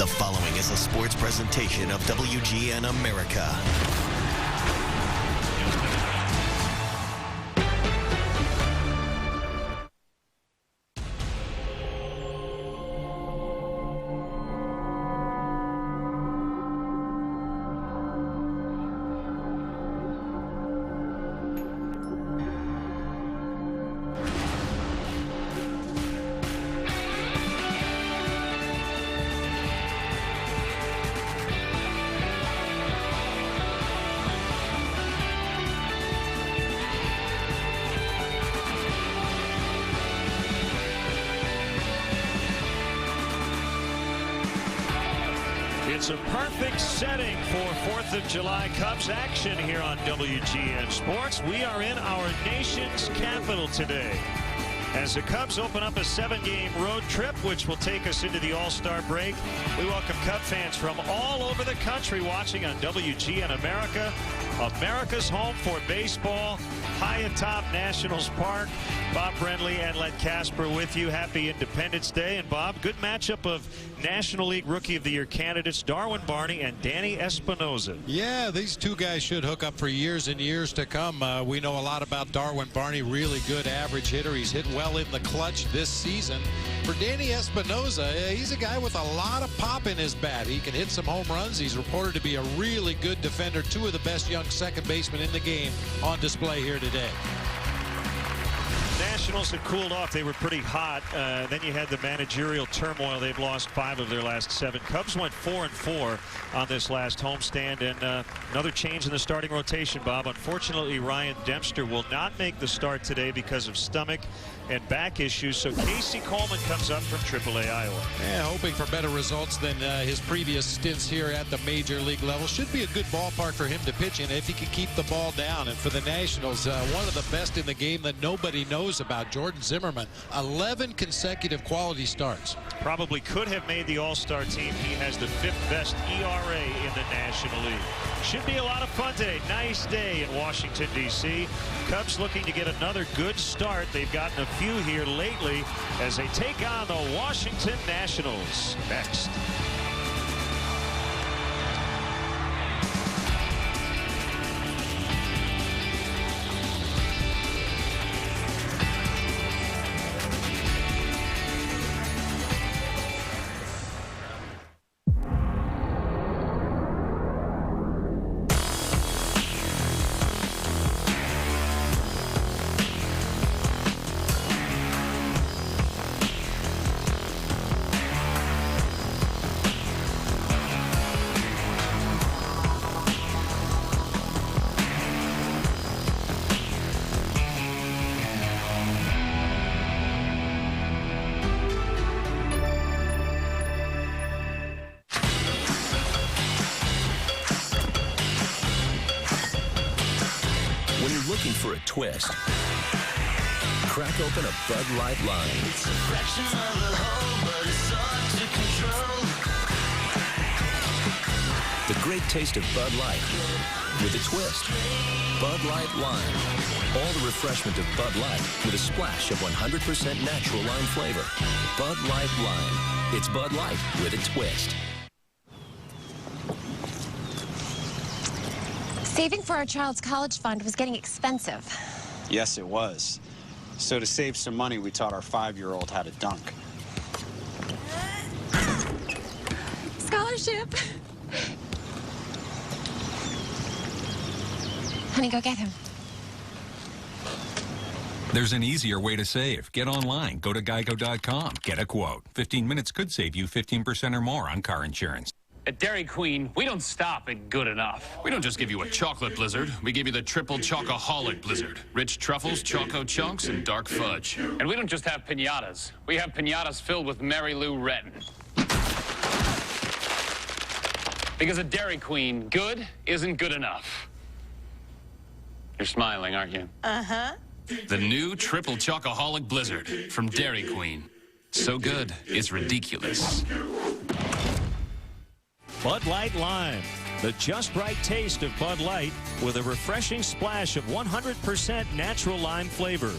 The following is a sports presentation of WGN America. It's a perfect setting for 4th of July Cubs action here on WGN Sports. We are in our nation's capital today as the Cubs open up a 7-game road trip, which will take us into the All-Star break. We welcome Cub fans from all over the country watching on WGN America, America's home for baseball, high atop Nationals Park. Bob Brenly and Len Casper with you. Happy Independence Day. And Bob, good matchup of National League Rookie of the Year candidates Darwin Barney and Danny Espinosa. Yeah, these two guys should hook up for years and years to come. We know a lot about Darwin Barney, really good average hitter. He's hit well in the clutch this season. For Danny Espinosa, he's a guy with a lot of pop in his bat. He can hit some home runs. He's reported to be a really good defender. Two of the best young second basemen in the game on display here today. Nationals had cooled off. They were pretty hot. Then you had the managerial turmoil. They've lost 5 of their last 7. Cubs went 4-4 on this last homestand. And another change in the starting rotation, Bob. Unfortunately, Ryan Dempster will not make the start today because of stomach and back issues. So Casey Coleman comes up from AAA Iowa. Yeah, hoping for better results than his previous stints here at the major league level. Should be a good ballpark for him to pitch in if he can keep the ball down. And for the Nationals, one of the best in the game that nobody knows about, Jordan Zimmerman. 11 consecutive quality starts. Probably could have made the All-Star team. He has the 5th best ERA in the National League. Should be a lot of fun today. Nice day in Washington, D.C. Cubs looking to get another good start. They've gotten a few here lately as they take on the Washington Nationals next. When you're looking for a twist, crack open a Bud Light line. It's a fraction of the whole, but it's hard to control. The great taste of Bud Light with a twist. Bud Light Lime. All the refreshment of Bud Light with a splash of 100% natural lime flavor. Bud Light Lime. It's Bud Light with a twist. Saving for our child's college fund was getting expensive. Yes, it was. So to save some money, we taught our 5-year-old how to dunk. Scholarship. Honey, go get him. There's an easier way to save. Get online. Go to geico.com. Get a quote. 15 minutes could save you 15% or more on car insurance. At Dairy Queen, we don't stop at good enough. We don't just give you a chocolate blizzard. We give you the triple chocoholic blizzard. Rich truffles, choco chunks, and dark fudge. And we don't just have piñatas. We have piñatas filled with Mary Lou Retton. Because at Dairy Queen, good isn't good enough. You're smiling, aren't you? Uh-huh. The new triple chocoholic blizzard from Dairy Queen. So good, it's ridiculous. Bud Light Lime, the just right taste of Bud Light with a refreshing splash of 100% natural lime flavor.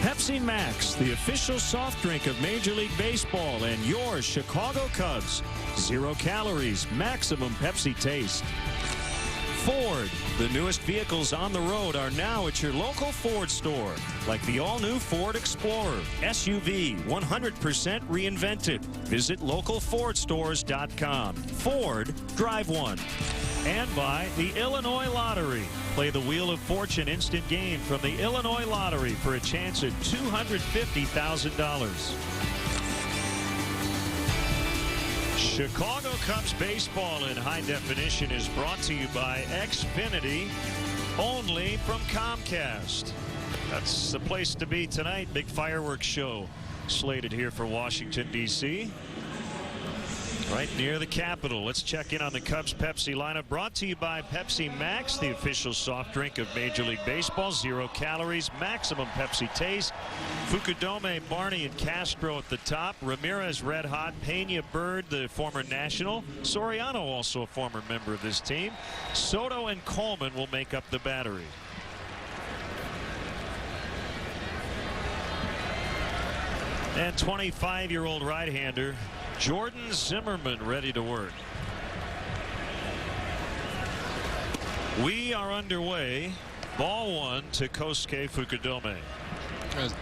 Pepsi Max, the official soft drink of Major League Baseball and your Chicago Cubs. 0 calories, maximum Pepsi taste. Ford, the newest vehicles on the road are now at your local Ford store, like the all-new Ford Explorer, SUV, 100% reinvented. Visit localfordstores.com. Ford, drive one. And by the Illinois Lottery. Play the Wheel of Fortune instant game from the Illinois Lottery for a chance at $250,000. Chicago Cubs baseball in high definition is brought to you by Xfinity, only from Comcast. That's the place to be tonight. Big fireworks show slated here for Washington, D.C. right near the Capitol. Let's check in on the Cubs Pepsi lineup, brought to you by Pepsi Max, the official soft drink of Major League Baseball. 0 calories, maximum Pepsi taste. Fukudome, Barney, and Castro at the top. Ramirez, Red Hot. Pena, Bird, the former National. Soriano, also a former member of this team. Soto and Coleman will make up the battery. And 25-year-old right-hander Jordan Zimmerman ready to work. We are underway. Ball 1 to Kosuke Fukudome.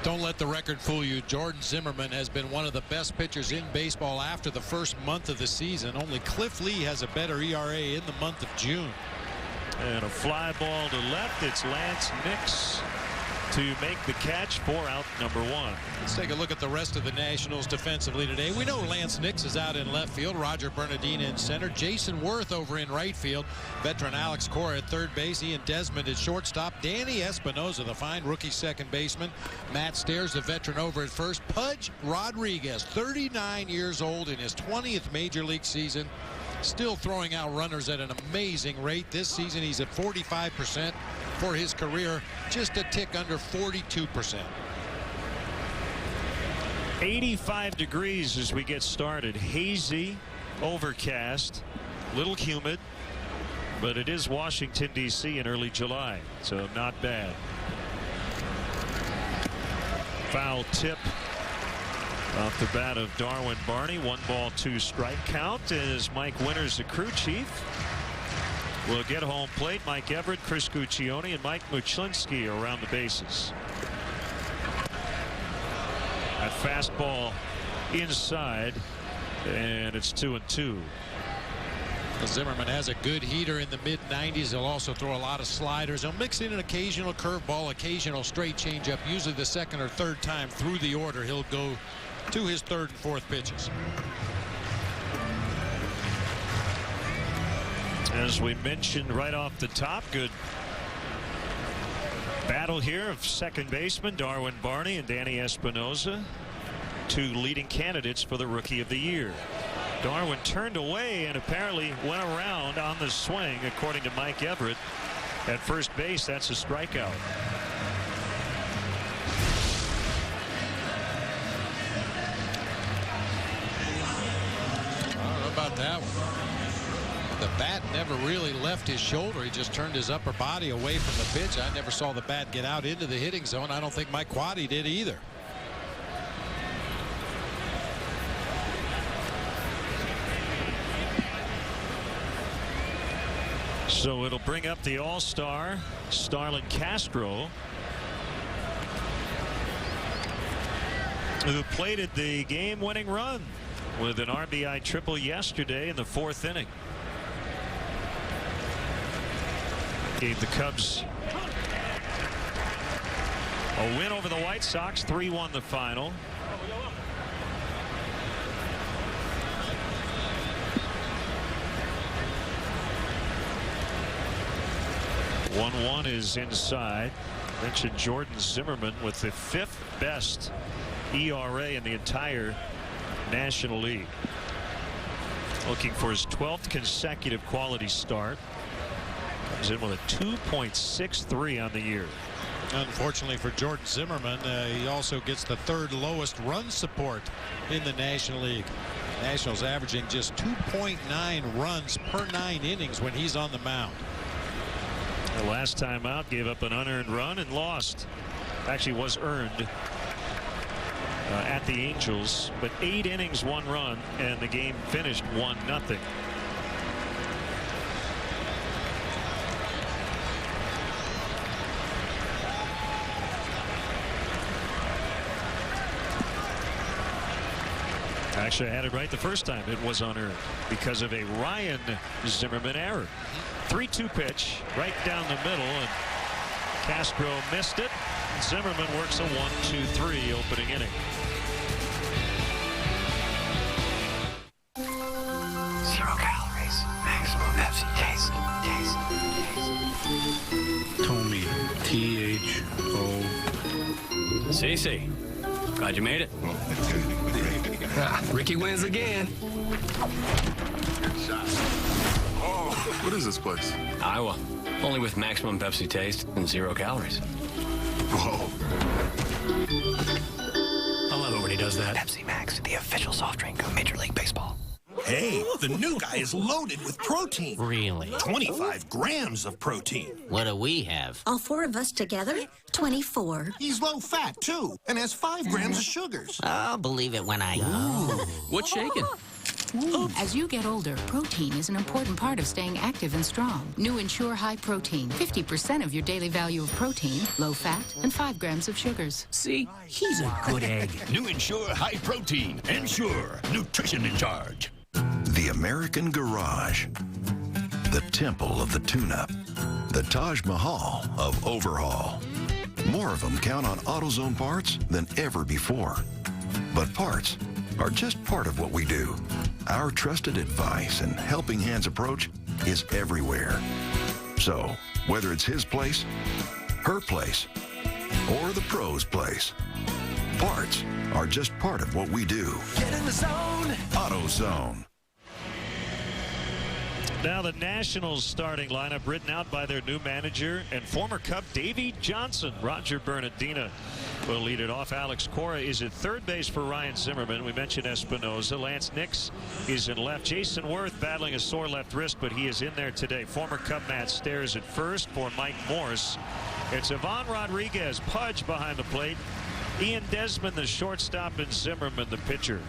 Don't let the record fool you. Jordan Zimmerman has been one of the best pitchers in baseball after the first month of the season. Only Cliff Lee has a better ERA in the month of June. And a fly ball to left. It's Lance Nix to make the catch for out number 1. Let's take a look at the rest of the Nationals defensively today. We know Lance Nix is out in left field. Roger Bernardina in center. Jason Worth over in right field. Veteran Alex Cora at third base. Ian Desmond at shortstop. Danny Espinosa, the fine rookie second baseman. Matt Stairs, the veteran, over at first. Pudge Rodriguez, 39 years old, in his 20th major league season. Still throwing out runners at an amazing rate. This season he's at 45%. For his career, just a tick under 42%. 85 degrees as we get started. Hazy, overcast, little humid, but it is Washington, D.C. in early July, so not bad. Foul tip off the bat of Darwin Barney. 1 ball, 2 strike count as Mike Winters, the crew chief, will get home plate. Mike Everett, Chris Guccione, and Mike Muchlinski around the bases. That fastball inside, and it's 2-2. Zimmerman has a good heater in the mid-90s. He'll also throw a lot of sliders. He'll mix in an occasional curveball, occasional straight changeup. Usually the second or third time through the order he'll go to his third and fourth pitches. As we mentioned right off the top, good battle here of second baseman Darwin Barney and Danny Espinosa, 2 leading candidates for the Rookie of the Year. Darwin turned away and apparently went around on the swing, according to Mike Everett. At first base, that's a strikeout. I don't know about that one. The bat never really left his shoulder. He just turned his upper body away from the pitch. I never saw the bat get out into the hitting zone. I don't think Mike Quaddy did either. So it'll bring up the all-star Starlin Castro, who plated the game-winning run with an RBI triple yesterday in the 4th inning. Gave the Cubs a win over the White Sox. 3-1 the final. One is inside. Mentioned Jordan Zimmerman with the 5th best ERA in the entire National League. Looking for his 12th consecutive quality start. Comes in with a 2.63 on the year. Unfortunately for Jordan Zimmerman, he also gets the 3rd lowest run support in the National League. Nationals averaging just 2.9 runs per 9 innings when he's on the mound. The last time out, gave up an unearned run and lost. Actually was earned at the Angels, but 8 innings, 1 run, and the game finished 1-0. Actually, I had it right the first time. It was unearned because of a Ryan Zimmerman error. 3-2 pitch right down the middle, and Castro missed it. Zimmerman works a 1-2-3 opening inning. Zero calories, maximum Pepsi taste. Tommy, T-H-O. Cece, glad you made it. Ricky wins again. What is this place? Iowa, only with maximum Pepsi taste and 0 calories. Whoa. I love it when he does that. Pepsi Max, the official soft drink of Major League Baseball. Hey, the new guy is loaded with protein. Really? 25 grams of protein. What do we have? All 4 of us together? 24. He's low fat, too, and has 5 grams of sugars. I'll believe it when I... What's shaking? As you get older, protein is an important part of staying active and strong. New Ensure High Protein. 50% of your daily value of protein, low fat, and 5 grams of sugars. See, he's a good egg. New Ensure High Protein. Ensure. Nutrition in charge. The American Garage. The temple of the tune-up. The Taj Mahal of overhaul. More of them count on AutoZone parts than ever before. But parts are just part of what we do. Our trusted advice and helping hands approach is everywhere. So, whether it's his place, her place, or the pro's place, parts are just part of what we do. Get in the zone. AutoZone. Now the Nationals starting lineup written out by their new manager and former Cub Davey Johnson. Roger Bernardina will lead it off. Alex Cora is at third base for Ryan Zimmerman. We mentioned Espinosa. Lance Nix is in left. Jason Worth battling a sore left wrist, but he is in there today. Former Cub Matt Stairs at first for Mike Morse. It's Ivan Rodriguez, Pudge behind the plate. Ian Desmond, the shortstop, and Zimmerman, the pitcher.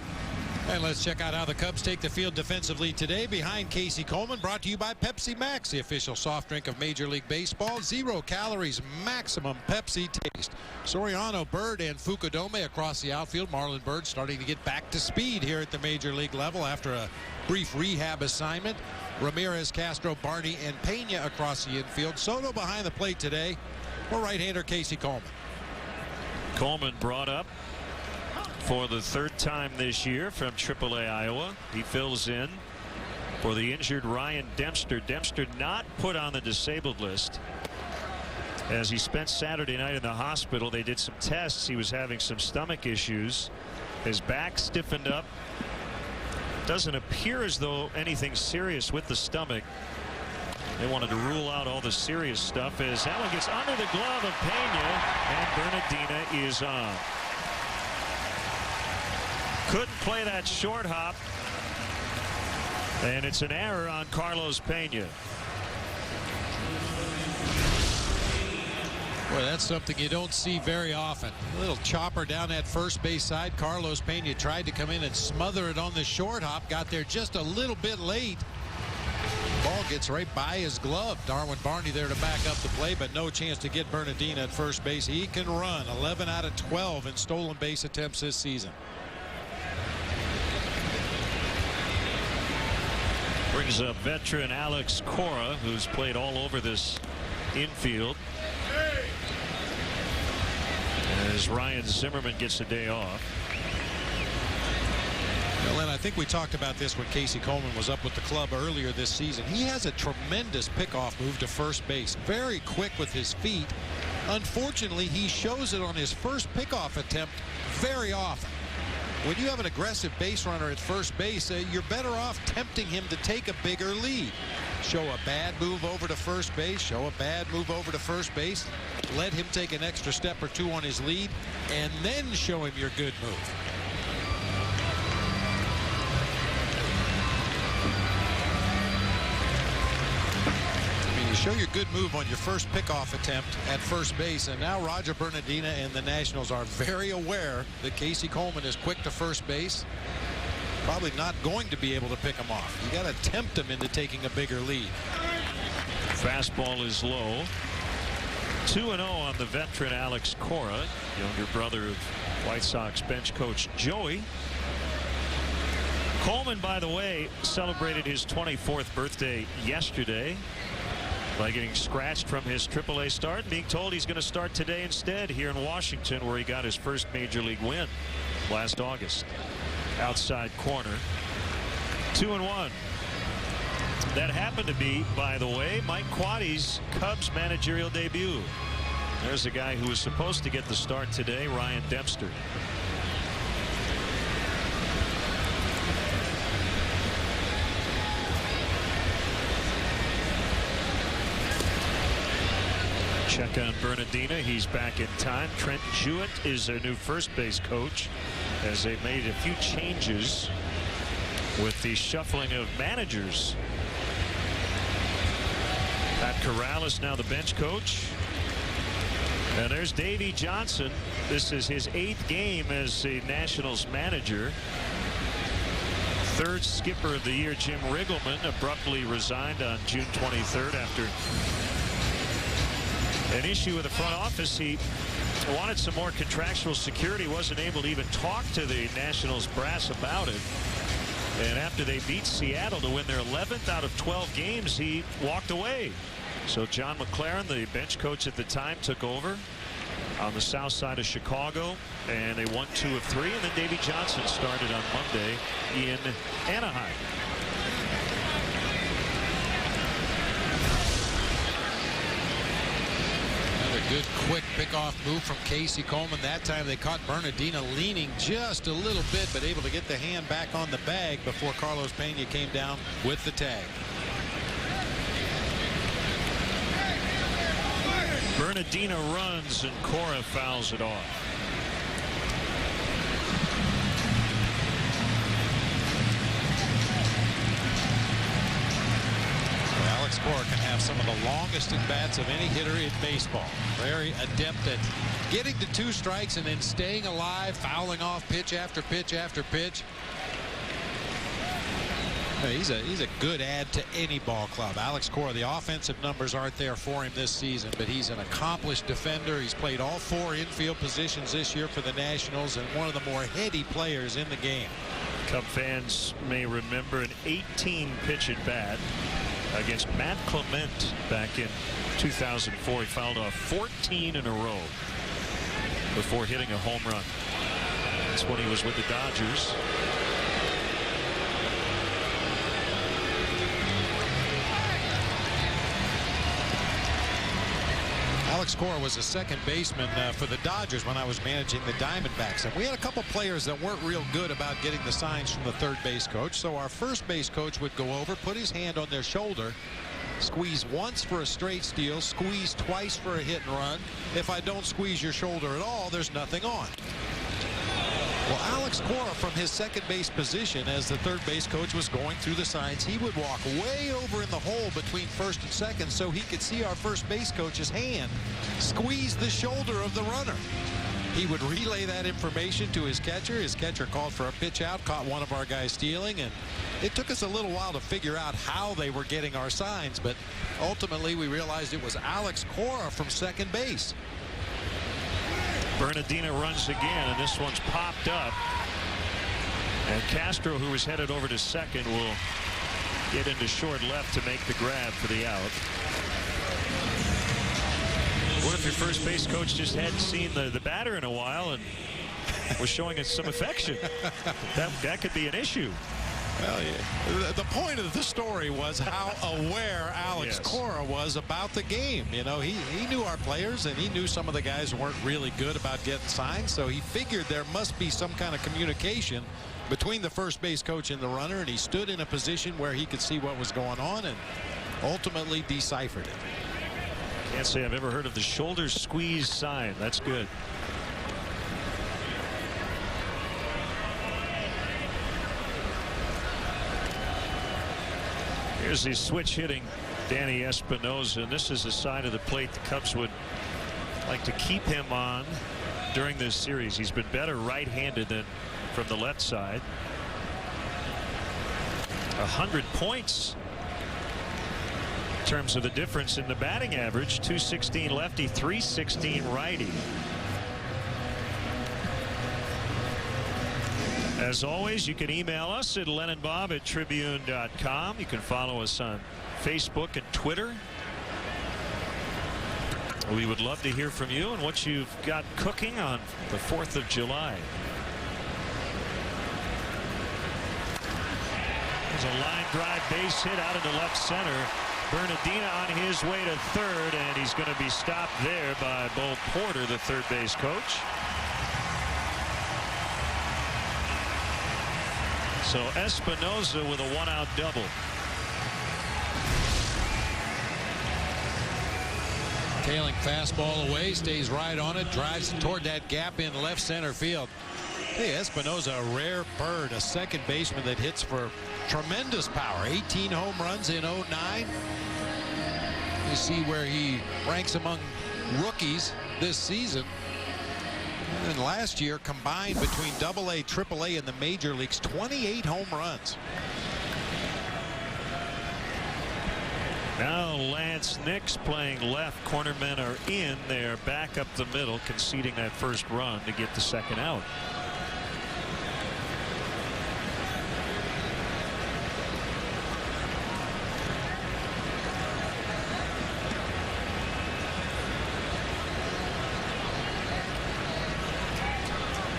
And let's check out how the Cubs take the field defensively today. Behind Casey Coleman, brought to you by Pepsi Max, the official soft drink of Major League Baseball. 0 calories, maximum Pepsi taste. Soriano, Bird, and Fukudome across the outfield. Marlon Bird starting to get back to speed here at the Major League level after a brief rehab assignment. Ramirez, Castro, Barney, and Pena across the infield. Soto behind the plate today for right-hander Casey Coleman. Coleman brought up for the 3rd time this year from AAA Iowa. He fills in for the injured Ryan Dempster. Dempster not put on the disabled list as he spent Saturday night in the hospital. They did some tests. He was having some stomach issues. His back stiffened up. Doesn't appear as though anything serious with the stomach. They wanted to rule out all the serious stuff as that one gets under the glove of Pena, and Bernardina is on. Couldn't play that short hop, and it's an error on Carlos Pena. Boy, that's something you don't see very often. A little chopper down that first base side. Carlos Pena tried to come in and smother it on the short hop. Got there just a little bit late. Ball gets right by his glove. Darwin Barney there to back up the play, but no chance to get Bernardina at first base. He can run. 11 out of 12 in stolen base attempts this season. Brings up veteran Alex Cora, who's played all over this infield, as Ryan Zimmerman gets a day off. Well, and I think we talked about this when Casey Coleman was up with the club earlier this season. He has a tremendous pickoff move to first base. Very quick with his feet. Unfortunately, he shows it on his first pickoff attempt very often. When you have an aggressive base runner at first base, you're better off tempting him to take a bigger lead. Show a bad move over to first base, show a bad move over to first base, let him take an extra step or two on his lead, and then show him your good move. Show your good move on your first pickoff attempt at first base. And now Roger Bernardina and the Nationals are very aware that Casey Coleman is quick to first base. Probably not going to be able to pick him off. You got to tempt him into taking a bigger lead. Fastball is low. 2-0 on the veteran Alex Cora, younger brother of White Sox bench coach Joey. Coleman, by the way, celebrated his 24th birthday yesterday by getting scratched from his AAA start and being told he's going to start today instead here in Washington, where he got his first major league win last August. Outside corner. 2-1. That happened to be, by the way, Mike Quaddy's Cubs managerial debut. There's a guy who was supposed to get the start today, Ryan Dempster. Check on Bernardina. He's back in time. Trent Jewett is their new first base coach, as they made a few changes with the shuffling of managers. Pat Corral is now the bench coach. And there's Davey Johnson. This is his 8th game as the Nationals manager. Third skipper of the year, Jim Riggleman, abruptly resigned on June 23rd after an issue with the front office. He wanted some more contractual security, wasn't able to even talk to the Nationals brass about it. And after they beat Seattle to win their 11th out of 12 games, he walked away. So John McLaren, the bench coach at the time, took over on the south side of Chicago, and they won 2 of 3. And then Davey Johnson started on Monday in Anaheim. Good quick pickoff move from Casey Coleman. That time they caught Bernardina leaning just a little bit, but able to get the hand back on the bag before Carlos Pena came down with the tag. Bernardina runs and Cora fouls it off. Alex Cora can have some of the longest at bats of any hitter in baseball. Very adept at getting to 2 strikes and then staying alive, fouling off pitch after pitch after pitch. He's a good add to any ball club. Alex Cora, the offensive numbers aren't there for him this season, but he's an accomplished defender. He's played all 4 infield positions this year for the Nationals and one of the more heady players in the game. Cub fans may remember an 18-pitch at bat against Matt Clement back in 2004. He fouled off 14 in a row before hitting a home run. That's when he was with the Dodgers. Alex Cora was a second baseman for the Dodgers when I was managing the Diamondbacks. And we had a couple players that weren't real good about getting the signs from the third base coach. So our first base coach would go over, put his hand on their shoulder, squeeze once for a straight steal, squeeze twice for a hit and run. If I don't squeeze your shoulder at all, there's nothing on. Well, Alex Cora, from his second base position as the third base coach was going through the signs, he would walk way over in the hole between first and second so he could see our first base coach's hand squeeze the shoulder of the runner. He would relay that information to his catcher. His catcher called for a pitch out, caught one of our guys stealing, and it took us a little while to figure out how they were getting our signs, but ultimately we realized it was Alex Cora from second base. Bernardina runs again, and this one's popped up. And Castro, who is headed over to second, will get into short left to make the grab for the out. What if your first base coach just hadn't seen the batter in a while and was showing us some affection? That could be an issue. Well, yeah. The point of the story was how aware Alex Cora was about the game. You know, he knew our players, and he knew some of the guys weren't really good about getting signs, so he figured there must be some kind of communication between the first base coach and the runner, and he stood in a position where he could see what was going on and ultimately deciphered it. Can't say I've ever heard of the shoulder squeeze sign. That's good. Here's the switch hitting Danny Espinosa, and this is the side of the plate the Cubs would like to keep him on during this series. He's been better right-handed than from the left side. 100 points in terms of the difference in the batting average. 216 lefty, 316 righty. As always, you can email us at lenonbob@tribune.com. You can follow us on Facebook and Twitter. We would love to hear from you and what you've got cooking on the 4th of July. There's a line drive base hit out into left center. Bernardina on his way to third, and he's going to be stopped there by Bo Porter, the third base coach. So Espinosa with a 1-out double. Tailing fastball away, stays right on it, drives toward that gap in left center field. Hey, Espinosa, a rare bird, a second baseman that hits for tremendous power. 18 home runs in 09. You see where he ranks among rookies this season. And last year, combined between AA, AAA, and the major leagues, 28 home runs. Now Lance Nix playing left. Cornermen are in there, back up the middle, conceding that first run to get the second out.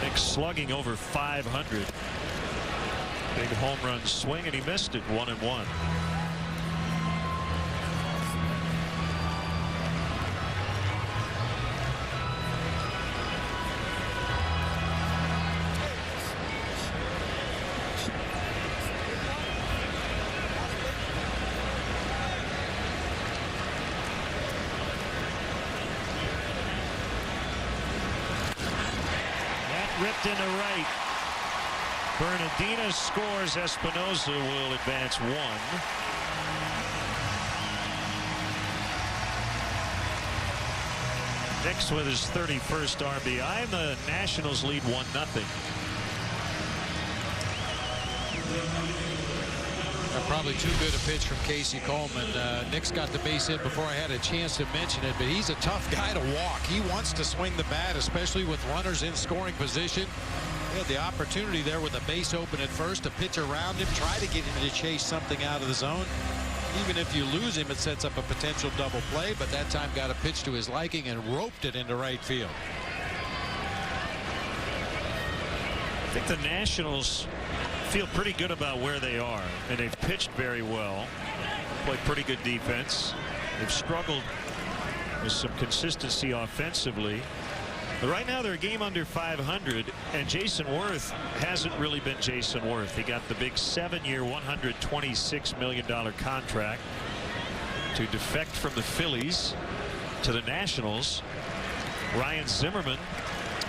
Nix slugging over 500. Big home run swing, and he missed it 1-1. Ripped into right. Bernardina scores. Espinosa will advance 1. Nix with his 31st RBI, and the Nationals lead 1-0. Probably too good a pitch from Casey Coleman. Nix got the base hit before I had a chance to mention it, but he's a tough guy to walk. He wants to swing the bat, especially with runners in scoring position. He had the opportunity there with a base open at first to pitch around him, try to get him to chase something out of the zone. Even if you lose him, it sets up a potential double play, but that time got a pitch to his liking and roped it into right field. I think the Nationals feel pretty good about where they are, and they've pitched very well, played pretty good defense. They've struggled with some consistency offensively, but right now they're a game under 500, and Jason Worth hasn't really been Jason Worth. He got the big 7-year $126 million contract to defect from the Phillies to the Nationals. Ryan Zimmerman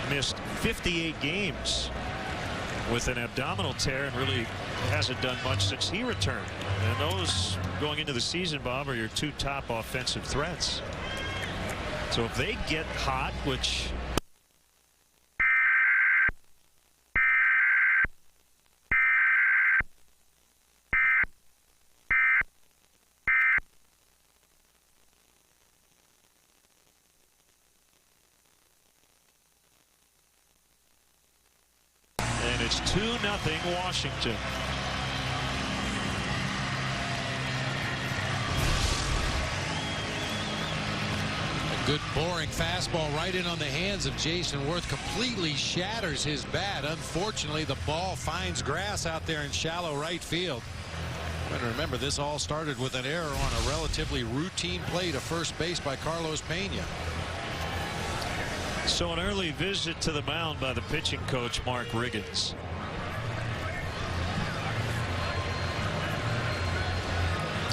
missed 58 games with an abdominal tear and really hasn't done much since he returned. And those going into the season, Bob, are your two top offensive threats. So if they get hot, which it's 2-0 Washington. A good boring fastball right in on the hands of Jason Worth, completely shatters his bat. Unfortunately, the ball finds grass out there in shallow right field. And remember, this all started with an error on a relatively routine play to first base by Carlos Pena. So an early visit to the mound by the pitching coach, Mark Riggins.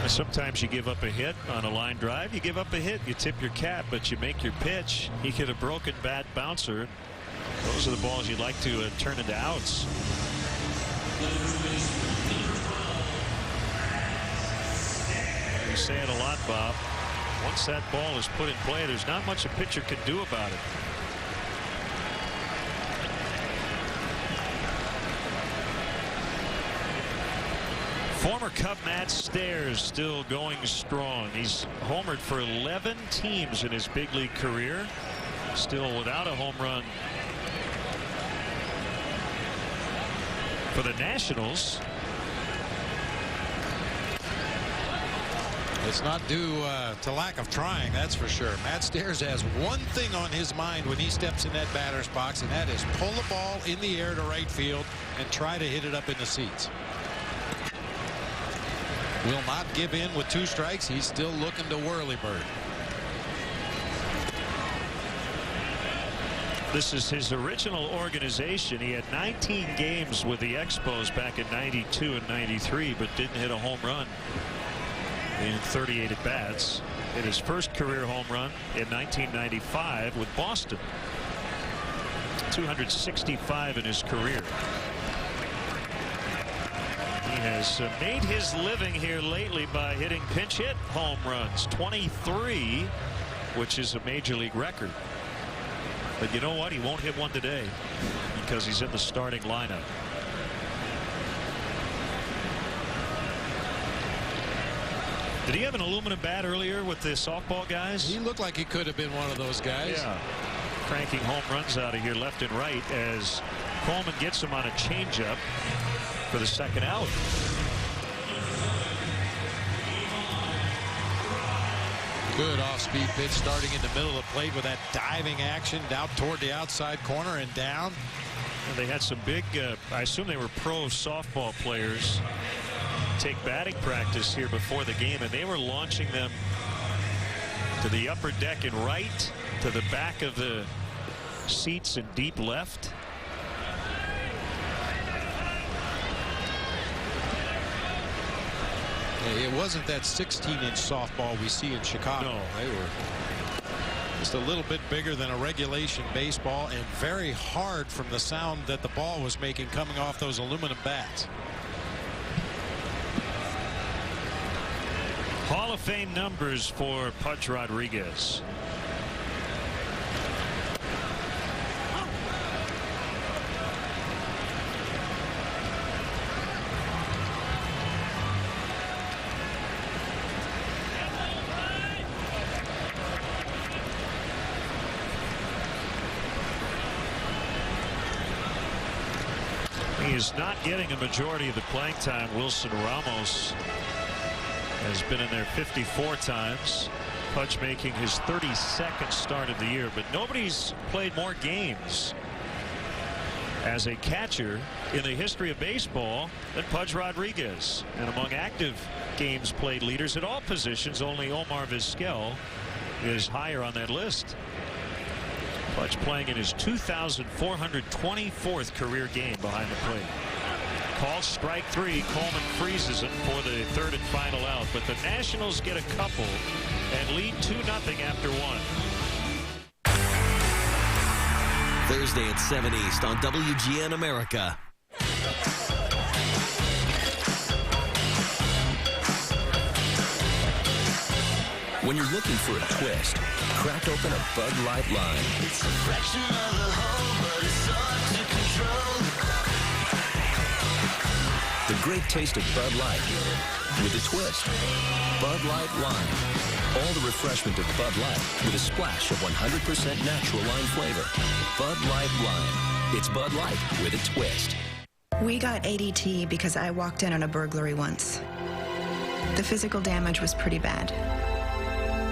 Sometimes you give up a hit on a line drive. You give up a hit, you tip your cap, but you make your pitch. He hit a broken bat bouncer. Those are the balls you'd like to turn into outs. We say it a lot, Bob. Once that ball is put in play, there's not much a pitcher can do about it. Former Cub Matt Stairs still going strong. He's homered for 11 teams in his big league career. Still without a home run for the Nationals. It's not due to lack of trying, that's for sure. Matt Stairs has one thing on his mind when he steps in that batter's box, and that is pull the ball in the air to right field and try to hit it up in the seats. Will not give in with 2 strikes. He's still looking to Whirlybird. This is his original organization. He had 19 games with the Expos back in '92 and '93, but didn't hit a home run in 38 at-bats. Hit his first career home run in 1995 with Boston. 265 in his career. He has made his living here lately by hitting pinch hit home runs, 23, which is a major league record. But you know what? He won't hit one today because he's in the starting lineup. Did he have an aluminum bat earlier with the softball guys? He looked like he could have been one of those guys. Yeah. Cranking home runs out of here left and right as Coleman gets him on a changeup for the second out. Good off-speed pitch starting in the middle of the plate with that diving action out toward the outside corner and down. And they had some big, I assume they were pro softball players, take batting practice here before the game, and they were launching them to the upper deck and right, to the back of the seats in deep left. It wasn't that 16-inch softball we see in Chicago. No. They were just a little bit bigger than a regulation baseball and very hard from the sound that the ball was making coming off those aluminum bats. Hall of Fame numbers for Pudge Rodriguez. He is not getting a majority of the playing time. Wilson Ramos has been in there 54 times. Pudge making his 32nd start of the year, but nobody's played more games as a catcher in the history of baseball than Pudge Rodriguez. And among active games played leaders at all positions, only Omar Vizquel is higher on that list. Pudge playing in his 2,424th career game behind the plate. Called strike 3. Coleman freezes it for the third and final out, but the Nationals get a couple and lead 2-0 after 1. Thursday at 7 East on WGN America. When you're looking for a twist, crack open a Bud Light line. It's a fraction of the whole, but it's hard to control. The great taste of Bud Light with a twist. Bud Light Lime. All the refreshment of Bud Light with a splash of 100% natural lime flavor. Bud Light Lime. It's Bud Light with a twist. We got ADT because I walked in on a burglary once. The physical damage was pretty bad.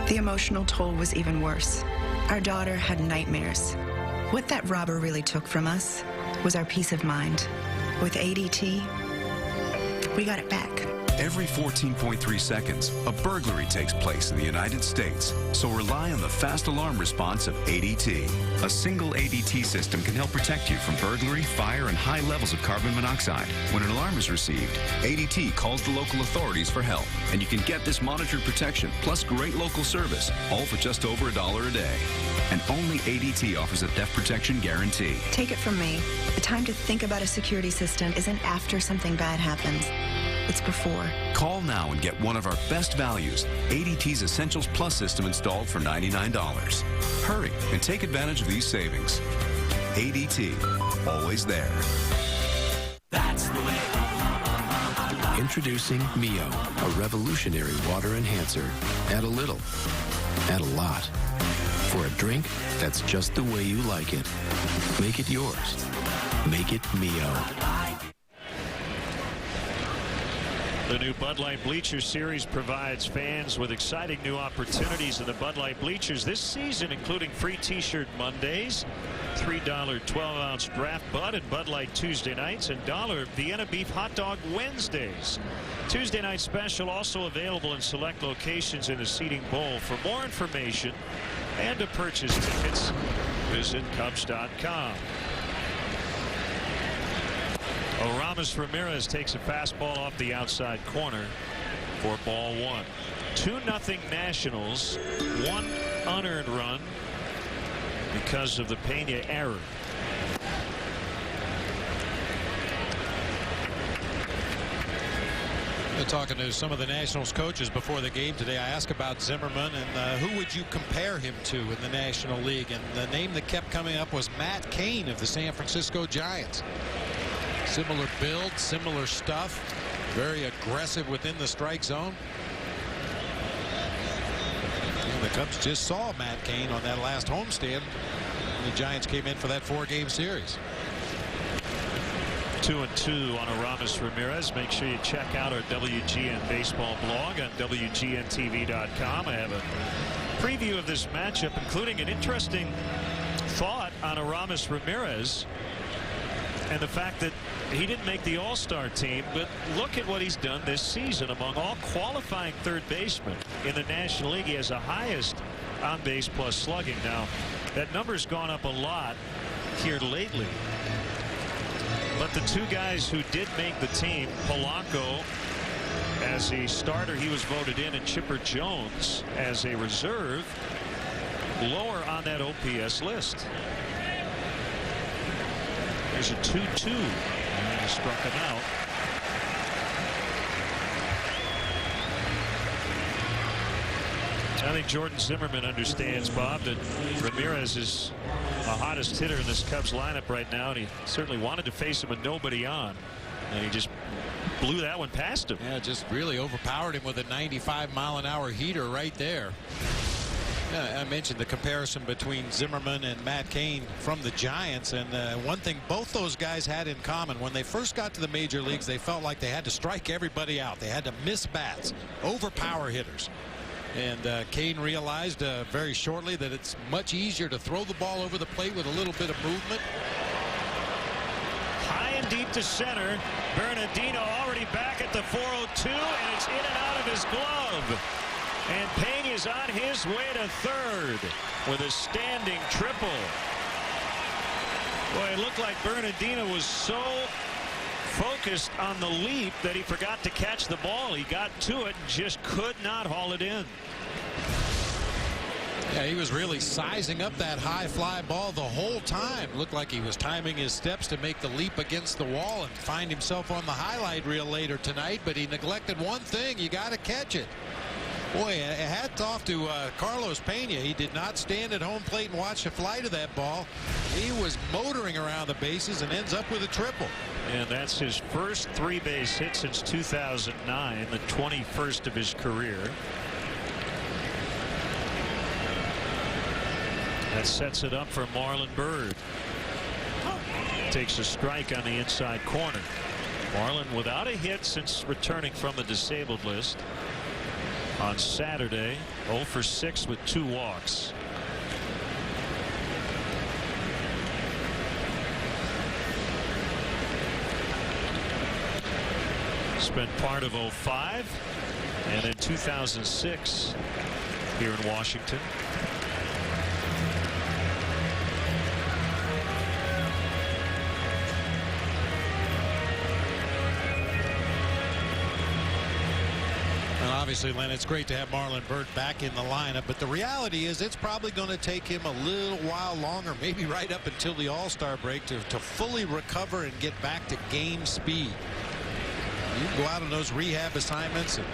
The emotional toll was even worse. Our daughter had nightmares. What that robber really took from us was our peace of mind. With ADT, we got it back. Every 14.3 seconds, a burglary takes place in the United States. So rely on the fast alarm response of ADT. A single ADT system can help protect you from burglary, fire, and high levels of carbon monoxide. When an alarm is received, ADT calls the local authorities for help. And you can get this monitored protection, plus great local service, all for just over $1 a day. And only ADT offers a theft protection guarantee. Take it from me. The time to think about a security system isn't after something bad happens. It's before. store. Call now and get one of our best values, ADT's Essentials Plus system installed for $99. Hurry and take advantage of these savings. ADT, always there. That's the way. Introducing Mio, a revolutionary water enhancer. Add a little, add a lot. For a drink that's just the way you like it. Make it yours. Make it Mio. The new Bud Light Bleacher Series provides fans with exciting new opportunities in the Bud Light Bleachers this season, including free T-shirt Mondays, $3 12-ounce draft Bud and Bud Light Tuesday nights, and $1 Vienna Beef Hot Dog Wednesdays. Tuesday night special also available in select locations in the seating bowl. For more information and to purchase tickets, visit Cubs.com. Aramis Ramirez takes a fastball off the outside corner for ball one. 2-0 Nationals. 1 unearned run because of the Pena error. Talking to some of the Nationals coaches before the game today, I asked about Zimmerman and who would you compare him to in the National League, and the name that kept coming up was Matt Cain of the San Francisco Giants. Similar build, similar stuff, very aggressive within the strike zone. And the Cubs just saw Matt Cain on that last homestand when the Giants came in for that 4-game series. 2-2 on Aramis Ramirez. Make sure you check out our WGN baseball blog on WGNTV.com. I have a preview of this matchup, including an interesting thought on Aramis Ramirez and the fact that he didn't make the All-Star team, but look at what he's done this season. Among all qualifying third basemen in the National League, he has the highest on-base plus slugging. Now, that number's gone up a lot here lately. But the two guys who did make the team, Polanco as a starter, he was voted in, and Chipper Jones as a reserve, lower on that OPS list. There's a 2-2. And he struck him out. I think Jordan Zimmerman understands, Bob, that Ramirez is the hottest hitter in this Cubs lineup right now, and he certainly wanted to face him with nobody on, and he just blew that one past him. Yeah, just really overpowered him with a 95-mile-an-hour heater right there. I mentioned the comparison between Zimmerman and Matt Cain from the Giants, and one thing both those guys had in common: when they first got to the major leagues, they felt like they had to strike everybody out. They had to miss bats, overpower hitters. And Cain realized very shortly that it's much easier to throw the ball over the plate with a little bit of movement. High and deep to center. Bernardino already back at the 402, and it's in and out of his glove. And Pena is on his way to third with a standing triple. Boy, it looked like Bernardino was so focused on the leap that he forgot to catch the ball. He got to it and just could not haul it in. Yeah, he was really sizing up that high fly ball the whole time. Looked like he was timing his steps to make the leap against the wall and find himself on the highlight reel later tonight, but he neglected one thing: you got to catch it. Boy, hats off to Carlos Pena. He did not stand at home plate and watch the flight of that ball. He was motoring around the bases and ends up with a triple. And that's his first 3-base hit since 2009, the 21st of his career. That sets it up for Marlon Byrd. Takes a strike on the inside corner. Marlon without a hit since returning from the disabled list on Saturday. 0 for 6 with 2 walks. Spent part of 05 and in 2006 here in Washington. Obviously, Len, it's great to have Marlon Byrd back in the lineup, but the reality is it's probably going to take him a little while longer, maybe right up until the All-Star break, to fully recover and get back to game speed. You can go out on those rehab assignments and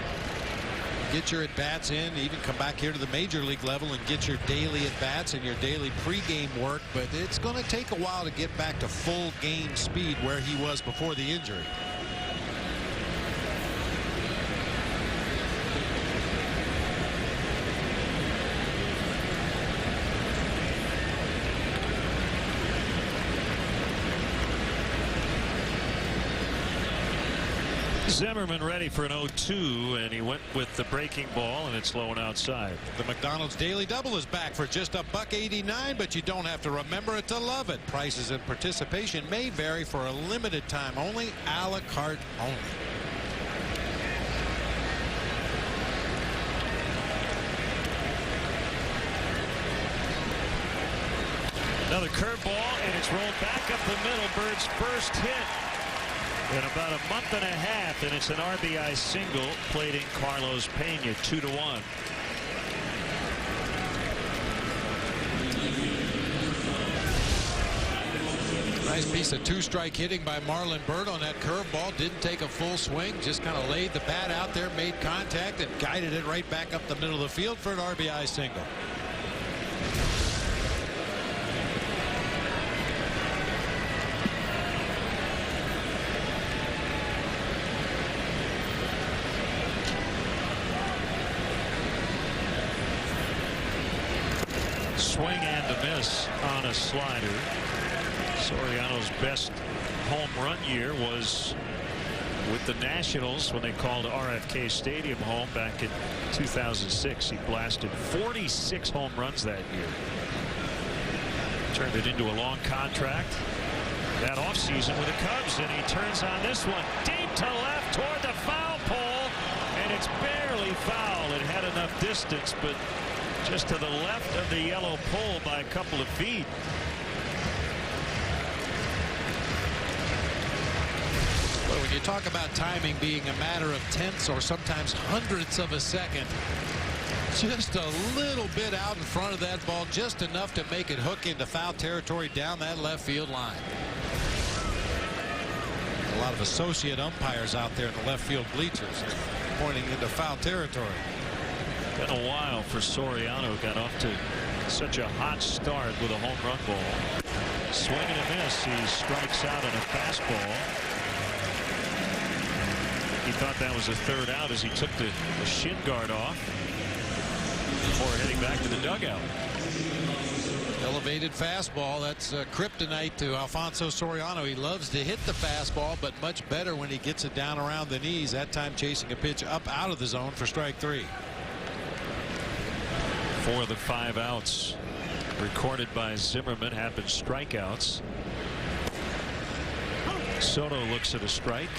get your at-bats in, even come back here to the major league level and get your daily at-bats and your daily pregame work, but it's going to take a while to get back to full game speed where he was before the injury. Zimmerman ready for an 0-2, and he went with the breaking ball, and it's low and outside. The McDonald's Daily Double is back for just $1.89, but you don't have to remember it to love it. Prices and participation may vary for a limited time only, a la carte only. Another curveball, and it's rolled back up the middle. Bird's first hit in about a month and a half, and it's an RBI single, plating Carlos Pena, 2-1. Nice piece of two-strike hitting by Marlon Byrd on that curveball. Didn't take a full swing, just kind of laid the bat out there, made contact, and guided it right back up the middle of the field for an RBI single. Swing and a miss on a slider. Soriano's best home run year was with the Nationals when they called RFK Stadium home back in 2006. He blasted 46 home runs that year. Turned it into a long contract that offseason with the Cubs, and he turns on this one deep to left toward the foul pole, and it's barely foul. It had enough distance, but just to the left of the yellow pole by a couple of feet. Well, when you talk about timing being a matter of tenths or sometimes hundredths of a second, just a little bit out in front of that ball, just enough to make it hook into foul territory down that left field line. A lot of associate umpires out there in the left field bleachers pointing into foul territory. Been a while for Soriano. Got off to such a hot start with a home run ball. Swing and a miss. He strikes out on a fastball. He thought that was a third out as he took the shin guard off before heading back to the dugout. Elevated fastball. That's kryptonite to Alfonso Soriano. He loves to hit the fastball, but much better when he gets it down around the knees. That time chasing a pitch up out of the zone for strike three. 4 of the 5 outs recorded by Zimmerman have been strikeouts. Soto looks at a strike.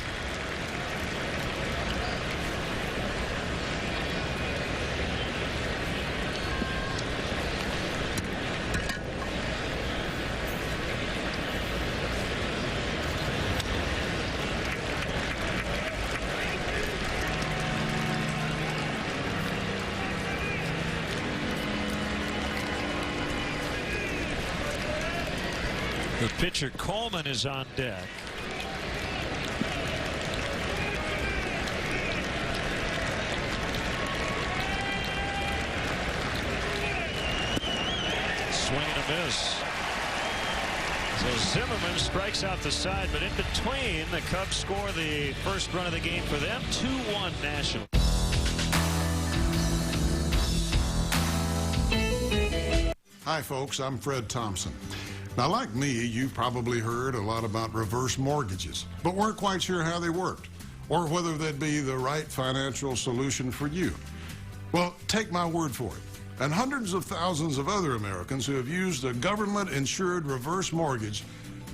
The pitcher Coleman is on deck. Swing and a miss. So Zimmerman strikes out the side, but in between, the Cubs score the first run of the game for them. 2-1 National. Hi folks, I'm Fred Thompson. Now, like me, you probably heard a lot about reverse mortgages, but weren't quite sure how they worked or whether they'd be the right financial solution for you. Well, take my word for it. And hundreds of thousands of other Americans who have used a government-insured reverse mortgage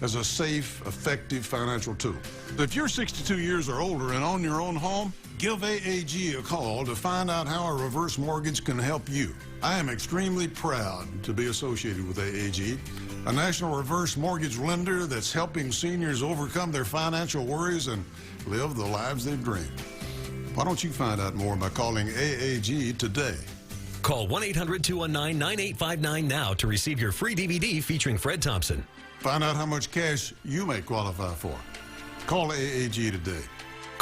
as a safe, effective financial tool. If you're 62 years or older and own your own home, give AAG a call to find out how a reverse mortgage can help you. I am extremely proud to be associated with AAG, a national reverse mortgage lender that's helping seniors overcome their financial worries and live the lives they've dreamed. Why don't you find out more by calling AAG today? Call 1-800-219-9859 now to receive your free DVD featuring Fred Thompson. Find out how much cash you may qualify for. Call AAG today.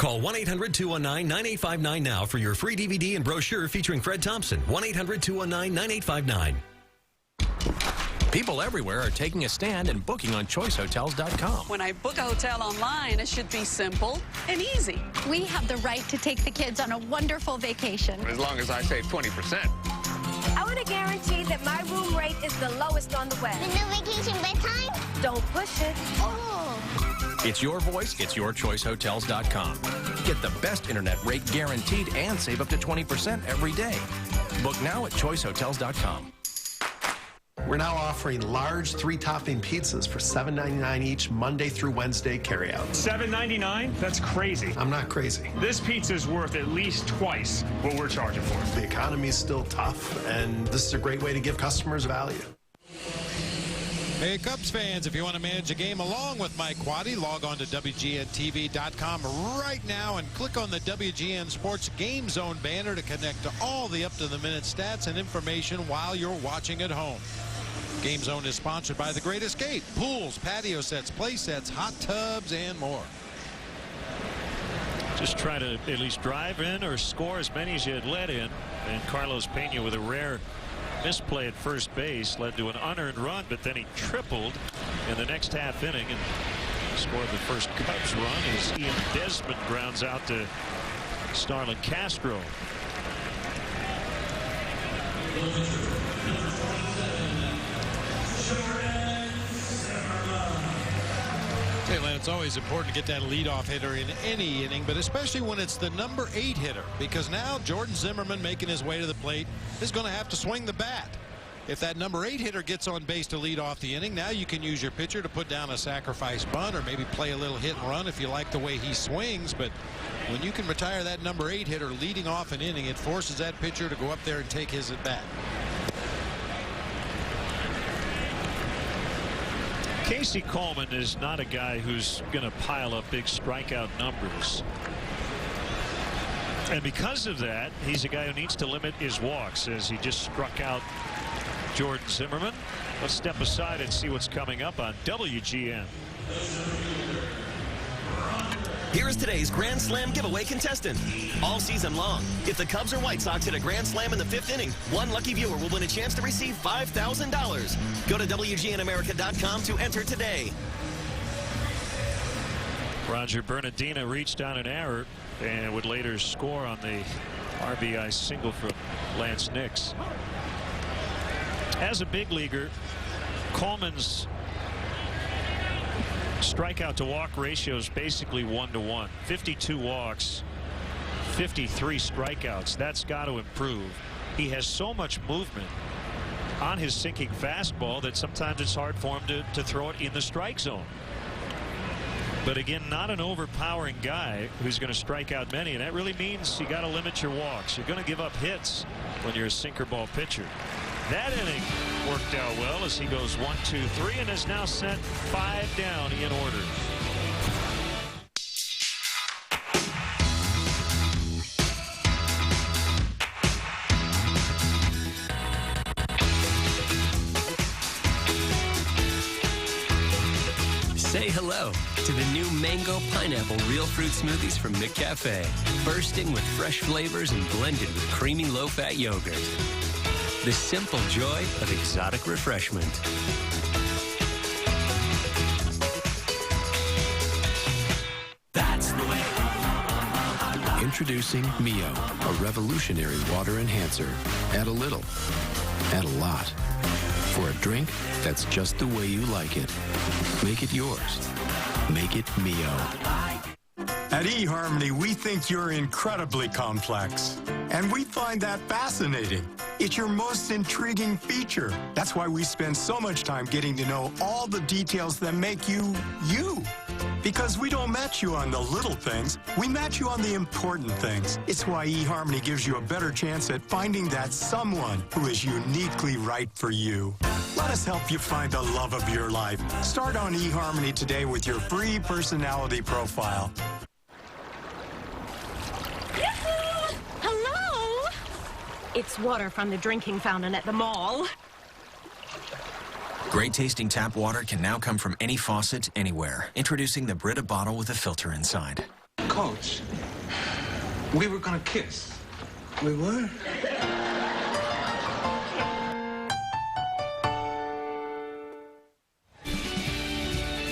Call 1-800-219-9859 now for your free DVD and brochure featuring Fred Thompson. 1-800-219-9859. People everywhere are taking a stand and booking on choicehotels.com. When I book a hotel online, it should be simple and easy. We have the right to take the kids on a wonderful vacation. As long as I save 20%. I want to guarantee that my room rate is the lowest on the web. The new vacation bedtime? Don't push it. Oh. It's your voice, it's your choicehotels.com. Get the best internet rate guaranteed and save up to 20% every day. Book now at choicehotels.com. We're now offering large 3-topping pizzas for $7.99 each, Monday through Wednesday carryout. $7.99? That's crazy. I'm not crazy. This pizza's worth at least twice what we're charging for. The economy is still tough, and this is a great way to give customers value. Hey, Cubs fans, if you want to manage a game along with Mike Quaddy, log on to WGNTV.com right now and click on the WGN Sports Game Zone banner to connect to all the up-to-the-minute stats and information while you're watching at home. Game Zone is sponsored by The Great Escape, pools, patio sets, play sets, hot tubs, and more. Just try to at least drive in or score as many as you had let in. And Carlos Pena with a rare misplay at first base led to an unearned run, but then he tripled in the next half inning and scored the first Cubs run as Ian Desmond grounds out to Starlin Castro. Hey, Len, it's always important to get that leadoff hitter in any inning, but especially when it's the number 8 hitter, because now Jordan Zimmerman, making his way to the plate, is going to have to swing the bat. If that number 8 hitter gets on base to lead off the inning, now you can use your pitcher to put down a sacrifice bunt or maybe play a little hit and run if you like the way he swings. But when you can retire that number 8 hitter leading off an inning, it forces that pitcher to go up there and take his at bat. Casey Coleman is not a guy who's going to pile up big strikeout numbers. And because of that, he's a guy who needs to limit his walks as he just struck out Jordan Zimmerman. Let's step aside and see what's coming up on WGN. Here is today's Grand Slam giveaway contestant. All season long, if the Cubs or White Sox hit a Grand Slam in the 5th inning, one lucky viewer will win a chance to receive $5,000. Go to WGNAmerica.com to enter today. Roger Bernardino reached on an error and would later score on the RBI single for Lance Nix. As a big leaguer, Coleman's strikeout to walk ratio is basically 1-to-1. 52 walks, 53 strikeouts. That's got to improve. He has so much movement on his sinking fastball that sometimes it's hard for him to throw it in the strike zone. But again, not an overpowering guy who's going to strike out many, and that really means you got to limit your walks. You're going to give up hits when you're a sinker ball pitcher. That inning worked out well as he goes 1, 2, 3 and has now sent 5 down in order. Say hello to the new Mango Pineapple Real Fruit Smoothies from McCafe. Bursting with fresh flavors and blended with creamy low-fat yogurt. The simple joy of exotic refreshment. That's the way. Introducing Mio, a revolutionary water enhancer. Add a little, add a lot. For a drink that's just the way you like it. Make it yours. Make it Mio. At eHarmony, we think you're incredibly complex. And we find that fascinating. It's your most intriguing feature. That's why we spend so much time getting to know all the details that make you, you. Because we don't match you on the little things, we match you on the important things. It's why eHarmony gives you a better chance at finding that someone who is uniquely right for you. Let us help you find the love of your life. Start on eHarmony today with your free personality profile. Hello? It's water from the drinking fountain at the mall. Great tasting tap water can now come from any faucet, anywhere. Introducing the Brita bottle with a filter inside. Coach, we were gonna kiss. We were?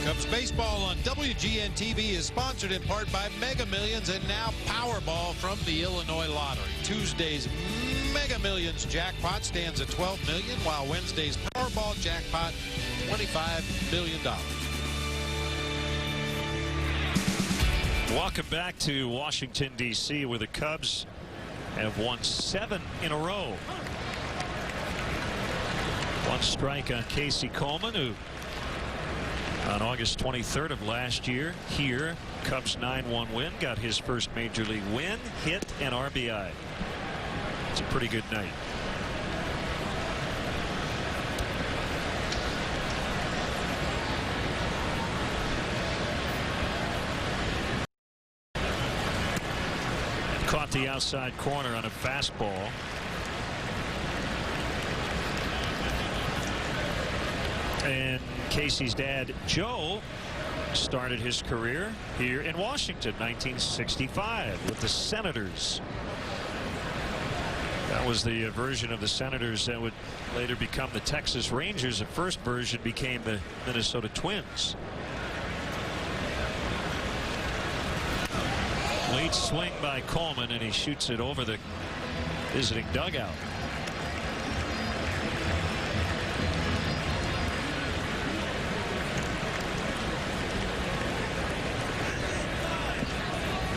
Cubs baseball on WGN TV is sponsored in part by Mega Millions and now Powerball from the Illinois Lottery. Tuesday's Mega Millions jackpot stands at $12 million, while Wednesday's Powerball jackpot, $25 million. Welcome back to Washington, D.C., where the Cubs have won 7 in a row. One strike on Casey Coleman, who on August 23rd of last year, here, Cubs 9-1 win, got his first major league win, hit, and RBI. It's a pretty good night. Caught the outside corner on a fastball. And Casey's dad, Joe, started his career here in Washington, 1965, with the Senators. That was the version of the Senators that would later become the Texas Rangers. The first version became the Minnesota Twins. Late swing by Coleman, and he shoots it over the visiting dugout.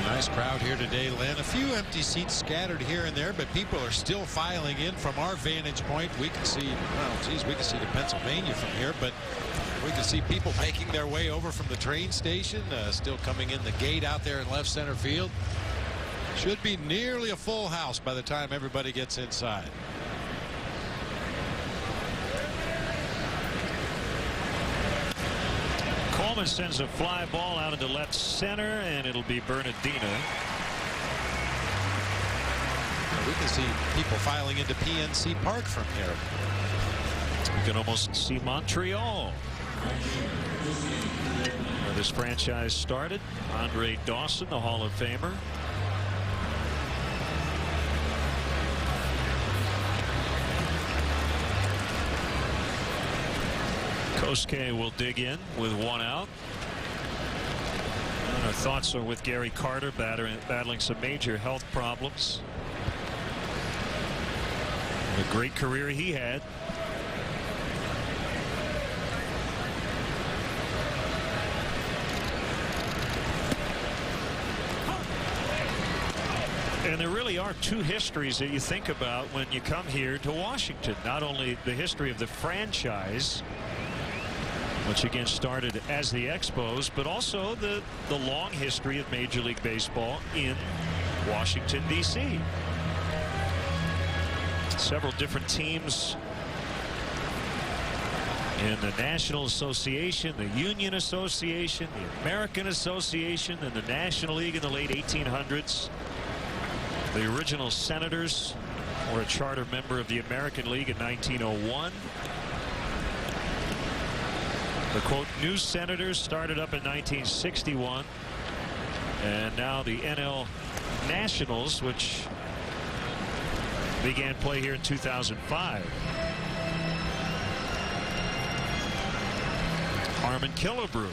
Nice crowd here today, Len. A few empty seats scattered here and there, but people are still filing in from our vantage point. We can see, well, geez, we can see to Pennsylvania from here, but we can see people making their way over from the train station, still coming in the gate out there in left center field. Should be nearly a full house by the time everybody gets inside. Coleman sends a fly ball out into left center, and it'll be Bernardina. We can see people filing into PNC Park from here. You can almost see Montreal, where this franchise started. Andre Dawson, the Hall of Famer. Kosuke will dig in with 1 out. And our thoughts are with Gary Carter, battling some major health problems. A great career he had. And there really are two histories that you think about when you come here to Washington. Not only the history of the franchise, which again started as the Expos, but also the long history of Major League Baseball in Washington, D.C. Several different teams in the National Association, the Union Association, the American Association, and the National League in the late 1800s. The original Senators were a charter member of the American League in 1901. The quote new Senators started up in 1961, and now the NL Nationals, which began play here in 2005. Harmon Killebrew.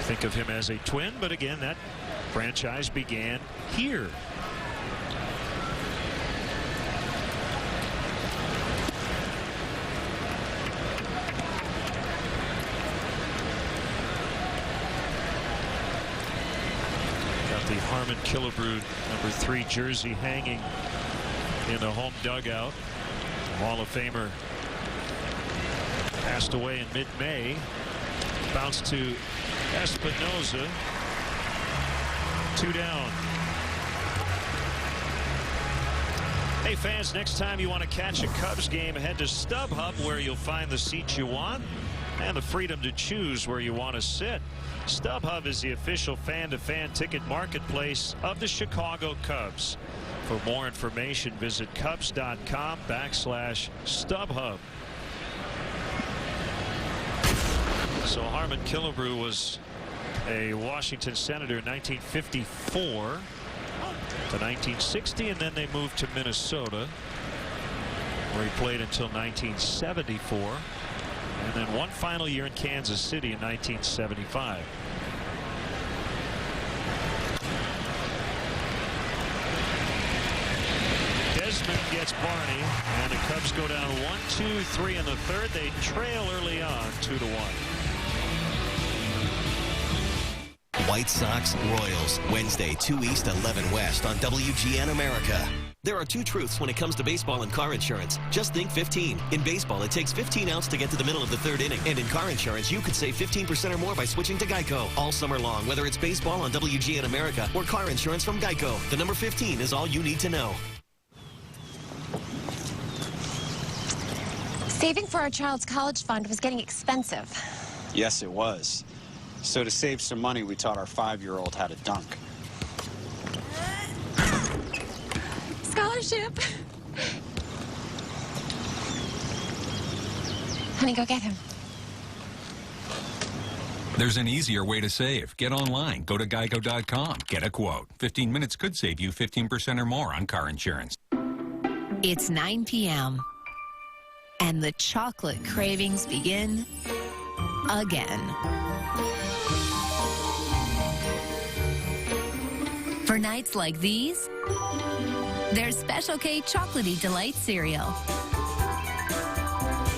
Think of him as a twin, but again, that franchise began here. The Harmon Killebrew #3 jersey hanging in the home dugout. Hall of Famer passed away in mid-May. Bounced to Espinoza. 2 down. Hey fans, next time you want to catch a Cubs game, head to StubHub, where you'll find the seats you want and the freedom to choose where you want to sit. StubHub is the official fan-to-fan ticket marketplace of the Chicago Cubs. For more information, visit Cubs.com/StubHub. So Harmon Killebrew was a Washington Senator in 1954 to 1960, and then they moved to Minnesota, where he played until 1974, and then one final year in Kansas City in 1975. Desmond gets Barney, and the Cubs go down 1-2-3 in the third. They trail early on 2-1. White Sox Royals, Wednesday, 2 East, 11 West on WGN America. There are two truths when it comes to baseball and car insurance. Just think 15. In baseball, it takes 15 outs to get to the middle of the third inning. And in car insurance, you could save 15% or more by switching to Geico. All summer long, whether it's baseball on WGN America or car insurance from Geico. The number 15 is all you need to know. Saving for our child's college fund was getting expensive. Yes, it was. So to save some money, we taught our 5-year-old how to dunk. Scholarship. Honey, go get him. There's an easier way to save. Get online. Go to geico.com. Get a quote. 15 minutes could save you 15% or more on car insurance. It's 9 p.m. and the chocolate cravings begin again. For nights like these, there's Special K Chocolatey Delight cereal.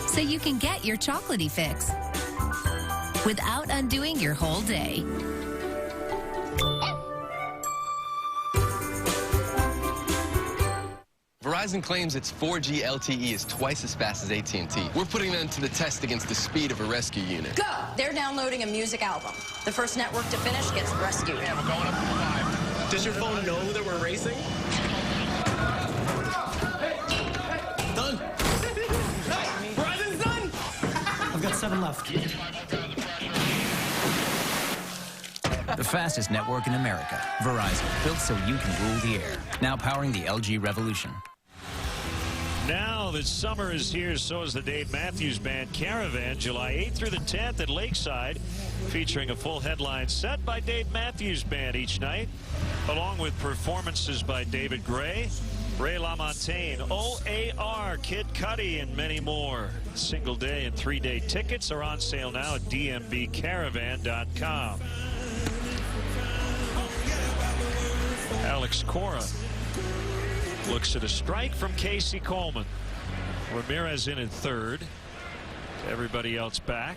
So you can get your chocolatey fix without undoing your whole day. Verizon claims its 4G LTE is twice as fast as AT&T. We're putting them to the test against the speed of a rescue unit. Go! They're downloading a music album. The first network to finish gets rescued. Yeah, we're going up to 5. Does your phone know that we're racing? Done. Verizon's done! I've got 7 left. The fastest network in America. Verizon, built so you can rule the air. Now powering the LG Revolution. Now that summer is here, so is the Dave Matthews Band Caravan, July 8th through the 10th at Lakeside, featuring a full headline set by Dave Matthews Band each night, along with performances by David Gray, Ray LaMontagne, OAR, Kid Cudi, and many more. Single day and 3-day tickets are on sale now at dmbcaravan.com. Alex Cora looks at a strike from Casey Coleman. Ramirez in third. Everybody else back.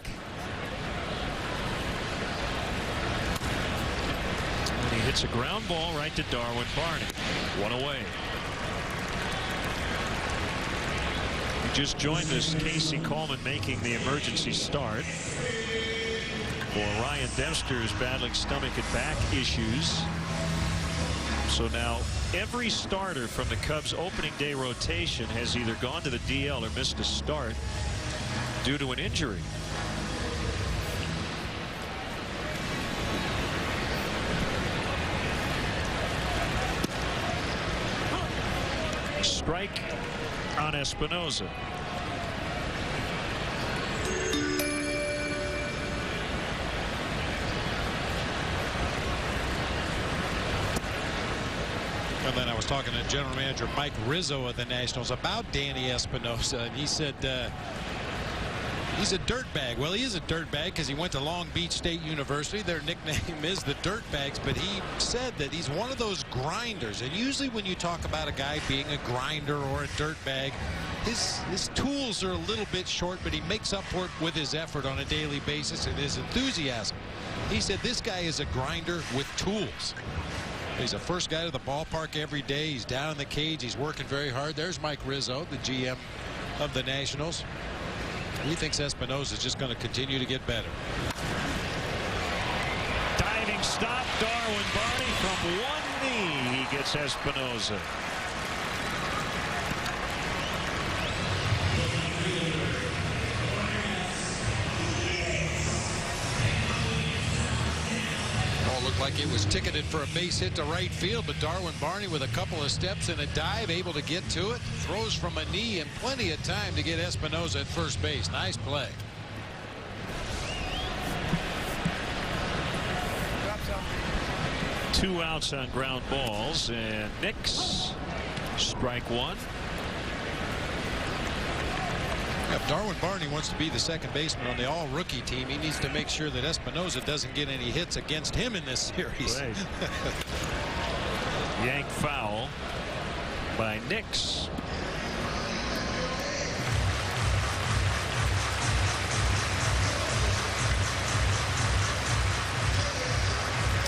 And he hits a ground ball right to Darwin Barney. 1 away. He just joined us, Casey Coleman making the emergency start. For Ryan Dempster is battling stomach and back issues. So now every starter from the Cubs opening day rotation has either gone to the DL or missed a start due to an injury. Strike on Espinosa. And then I was talking to General Manager Mike Rizzo of the Nationals about Danny Espinosa, and he said he's a dirtbag. Well, he is a dirtbag because he went to Long Beach State University. Their nickname is the Dirtbags, but he said that he's one of those grinders. And usually when you talk about a guy being a grinder or a dirtbag, his tools are a little bit short, but he makes up for it with his effort on a daily basis and his enthusiasm. He said this guy is a grinder with tools. He's the first guy to the ballpark every day. He's down in the cage. He's working very hard. There's Mike Rizzo, the GM of the Nationals. He thinks Espinosa is just going to continue to get better. Diving stop, Darwin Barney from one knee. He gets Espinosa. Looked like it was ticketed for a base hit to right field, but Darwin Barney with a couple of steps and a dive able to get to it. Throws from a knee and plenty of time to get Espinosa at first base. Nice play. 2 outs on ground balls, and Nix, strike 1. If Darwin Barney wants to be the second baseman on the all-rookie team, he needs to make sure that Espinosa doesn't get any hits against him in this series. Right. Yank foul by Nix.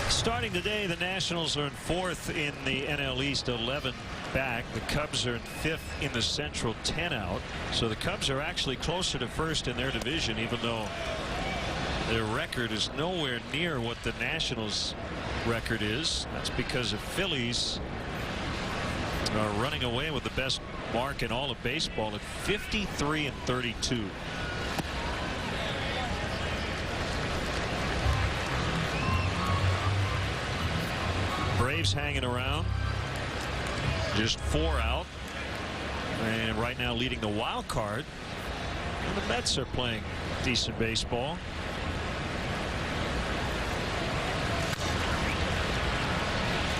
Starting today, the Nationals are in 4th in the NL East, 11 back. The Cubs are in 5th in the Central, 10 out. So the Cubs are actually closer to first in their division, even though their record is nowhere near what the Nationals record is. That's because the Phillies are running away with the best mark in all of baseball at 53-32. Braves hanging around, just 4 out, and right now leading the wild card. And the Mets are playing decent baseball.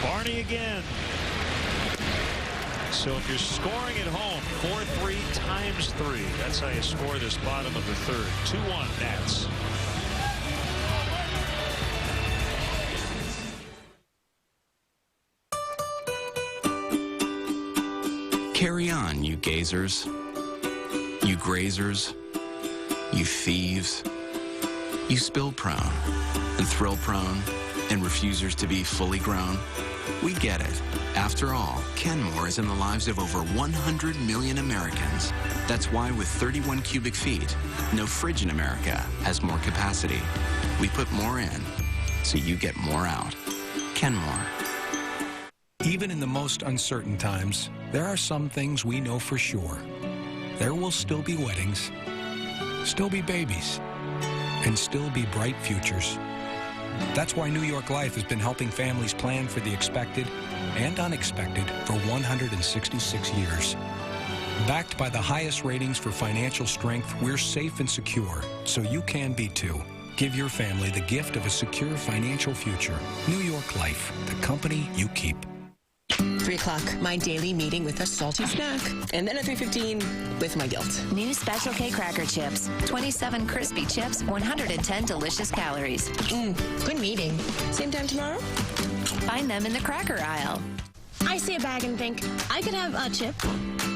Barney again. So if you're scoring at home, 4-3 times 3. That's how you score this bottom of the 3rd. 2-1 Nats. Carry on, you gazers, you grazers, you thieves, you spill-prone and thrill-prone and refusers to be fully grown. We get it. After all, Kenmore is in the lives of over 100 million Americans. That's why with 31 cubic feet, no fridge in America has more capacity. We put more in, so you get more out. Kenmore. Even in the most uncertain times, there are some things we know for sure. There will still be weddings, still be babies, and still be bright futures. That's why New York Life has been helping families plan for the expected and unexpected for 166 years. Backed by the highest ratings for financial strength, we're safe and secure, so you can be too. Give your family the gift of a secure financial future. New York Life, the company you keep. 3 o'clock, my daily meeting with a salty snack. And then at 3:15, with my guilt. New Special K Cracker Chips. 27 crispy chips, 110 delicious calories. Good meeting. Same time tomorrow? Find them in the cracker aisle. I see a bag and think, I could have a chip.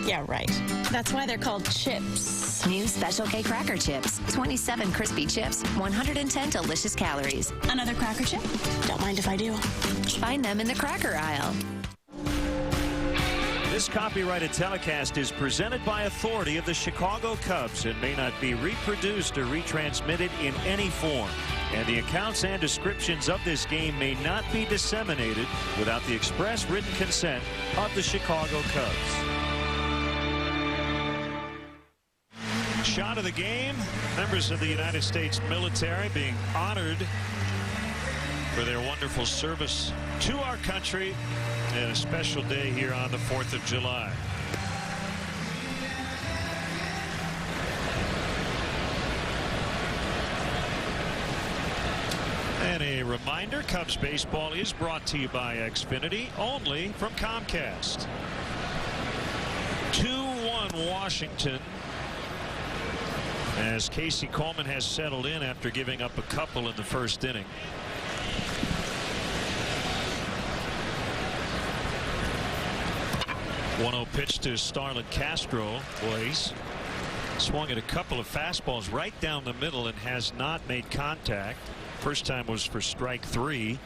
Yeah, right. That's why they're called chips. New Special K Cracker Chips. 27 crispy chips, 110 delicious calories. Another cracker chip? Don't mind if I do. Find them in the cracker aisle. This copyrighted telecast is presented by authority of the Chicago Cubs and may not be reproduced or retransmitted in any form. And the accounts and descriptions of this game may not be disseminated without the express written consent of the Chicago Cubs. Shot of the game, members of the United States military being honored for their wonderful service to our country. And a special day here on the 4th of July. And a reminder, Cubs baseball is brought to you by Xfinity, only from Comcast. 2-1 Washington, as Casey Coleman has settled in after giving up a couple in the first inning. .1-0 pitch to Starlin Castro. Boy, he's swung at a couple of fastballs right down the middle and has not made contact. First time was for strike 3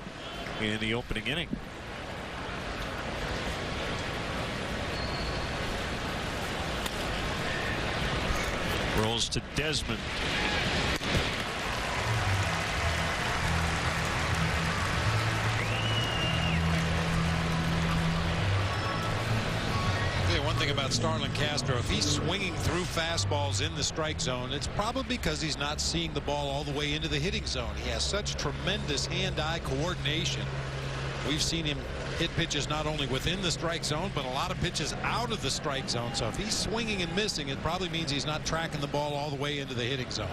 in the opening inning. Rolls to Desmond. One thing about Starlin Castro, if he's swinging through fastballs in the strike zone, it's probably because he's not seeing the ball all the way into the hitting zone. He has such tremendous hand-eye coordination. We've seen him hit pitches not only within the strike zone, but a lot of pitches out of the strike zone. So if he's swinging and missing, it probably means he's not tracking the ball all the way into the hitting zone.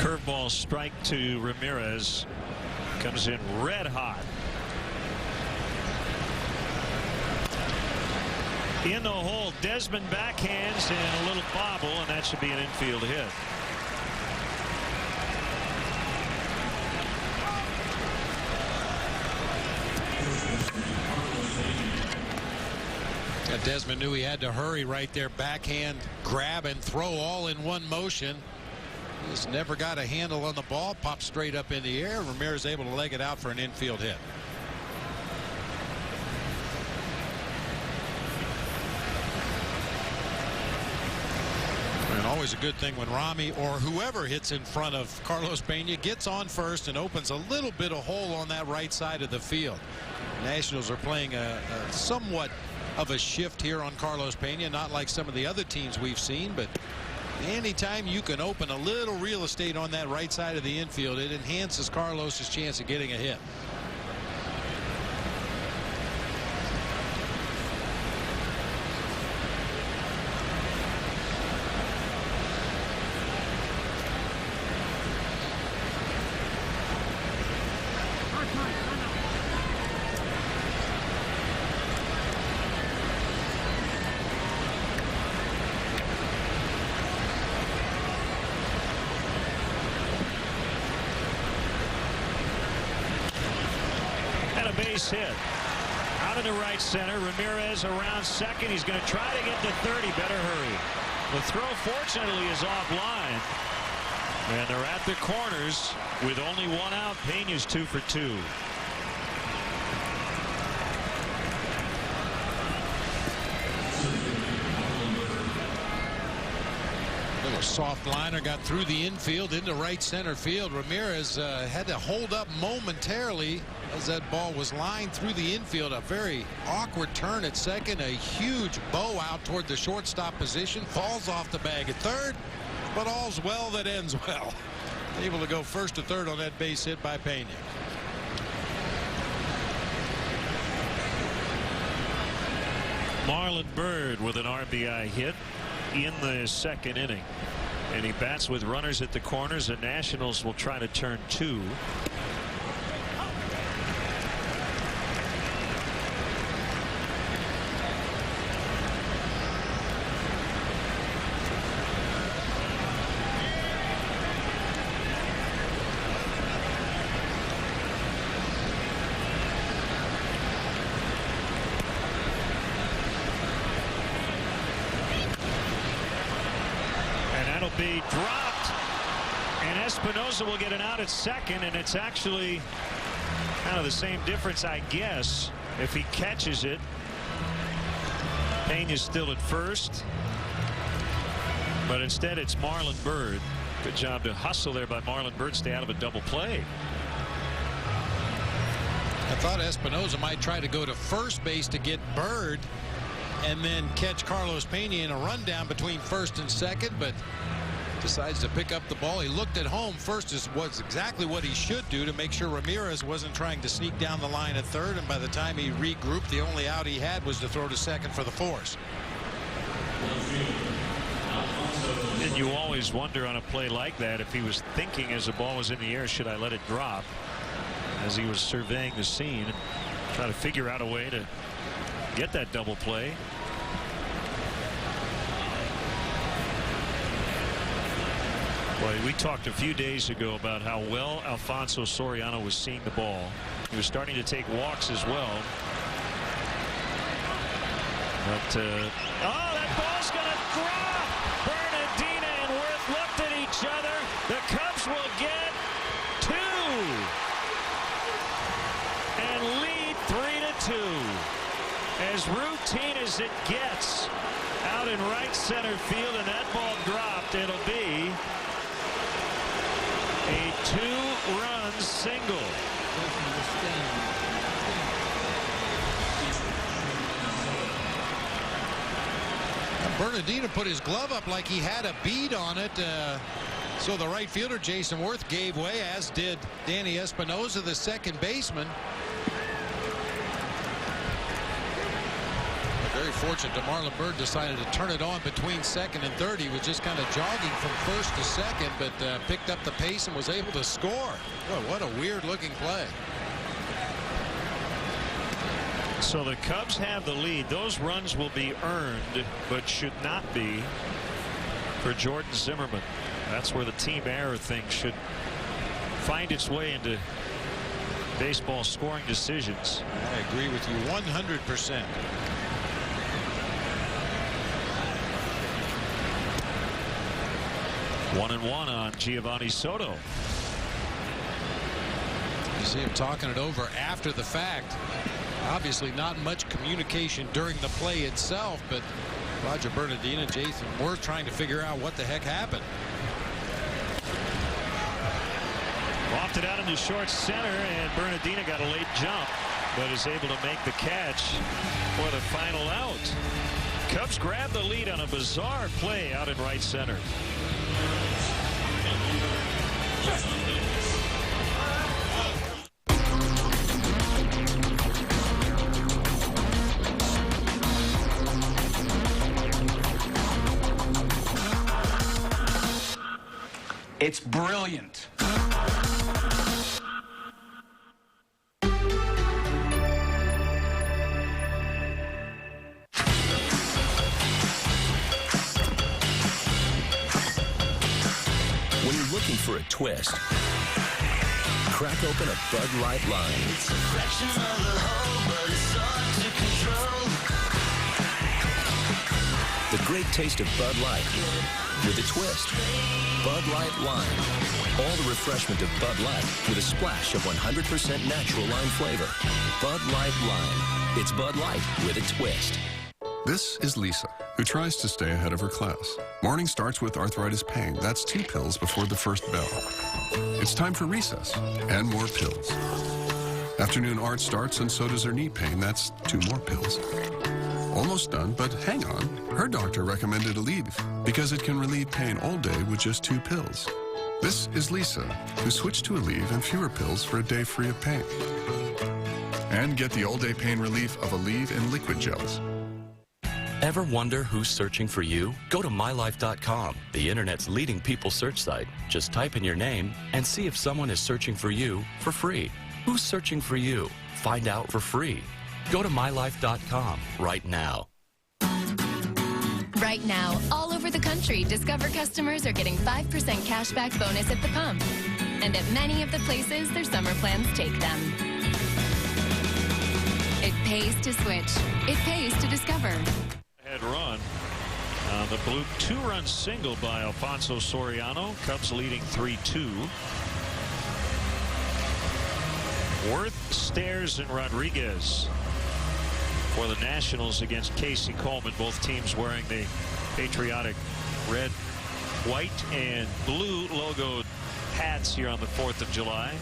Curveball strike to Ramirez. Comes in red hot. In the hole, Desmond backhands and a little bobble, and that should be an infield hit. Desmond knew he had to hurry right there. Backhand, grab, and throw all in one motion. Just never got a handle on the ball. Popped straight up in the air. Ramirez able to leg it out for an infield hit. And always a good thing when Rami or whoever hits in front of Carlos Pena gets on first and opens a little bit of hole on that right side of the field. Nationals are playing a somewhat of a shift here on Carlos Pena, not like some of the other teams we've seen, but anytime you can open a little real estate on that right side of the infield, it enhances Carlos's chance of getting a hit. Base hit out into right center. Ramirez around second. He's going to try to get to third. He better hurry. The throw fortunately is offline, and they're at the corners with only one out. Pena's 2 for 2. Little soft liner got through the infield into right center field. Ramirez had to hold up momentarily as that ball was lined through the infield. A very awkward turn at second. A huge bow out toward the shortstop position. Falls off the bag at third, but all's well that ends well. Able to go first to third on that base hit by Pena. Marlon Byrd with an RBI hit in the second inning, and he bats with runners at the corners. The Nationals will try to turn 2. Be dropped, and Espinosa will get an out at second, and it's actually kind of the same difference, I guess, if he catches it. Pena's still at first, but instead it's Marlon Byrd. Good job to hustle there by Marlon Byrd, stay out of a double play. I thought Espinosa might try to go to first base to get Byrd and then catch Carlos Pena in a rundown between first and second, but decides to pick up the ball. He looked at home first, was exactly what he should do to make sure Ramirez wasn't trying to sneak down the line at third, and by the time he regrouped, the only out he had was to throw to second for the force. And you always wonder on a play like that if he was thinking as the ball was in the air, should I let it drop, as he was surveying the scene and trying to figure out a way to get that double play. Boy, we talked a few days ago about how well Alfonso Soriano was seeing the ball. He was starting to take walks as well. But oh, that ball's going to drop. Bernardina and Worth looked at each other. The Cubs will get 2 and lead 3-2. As routine as it gets out in right center field, and that ball dropped. It'll be a 2-run single. Bernardino put his glove up like he had a bead on it. So the right fielder, Jason Worth, gave way, as did Danny Espinosa, the second baseman. Very fortunate that Marlon Byrd decided to turn it on between second and third. He was just kind of jogging from first to second, but picked up the pace and was able to score. Boy, what a weird looking play. So the Cubs have the lead. Those runs will be earned, but should not be for Jordan Zimmerman. That's where the team error thing should find its way into baseball scoring decisions. I agree with you 100%. One and one on Giovanni Soto. You see him talking it over after the fact. Obviously not much communication during the play itself, but Roger Bernardina, Jason Worth trying to figure out what the heck happened. Lofted out into short center, and Bernardina got a late jump, but is able to make the catch for the final out. Cubs grab the lead on a bizarre play out in right center. It's brilliant. When you're looking for a twist, crack open a Bud Light line. It's a fraction of the whole, but it's hard to control. The great taste of Bud Light with a twist. Bud Light Lime. All the refreshment of Bud Light with a splash of 100% natural lime flavor. Bud Light Lime. It's Bud Light with a twist. This is Lisa, who tries to stay ahead of her class. Morning starts with arthritis pain. That's 2 pills before the first bell. It's time for recess and more pills. Afternoon art starts and so does her knee pain. That's 2 more pills. Almost done, but hang on. Her doctor recommended Aleve because it can relieve pain all day with just 2 pills. This is Lisa, who switched to Aleve and fewer pills for a day free of pain. And get the all-day pain relief of Aleve in liquid gels. Ever wonder who's searching for you? Go to MyLife.com, the internet's leading people search site. Just type in your name and see if someone is searching for you for free. Who's searching for you? Find out for free. Go to MyLife.com right now. Right now, all over the country, Discover customers are getting 5% cashback bonus at the pump. And at many of the places their summer plans take them. It pays to switch. It pays to Discover. Head run on the blue 2-run single by Alfonso Soriano. Cubs leading 3-2. Worth, Stairs, and Rodriguez for the Nationals against Casey Coleman. Both teams wearing the patriotic red, white, and blue logoed hats here on the 4th of July.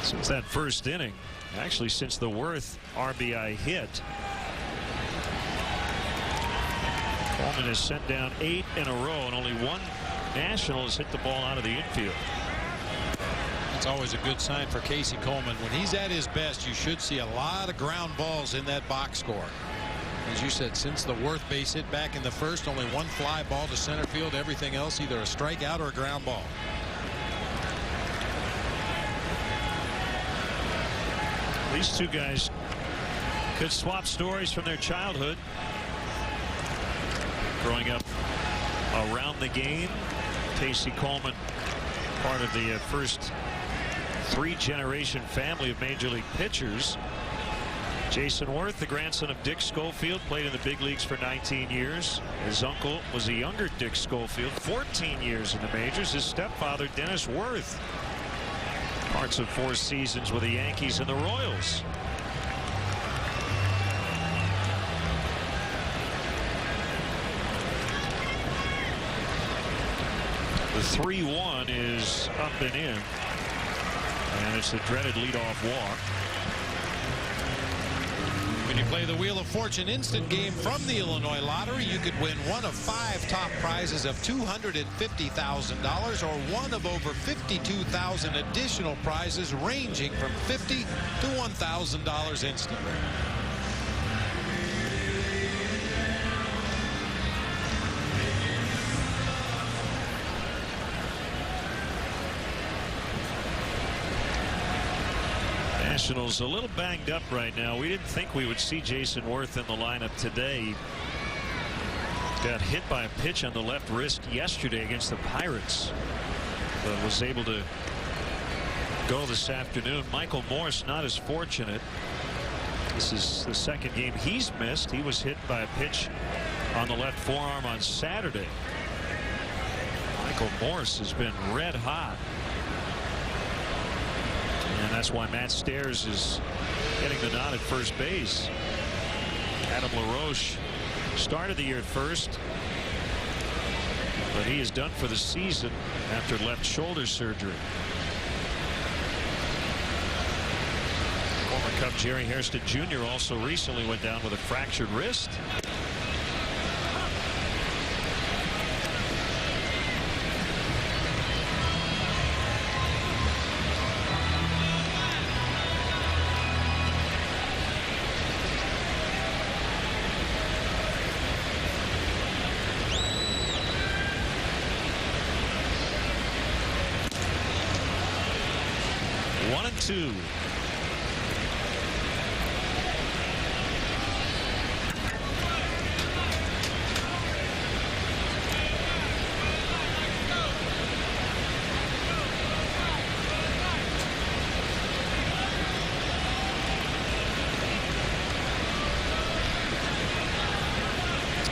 Since that first inning, actually since the Worth RBI hit, Coleman has sent down 8 in a row, and only 1 National has hit the ball out of the infield. It's always a good sign for Casey Coleman. When he's at his best, you should see a lot of ground balls in that box score. As you said, since the Worth base hit back in the first, only 1 fly ball to center field. Everything else either a strikeout or a ground ball. These two guys could swap stories from their childhood. Growing up around the game, Casey Coleman, part of the first 3-generation family of Major League pitchers. Jason Worth, the grandson of Dick Schofield, played in the big leagues for 19 years. His uncle was a younger Dick Schofield, 14 years in the majors. His stepfather, Dennis Worth, parts of 4 seasons with the Yankees and the Royals. The 3-1 is up and in, and it's the dreaded leadoff walk. When you play the Wheel of Fortune instant game from the Illinois Lottery, you could win one of 5 top prizes of $250,000 or one of over 52,000 additional prizes ranging from $50,000 to $1,000 instantly. Nationals a little banged up right now. We didn't think we would see Jason Worth in the lineup today. Got hit by a pitch on the left wrist yesterday against the Pirates, but was able to go this afternoon. Michael Morse not as fortunate. This is the second game he's missed. He was hit by a pitch on the left forearm on Saturday. Michael Morse has been red hot. And that's why Matt Stairs is getting the nod at first base. Adam LaRoche started the year at first, but he is done for the season after left shoulder surgery. Former Cub Jerry Hairston Jr. also recently went down with a fractured wrist. Two.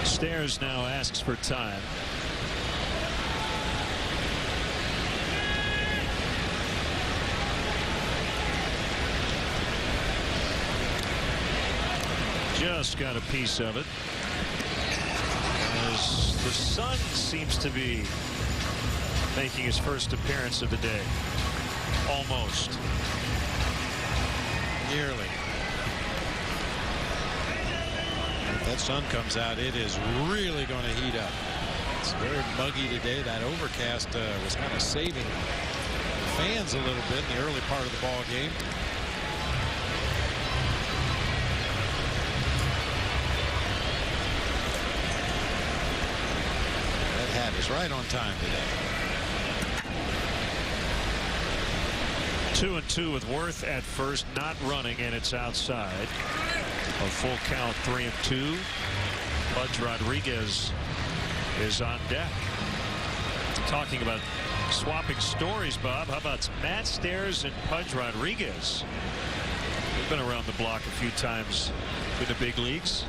Stairs now asks for time. Just got a piece of it as the sun seems to be making his first appearance of the day. Almost. Nearly. If that sun comes out, it is really going to heat up. It's very muggy today. That overcast was kind of saving the fans a little bit in the early part of the ball game. Is right on time today. 2-2 with Worth at first, not running, and it's outside. A full count, 3-2. Pudge Rodriguez is on deck. Talking about swapping stories, Bob. How about Matt Stairs and Pudge Rodriguez? They've been around the block a few times in the big leagues.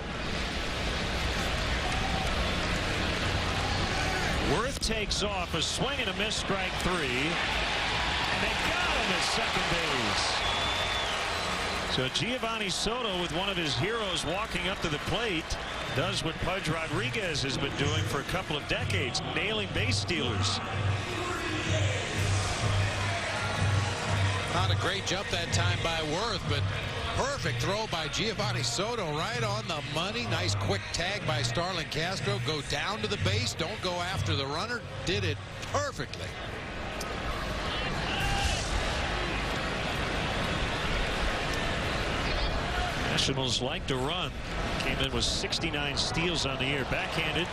Worth takes off, a swing and a miss, strike 3. And they got him at second base. So Giovanni Soto, with one of his heroes walking up to the plate, does what Pudge Rodriguez has been doing for a couple of decades, nailing base stealers. Not a great jump that time by Worth, but perfect throw by Giovanni Soto, right on the money. Nice quick tag by Starlin Castro. Go down to the base, don't go after the runner. Did it perfectly. Nationals like to run. Came in with 69 steals on the year. Backhanded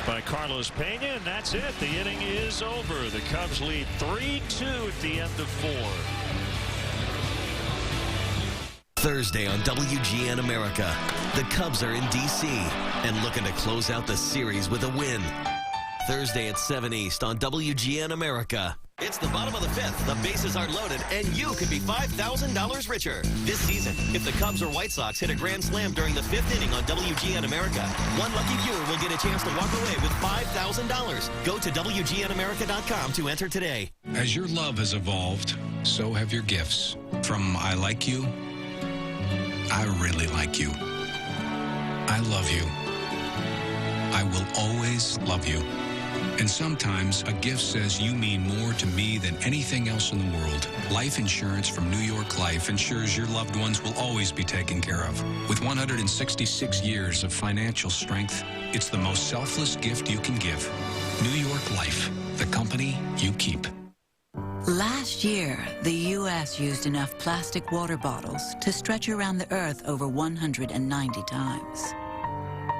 by Carlos Pena, and that's it. The inning is over. The Cubs lead 3-2 at the end of 4. Thursday on WGN America, the Cubs are in D.C. and looking to close out the series with a win. Thursday at 7 East on WGN America. It's the bottom of the 5th, the bases are loaded, and you could be $5,000 richer. This season, if the Cubs or White Sox hit a grand slam during the 5th inning on WGN America, one lucky viewer will get a chance to walk away with $5,000. Go to WGNAmerica.com to enter today. As your love has evolved, so have your gifts. From I like you, I really like you. I love you. I will always love you. And sometimes a gift says you mean more to me than anything else in the world. Life insurance from New York Life ensures your loved ones will always be taken care of. With 166 years of financial strength, it's the most selfless gift you can give. New York Life, the company you keep. Last year, the U.S. used enough plastic water bottles to stretch around the Earth over 190 times.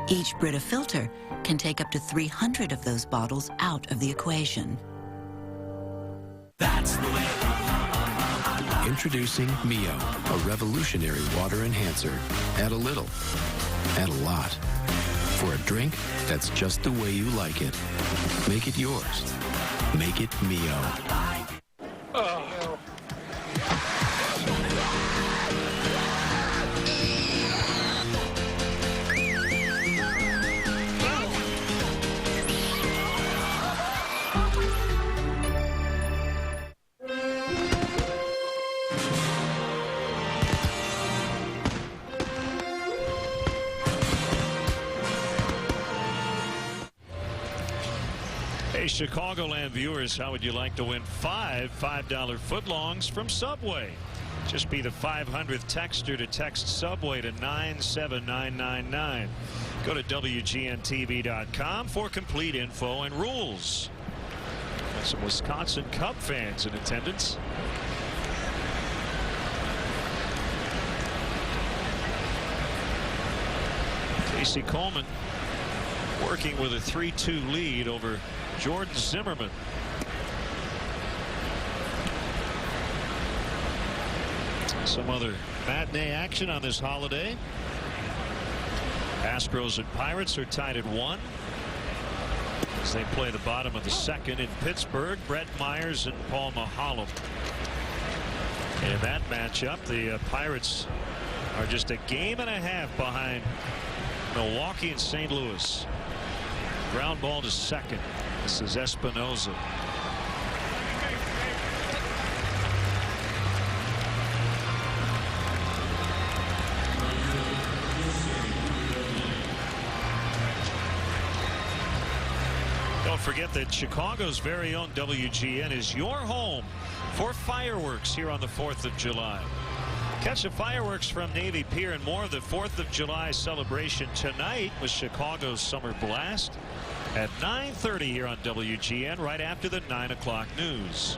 Each Brita filter can take up to 300 of those bottles out of the equation. That's the way. Introducing Mio, a revolutionary water enhancer. Add a little, add a lot. For a drink that's just the way you like it. Make it yours. Make it Mio. Hey, Chicagoland viewers, how would you like to win $5 footlongs from Subway? Just be the 500th texter to text Subway to 97999. Go to WGNTV.com for complete info and rules. Got some Wisconsin Cub fans in attendance. Casey Coleman working with a 3-2 lead over Jordan Zimmerman. Some other matinee action on this holiday. Astros and Pirates are tied at 1 as they play the bottom of the second in Pittsburgh. Brett Myers and Paul Maholm. In that matchup, the Pirates are just a game and a half behind Milwaukee and St. Louis. Ground ball to second. This is Espinoza. Don't forget that Chicago's very own WGN is your home for fireworks here on the 4th of July. Catch the fireworks from Navy Pier and more of the 4th of July celebration tonight with Chicago's Summer Blast at 9:30 here on WGN, right after the 9 o'clock news.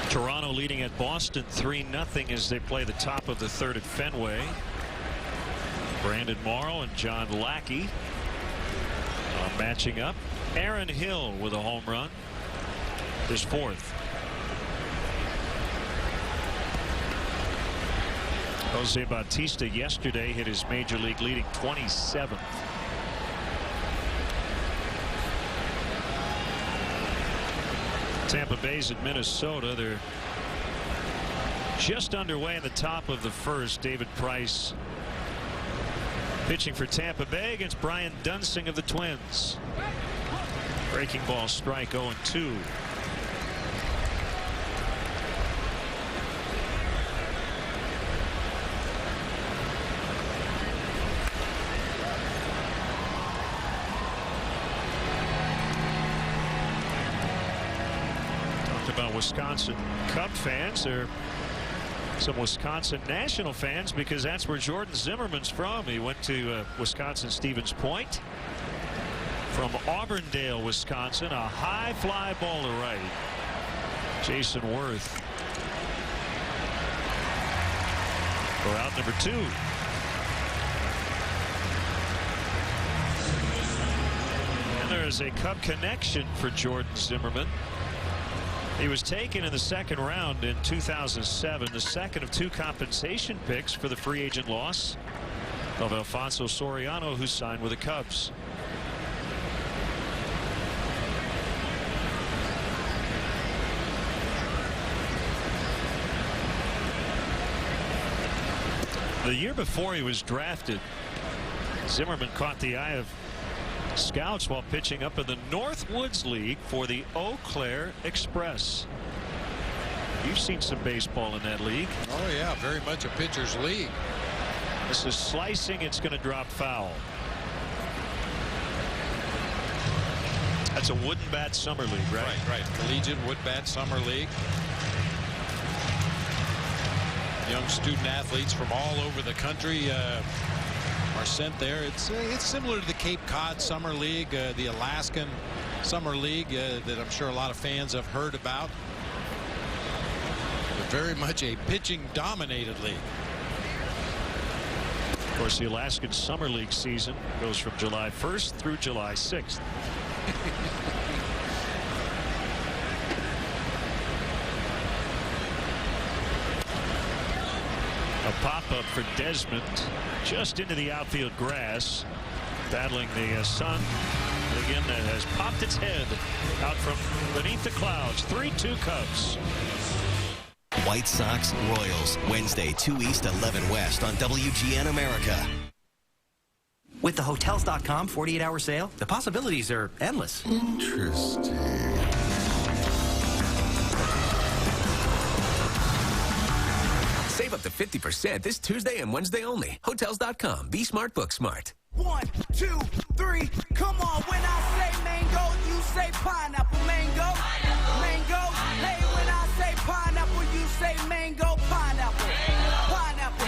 Toronto leading at Boston 3-0 as they play the top of the third at Fenway. Brandon Morrow and John Lackey matching up. Aaron Hill with a home run, his 4th. Jose Bautista yesterday hit his major league leading 27th. Tampa Bay's at Minnesota. They're just underway in the top of the first. David Price pitching for Tampa Bay against Brian Dunsing of the Twins. Breaking ball strike 0-2. About Wisconsin Cub fans. There are some Wisconsin National fans because that's where Jordan Zimmerman's from. He went to Wisconsin Stevens Point. From Auburndale, Wisconsin, a high fly ball to right. Jason Worth for out number 2. And there is a Cub connection for Jordan Zimmerman. He was taken in the second round in 2007, the second of 2 compensation picks for the free agent loss of Alfonso Soriano, who signed with the Cubs. The year before he was drafted, Zimmerman caught the eye of scouts while pitching up in the Northwoods League for the Eau Claire Express. You've seen some baseball in that league. Oh, yeah, very much a pitcher's league. This is slicing. It's going to drop foul. That's a wooden bat summer league, right? Right. Collegiate wood bat summer league. Young student athletes from all over the country are sent there. It's similar to the Cape Cod Summer League, the Alaskan Summer League that I'm sure a lot of fans have heard about. But very much a pitching-dominated league. Of course, the Alaskan Summer League season goes from July 1st through July 6th. A pop-up for Desmond just into the outfield grass, battling the sun again that has popped its head out from beneath the clouds. 3-2 Cubs. White Sox Royals, Wednesday, 2 East, 11 West on WGN America. With the Hotels.com 48-hour sale, the possibilities are endless. Interesting. Save up to 50% this Tuesday and Wednesday only. Hotels.com. Be smart, book smart. 1, 2, 3, come on. When I say mango, you say pineapple. Mango, mango. Hey, when I say pineapple, you say mango, pineapple. Pineapple.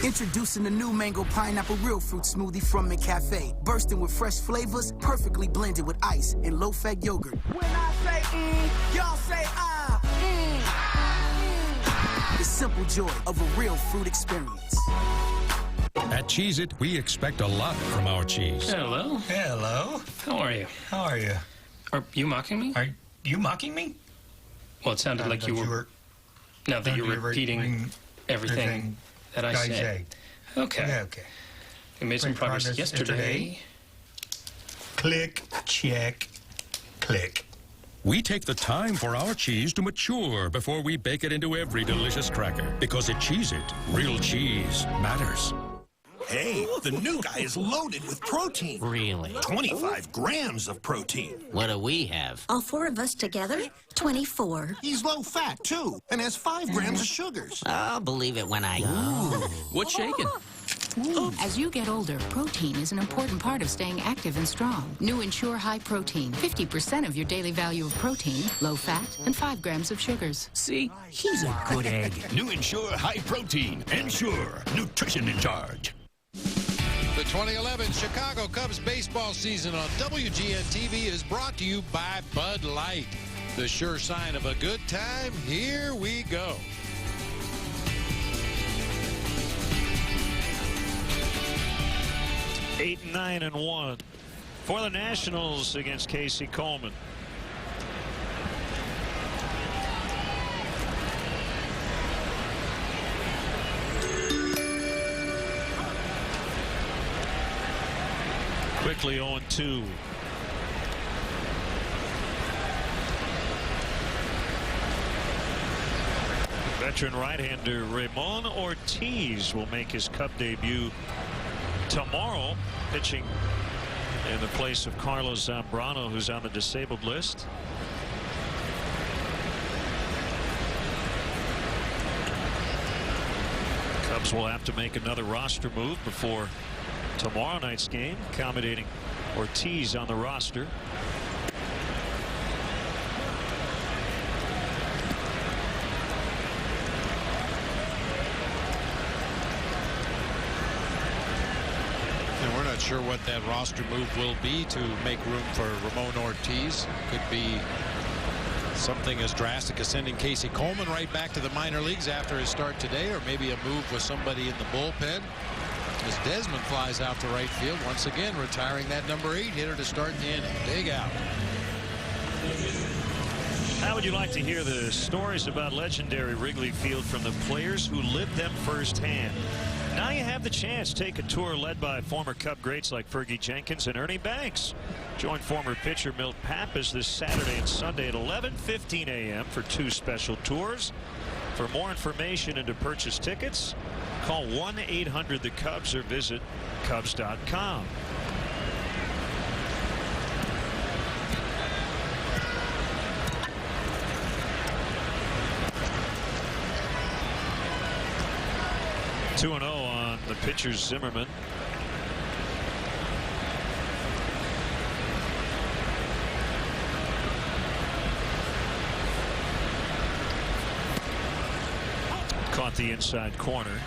Introducing the new mango pineapple real fruit smoothie from McCafe. Bursting with fresh flavors, perfectly blended with ice and low-fat yogurt. When I say y'all say the simple joy of a real fruit experience. At Cheez-It, we expect a lot from our cheese. Hello. Hello. How are you? How are you? Are you mocking me? Are you mocking me? Well, it sounded like you were... No, that you were repeating everything that I said. Okay. Yeah, okay. We made some progress yesterday. Click, check, click. We take the time for our cheese to mature before we bake it into every delicious cracker. Because at Cheez-It, real cheese matters. Hey, the new guy is loaded with protein. Really? 25 grams of protein. What do we have? All 4 of us together? 24. He's low fat, too, and has 5 grams of sugars. I'll believe it when I... What's shaking? As you get older, protein is an important part of staying active and strong. New Ensure High Protein. 50% of your daily value of protein, low fat, and 5 grams of sugars. See? He's a good egg. New Ensure High Protein. Ensure. Nutrition in charge. The 2011 Chicago Cubs baseball season on WGN TV is brought to you by Bud Light. The sure sign of a good time. Here we go. Eight, 9, and 1 for the Nationals against Casey Coleman. Quickly 0-2. Veteran right-hander Ramon Ortiz will make his Cub debut tomorrow, pitching in the place of Carlos Zambrano, who's on the disabled list. Cubs will have to make another roster move before tomorrow night's game, accommodating Ortiz on the roster. And we're not sure what that roster move will be to make room for Ramon Ortiz. Could be something as drastic as sending Casey Coleman right back to the minor leagues after his start today, or maybe a move with somebody in the bullpen. As Desmond flies out to right field, once again retiring that number 8 hitter to start the inning. Dig out. How would you like to hear the stories about legendary Wrigley Field from the players who lived them firsthand? Now you have the chance to take a tour led by former Cub greats like Fergie Jenkins and Ernie Banks. Join former pitcher Milt Pappas this Saturday and Sunday at 11:15 a.m. for 2 special tours. For more information and to purchase tickets, call 1-800-THE-CUBS or visit Cubs.com. 2-0 on the pitcher Zimmerman. Caught the inside corner.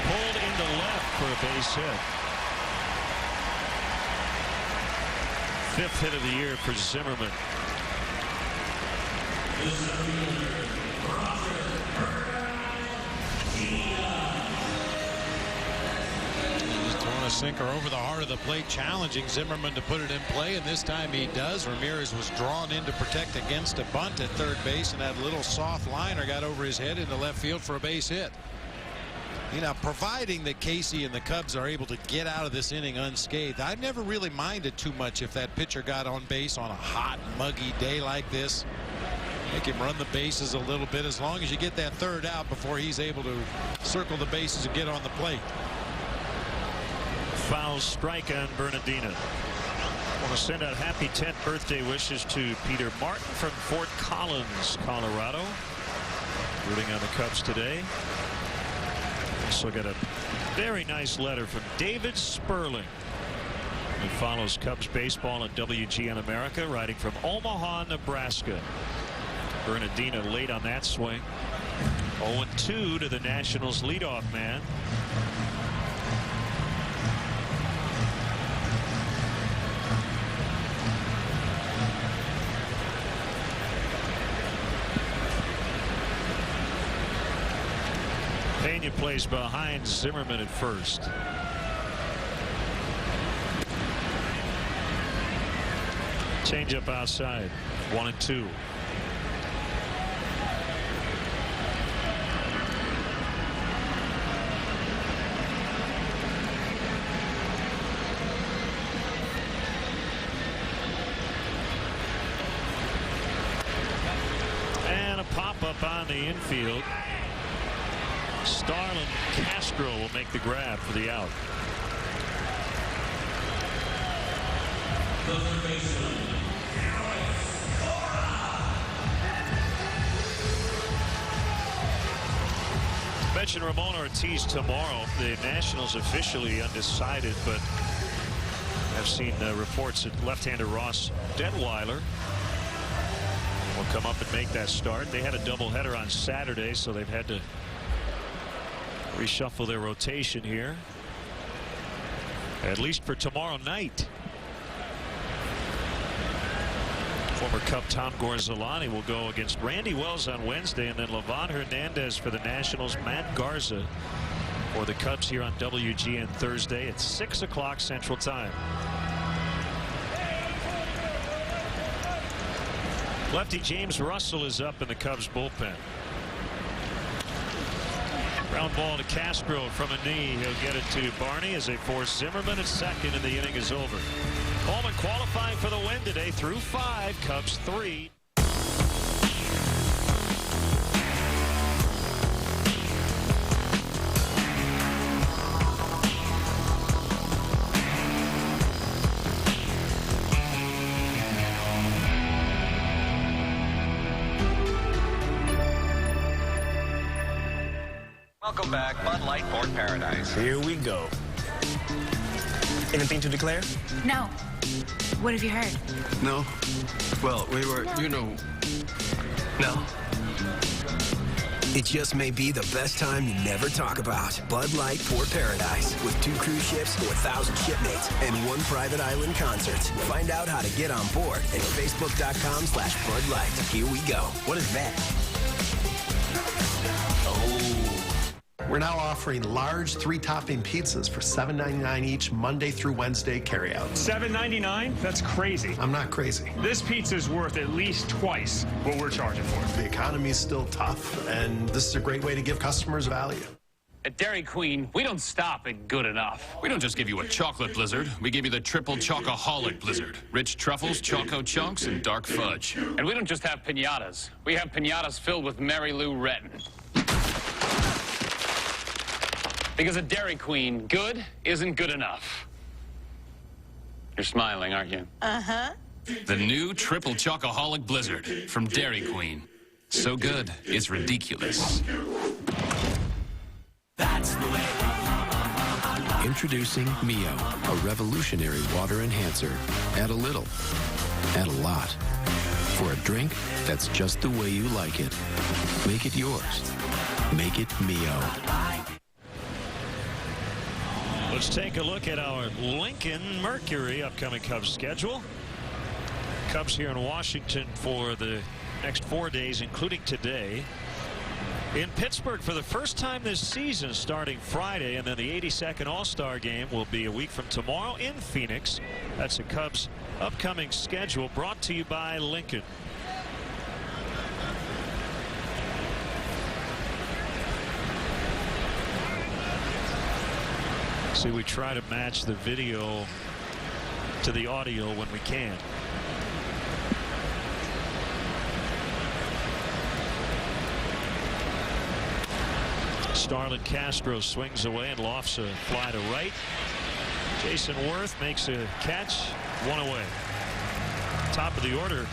Pulled into left for a base hit. 5th hit of the year for Zimmerman. A sinker over the heart of the plate, challenging Zimmerman to put it in play, and this time he does. Ramirez was drawn in to protect against a bunt at third base, and that little soft liner got over his head into left field for a base hit. You know, providing that Casey and the Cubs are able to get out of this inning unscathed, I've never really minded too much if that pitcher got on base on a hot, muggy day like this. Make him run the bases a little bit, as long as you get that third out before he's able to circle the bases and get on the plate. Foul strike on Bernardino. I want to send out happy 10th birthday wishes to Peter Martin from Fort Collins, Colorado. Rooting on the Cubs today. Also got a very nice letter from David Sperling, who follows Cubs baseball at WGN America, writing from Omaha, Nebraska. Bernardino late on that swing. 0-2 to the Nationals leadoff man. Pena plays behind Zimmerman at first. Change up outside. 1-2. And a pop-up on the infield. Starlin Castro will make the grab for the out. Mention Ramon Ortiz tomorrow. The Nationals officially undecided, but I've seen reports that left-hander Ross Detweiler will come up and make that start. They had a doubleheader on Saturday, so they've had to reshuffle their rotation here, at least for tomorrow night. Former Cub Tom Gorzolani will go against Randy Wells on Wednesday, and then Livan Hernandez for the Nationals, Matt Garza for the Cubs here on WGN Thursday at 6 o'clock Central Time. Lefty James Russell is up in the Cubs bullpen. Ground ball to Castro from a knee. He'll get it to Barney as they force Zimmerman at second, and the inning is over. Coleman qualifying for the win today through 5. Cubs 3. Welcome back, Bud Light Port Paradise. Here we go. Anything to declare? No. What have you heard? No. Well, we were, you know. No. It just may be the best time you never talk about. Bud Light Port Paradise with 2 cruise ships, 4,000 shipmates, and 1 private island concert. Find out how to get on board at facebook.com/Bud Light. Here we go. What is that? We're now offering large 3-topping pizzas for $7.99 each, Monday through Wednesday carryout. $7.99? That's crazy. I'm not crazy. This pizza's worth at least twice what we're charging for. The economy's still tough, and this is a great way to give customers value. At Dairy Queen, we don't stop at good enough. We don't just give you a chocolate blizzard. We give you the triple chocoholic blizzard. Rich truffles, choco chunks, and dark fudge. And we don't just have piñatas. We have piñatas filled with Mary Lou Retton. Because at Dairy Queen, good isn't good enough. You're smiling, aren't you? Uh-huh. The new Triple Chocoholic Blizzard from Dairy Queen. So good, it's ridiculous. That's the way. Introducing Mio, a revolutionary water enhancer. Add a little, add a lot. For a drink that's just the way you like it. Make it yours. Make it Mio. Let's take a look at our Lincoln Mercury upcoming Cubs schedule. Cubs here in Washington for the next 4 days, including today. In Pittsburgh for the first time this season, starting Friday, and then the 82nd All-Star game will be a week from tomorrow in Phoenix. That's the Cubs' upcoming schedule, brought to you by Lincoln. See, we try to match the video to the audio when we can. Starlin Castro swings away and lofts a fly to right. Jason Worth makes a catch, one away. Top of the order.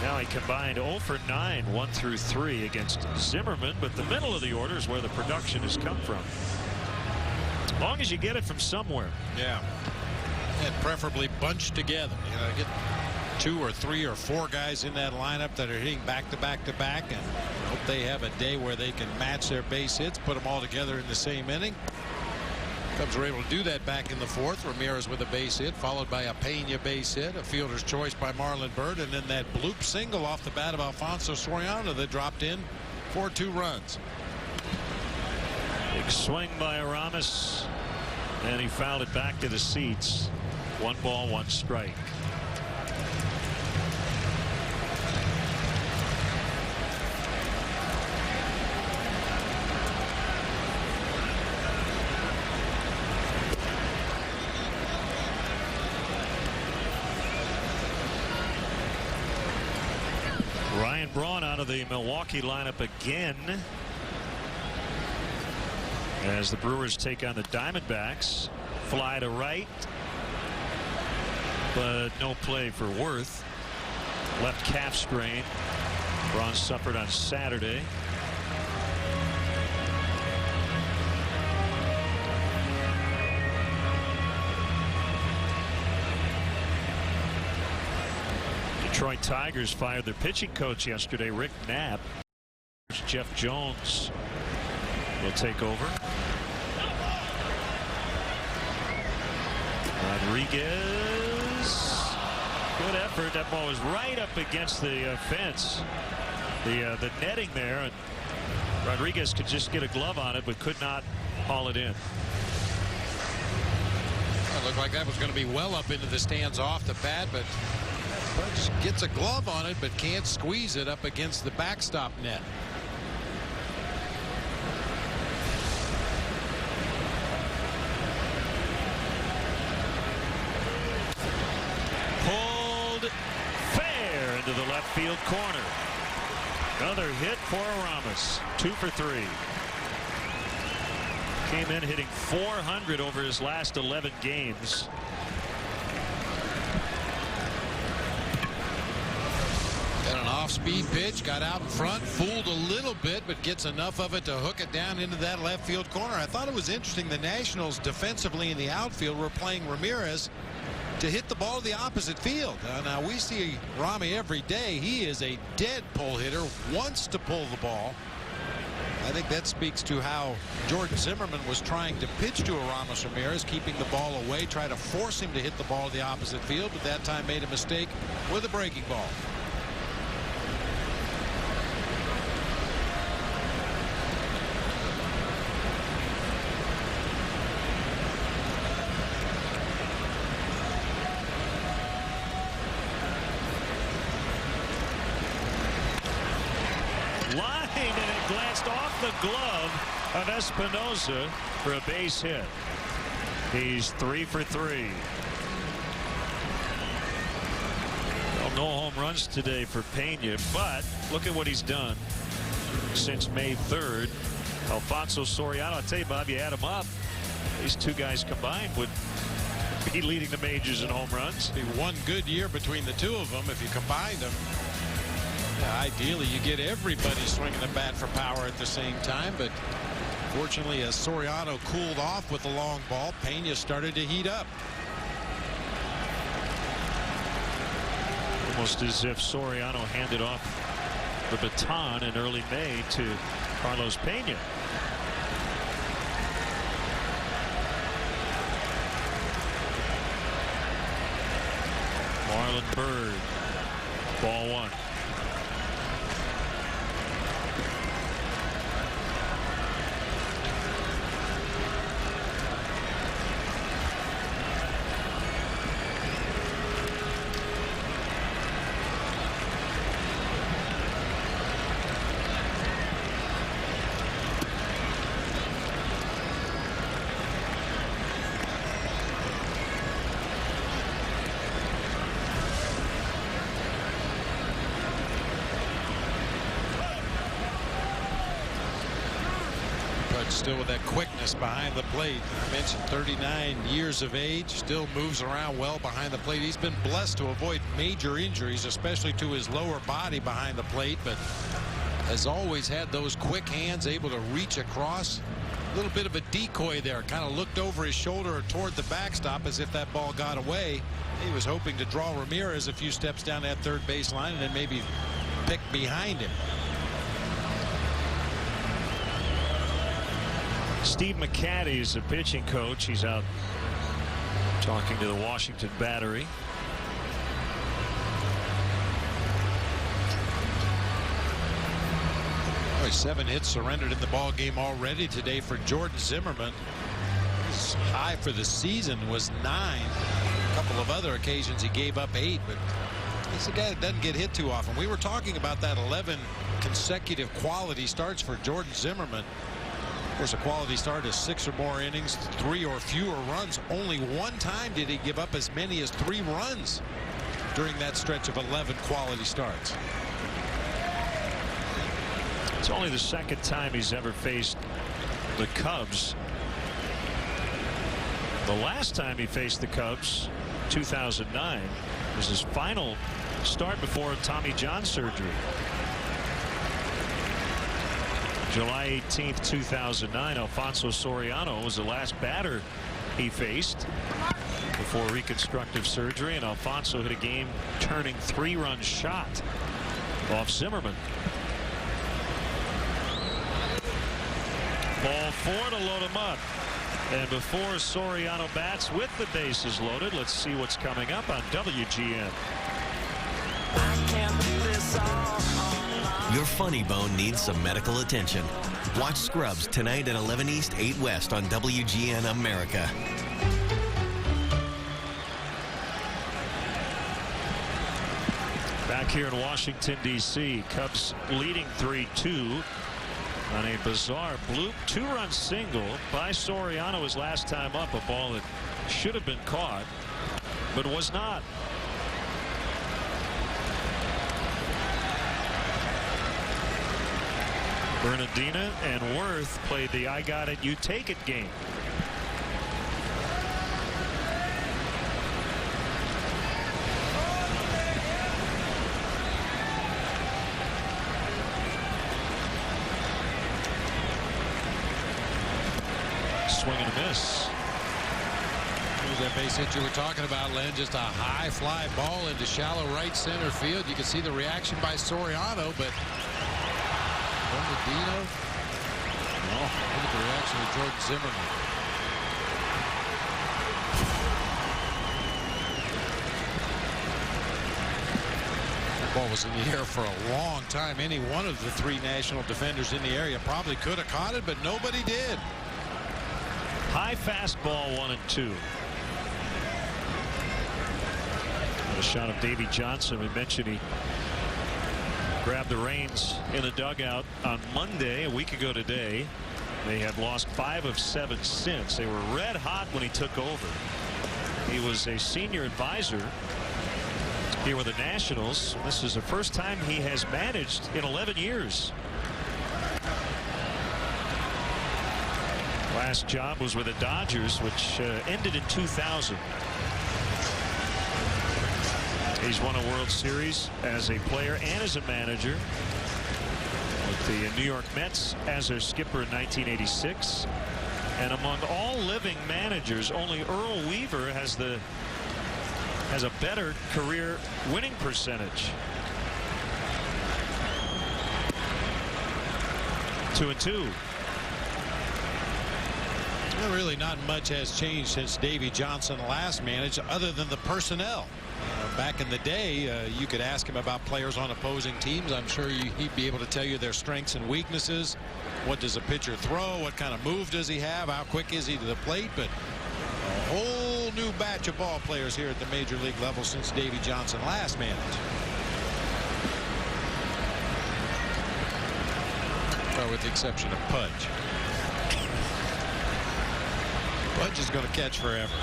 Now he combined 0 for 9, 1 through 3 against Zimmerman, but the middle of the order is where the production has come from. As long as you get it from somewhere. Yeah. And preferably bunched together. You know, get 2 or 3 or 4 guys in that lineup that are hitting back to back to back, and hope they have a day where they can match their base hits, put them all together in the same inning. Cubs were able to do that back in the 4th. Ramirez with a base hit, followed by a Pena base hit, a fielder's choice by Marlon Byrd, and then that bloop single off the bat of Alfonso Soriano that dropped in for 2 runs. Big swing by Aramis, and he fouled it back to the seats. 1 ball, 1 strike. Ryan Braun out of the Milwaukee lineup again, as the Brewers take on the Diamondbacks. Fly to right, but no play for Worth. Left calf strain. Braun suffered on Saturday. Detroit Tigers fired their pitching coach yesterday, Rick Knapp. Jeff Jones will take over. Rodriguez, good effort. That ball was right up against the fence, the netting there, and Rodriguez could just get a glove on it, but could not haul it in. It looked like that was going to be well up into the stands off the bat, but Budge gets a glove on it, but can't squeeze it up against the backstop net. Pulled fair into the left field corner. Another hit for Aramis. 2 for 3. Came in hitting .400 over his last 11 games. Got an off-speed pitch, got out in front, fooled a little bit, but gets enough of it to hook it down into that left field corner. I thought it was interesting the Nationals defensively in the outfield were playing Ramirez to hit the ball to the opposite field. Now we see Rami every day. He is a dead pull hitter, wants to pull the ball. I think that speaks to how Jordan Zimmerman was trying to pitch to Aramis Ramirez, keeping the ball away, try to force him to hit the ball to the opposite field, but that time made a mistake with a breaking ball. The glove of Espinosa for a base hit. He's 3 for 3. Well, no home runs today for Pena, but look at what he's done since May 3rd. Alfonso Soriano, I'll tell you, Bob, you add them up, these 2 guys combined would be leading the majors in home runs. Be one good year between the two of them if you combined them. Yeah, ideally, you get everybody swinging the bat for power at the same time, but fortunately, as Soriano cooled off with the long ball, Pena started to heat up. Almost as if Soriano handed off the baton in early May to Carlos Pena. Marlon Byrd, ball one. Still with that quickness behind the plate. I mentioned 39 years of age, still moves around well behind the plate. He's been blessed to avoid major injuries, especially to his lower body behind the plate, but has always had those quick hands, able to reach across. A little bit of a decoy there, kind of looked over his shoulder toward the backstop as if that ball got away. He was hoping to draw Ramirez a few steps down that third base line and then maybe pick behind him. Steve McCaddy is the pitching coach. He's out talking to the Washington battery. Boy, 7 hits surrendered in the ball game already today for Jordan Zimmerman. His high for the season was 9. A couple of other occasions he gave up 8, but he's a guy that doesn't get hit too often. We were talking about that 11 consecutive quality starts for Jordan Zimmerman. Of course, a quality start is 6 or more innings, 3 or fewer runs. Only one time did he give up as many as 3 runs during that stretch of 11 quality starts. It's only the second time he's ever faced the Cubs. The last time he faced the Cubs, 2009, was his final start before Tommy John surgery. July 18th, 2009, Alfonso Soriano was the last batter he faced before reconstructive surgery, and Alfonso hit a game-turning 3-run shot off Zimmerman. Ball 4 to load him up. And before Soriano bats with the bases loaded, let's see what's coming up on WGN. Your funny bone needs some medical attention. Watch Scrubs tonight at 11 East, 8 West on WGN America. Back here in Washington, D.C., Cubs leading 3-2 on a bizarre bloop 2-run single by Soriano his last time up. A ball that should have been caught, but was not. Bernardina and Worth played the I got it, you take it game. Swing and a miss. Here's that base hit you were talking about, Len. Just a high fly ball into shallow right center field. You can see the reaction by Soriano, but Bernardino. Oh, look at the reaction of Jordan Zimmerman. That ball was in the air for a long time. Any one of the 3 national defenders in the area probably could have caught it, but nobody did. High fastball 1-2. A shot of Davey Johnson. We mentioned he grabbed the reins in the dugout on Monday, a week ago today. They have lost 5 of 7 since. They were red hot when he took over. He was a senior advisor here with the Nationals. This is the first time he has managed in 11 years. Last job was with the Dodgers, which ended in 2000. He's won a World Series as a player and as a manager with the New York Mets as their skipper in 1986. And among all living managers, only Earl Weaver has a better career winning percentage. 2-2. Well, really not much has changed since Davey Johnson last managed, other than the personnel. Back in the day, you could ask him about players on opposing teams. I'm sure he'd be able to tell you their strengths and weaknesses. What does a pitcher throw? What kind of move does he have? How quick is he to the plate? But a whole new batch of ball players here at the major league level since Davey Johnson last managed. Well, with the exception of Pudge. Pudge is going to catch forever.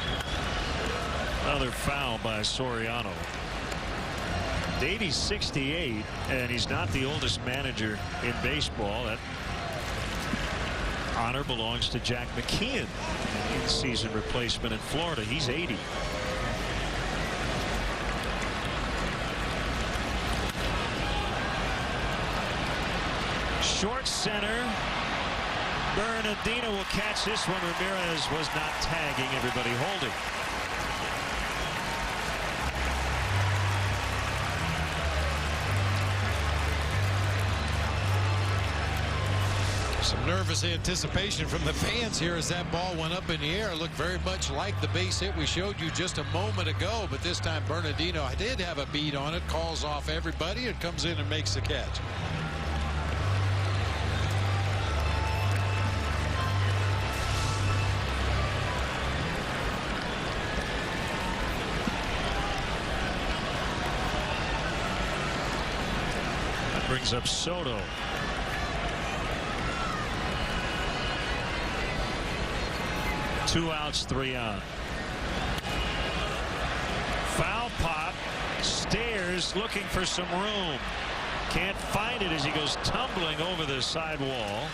Another foul by Soriano. Davey's 68, and he's not the oldest manager in baseball. That honor belongs to Jack McKeon, in-season replacement in Florida. He's 80. Short center. Bernardino will catch this one. Ramirez was not tagging, everybody holding. Some nervous anticipation from the fans here as that ball went up in the air. It looked very much like the base hit we showed you just a moment ago, but this time Bernardino did have a beat on it, calls off everybody, and comes in and makes the catch. That brings up Soto. Two outs, 3 on. Foul pop. Stairs looking for some room. Can't find it as he goes tumbling over the side wall.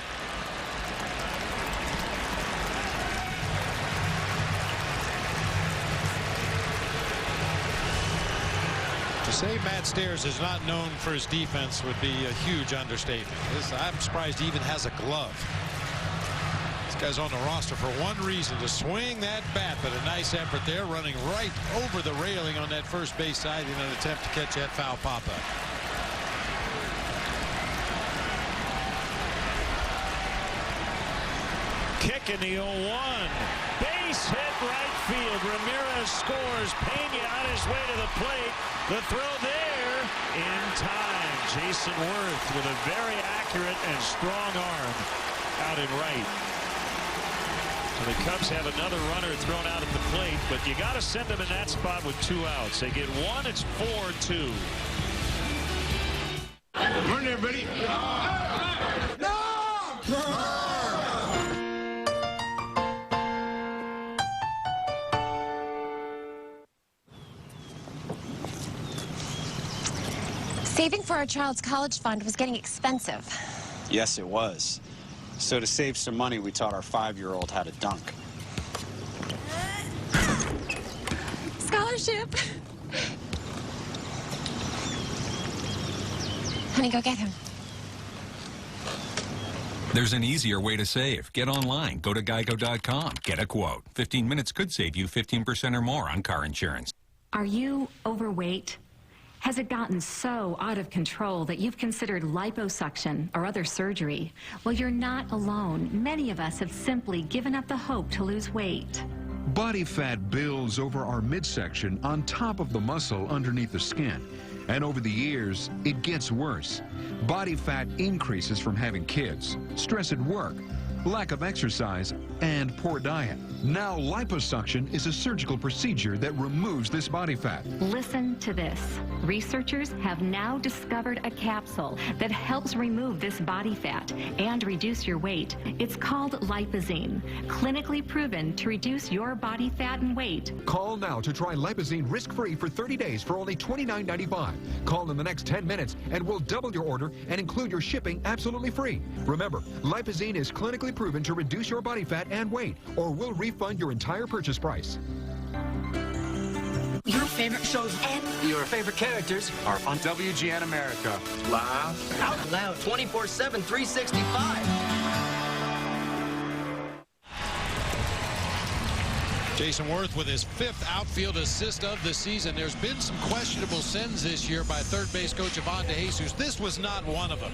To say Matt Stairs is not known for his defense would be a huge understatement. I'm surprised he even has a glove. Guy's on the roster for one reason, to swing that bat, but a nice effort there, running right over the railing on that first base side in an attempt to catch that foul pop-up. Kick in the 0-1. Base hit right field. Ramirez scores. Pena on his way to the plate. The throw there in time. Jason Worth with a very accurate and strong arm out in right. So the Cubs have another runner thrown out at the plate, but you got to send them in that spot with 2 outs. They get one, it's 4-2. Morning, everybody. No! Saving for our child's college fund was getting expensive. Yes, it was. So to save some money, we taught our 5-year-old how to dunk. Scholarship. Honey, go get him. There's an easier way to save. Get online. Go to geico.com. Get a quote. 15 minutes could save you 15% or more on car insurance. Are you overweight? Has it gotten so out of control that you've considered liposuction or other surgery? Well, you're not alone. Many of us have simply given up the hope to lose weight. Body fat builds over our midsection on top of the muscle underneath the skin. And over the years, it gets worse. Body fat increases from having kids, stress at work, lack of exercise, and poor diet. Now, liposuction is a surgical procedure that removes this body fat. Listen to this. Researchers have now discovered a capsule that helps remove this body fat and reduce your weight. It's called Lipozene, clinically proven to reduce your body fat and weight. Call now to try Lipozene risk-free for 30 days for only $29.95. Call in the next 10 minutes and we'll double your order and include your shipping absolutely free. Remember, Lipozene is clinically proven to reduce your body fat and weight, or we'll refund your entire purchase price. Your favorite shows and Your favorite characters are on WGN America. Laugh out loud 24/7, 365. Jason Worth with his 5th outfield assist of the season. There's been some questionable sends this year by third base coach Ivan DeJesus. This was not one of them.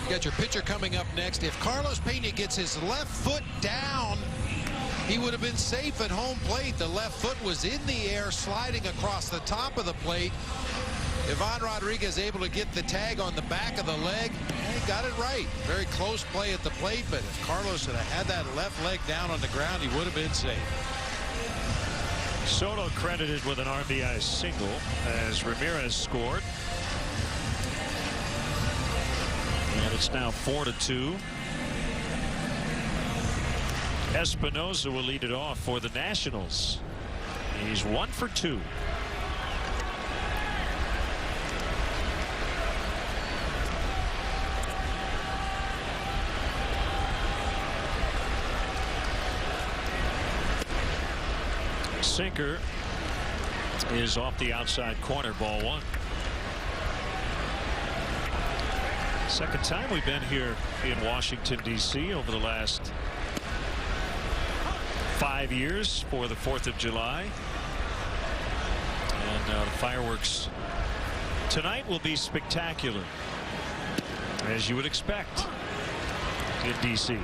You got your pitcher coming up next. If Carlos Pena gets his left foot down, he would have been safe at home plate. The left foot was in the air, sliding across the top of the plate. Ivan Rodriguez able to get the tag on the back of the leg. He got it right. Very close play at the plate, but if Carlos had had that left leg down on the ground, he would have been safe. Soto credited with an RBI single as Ramirez scored. And it's now 4-2. Espinosa will lead it off for the Nationals. He's 1 for 2. Sinker is off the outside corner, ball 1. Second time we've been here in Washington, D.C. over the last 5 years for the 4th of July. And the fireworks tonight will be spectacular, as you would expect in D.C.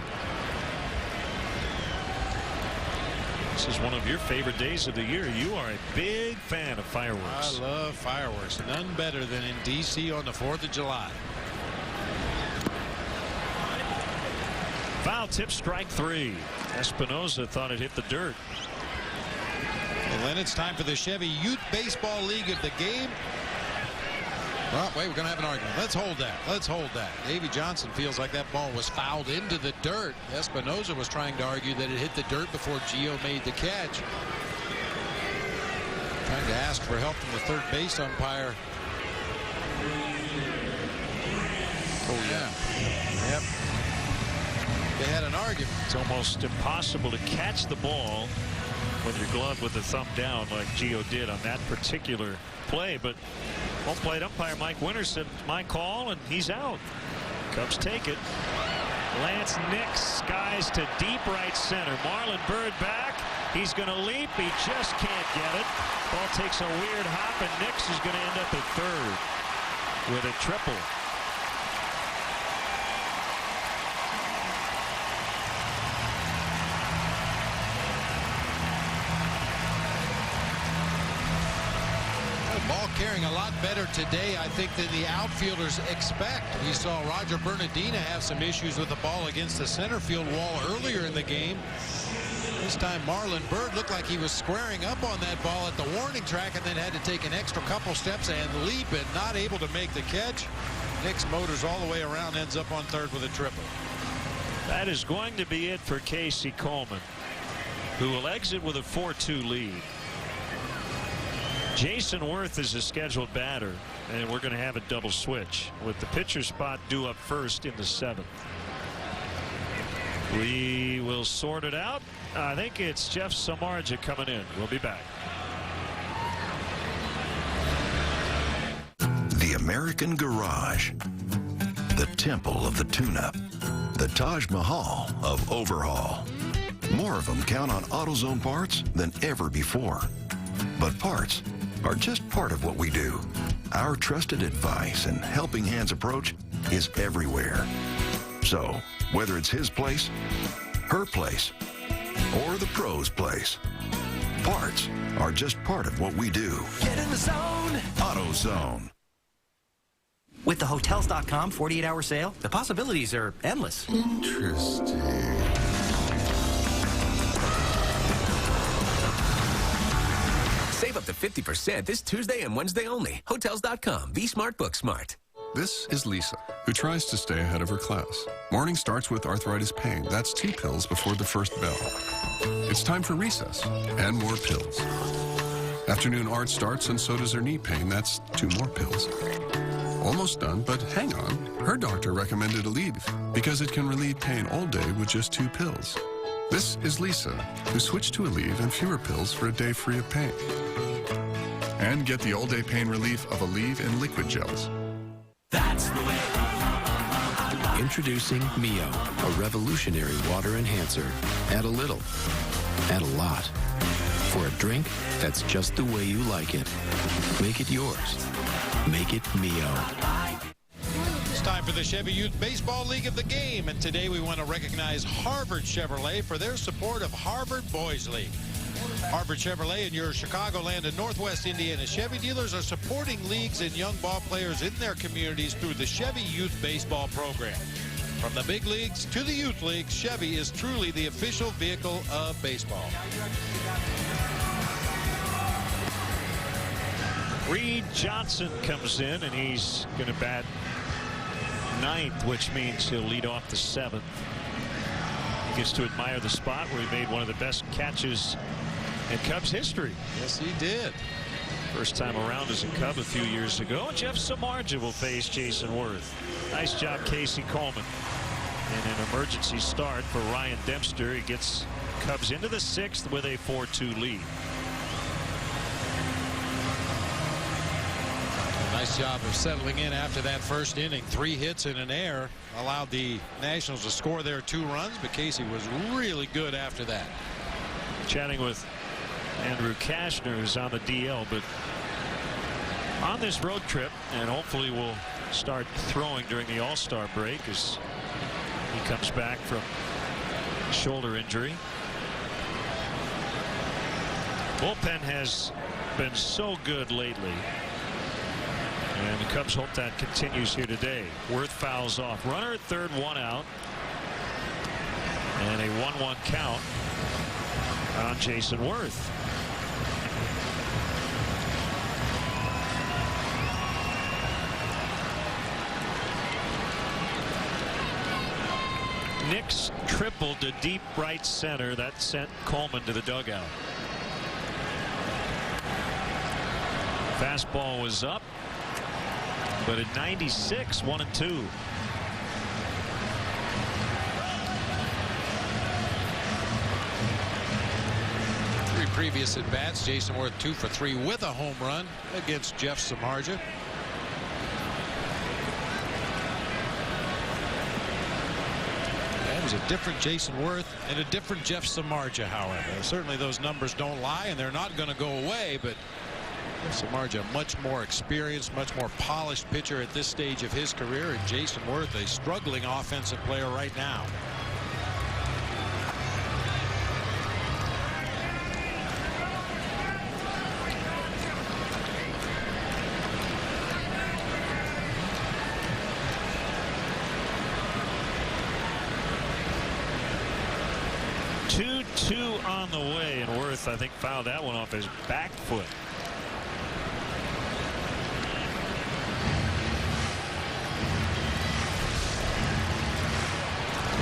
This is one of your favorite days of the year. You are a big fan of fireworks. I love fireworks. None better than in D.C. on the 4th of July. Foul tip, strike 3. Espinosa thought it hit the dirt. And then it's time for the Chevy Youth Baseball League of the game. Well, wait, we're going to have an argument. Let's hold that. Let's hold that. Davey Johnson feels like that ball was fouled into the dirt. Espinosa was trying to argue that it hit the dirt before Gio made the catch. Trying to ask for help from the third base umpire. Oh, yeah. Yep. They had an argument. It's almost impossible to catch the ball with your glove with the thumb down like Gio did on that particular play, but home plate umpire Mike Winters said my call, and he's out. Cubs take it. Lance Nix skies to deep right center. Marlon Byrd back. He's going to leap. He just can't get it. Ball takes a weird hop, and Nix is going to end up at third with a triple. Ball carrying a lot better today, I think, than the outfielders expect. We saw Roger Bernardina have some issues with the ball against the center field wall earlier in the game. This time Marlon Byrd looked like he was squaring up on that ball at the warning track and then had to take an extra couple steps and leap and not able to make the catch. Nix motors all the way around, ends up on third with a triple. That is going to be it for Casey Coleman, who will exit with a 4-2 lead. Jason Worth is a scheduled batter, and we're going to have a double switch with the pitcher spot due up first in the 7th. We will sort it out. I think it's Jeff Samardzija coming in. We'll be back. The American Garage, the temple of the tune-up, the Taj Mahal of overhaul. More of them count on AutoZone parts than ever before. But parts are just part of what we do. Our trusted advice and helping hands approach is everywhere. So, whether it's his place, her place, or the pro's place, parts are just part of what we do. Get in the zone. AutoZone. With the Hotels.com 48-hour sale, the possibilities are endless. Interesting. Save up to 50% this Tuesday and Wednesday only. Hotels.com. Be smart, book smart. This is Lisa, who tries to stay ahead of her class. Morning starts with arthritis pain. That's 2 pills before the first bell. It's time for recess and more pills. Afternoon art starts and so does her knee pain. That's 2 more pills. Almost done, but hang on. Her doctor recommended Aleve because it can relieve pain all day with just 2 pills. This is Lisa, who switched to Aleve and fewer pills for a day free of pain. And get the all-day pain relief of Aleve in liquid gels. That's the way. Introducing Mio, a revolutionary water enhancer. Add a little, add a lot. For a drink that's just the way you like it. Make it yours. Make it Mio. It's time for the Chevy Youth Baseball League of the Game, and today we want to recognize Harvard Chevrolet for their support of Harvard Boys League. Harvard Chevrolet and your Chicagoland and Northwest Indiana Chevy dealers are supporting leagues and young ball players in their communities through the Chevy Youth Baseball program. From the big leagues to the youth leagues, Chevy is truly the official vehicle of baseball. Reed Johnson comes in, and he's going to bat ninth, which means he'll lead off the seventh. He gets to admire the spot where he made one of the best catches in Cubs history. Yes, he did. First time around as a Cub a few years ago. Jeff Samardzija will face Jason Worth. Nice job, Casey Coleman. And an emergency start for Ryan Dempster. He gets Cubs into the sixth with a 4-2 lead. Nice job of settling in after that first inning. 3 hits and an error allowed the Nationals to score their 2 runs, but Casey was really good after that. Chatting with Andrew Kashner, who's on the DL, but on this road trip, and hopefully will start throwing during the All-Star break as he comes back from shoulder injury. Bullpen has been so good lately, and the Cubs hope that continues here today. Worth fouls off. Runner at third, 1 out, and a 1-1 count on Jason Worth. Nix tripled to deep right center. That sent Coleman to the dugout. Fastball was up, but at 96, 1-2. Previous at bats, Jason Worth 2 for 3 with a home run against Jeff Samardzija. That was a different Jason Worth and a different Jeff Samardzija, however. Certainly those numbers don't lie, and they're not going to go away, but Samardzija, much more experienced, much more polished pitcher at this stage of his career, and Jason Worth, a struggling offensive player right now. On the way, and Worth, I think, fouled that one off his back foot.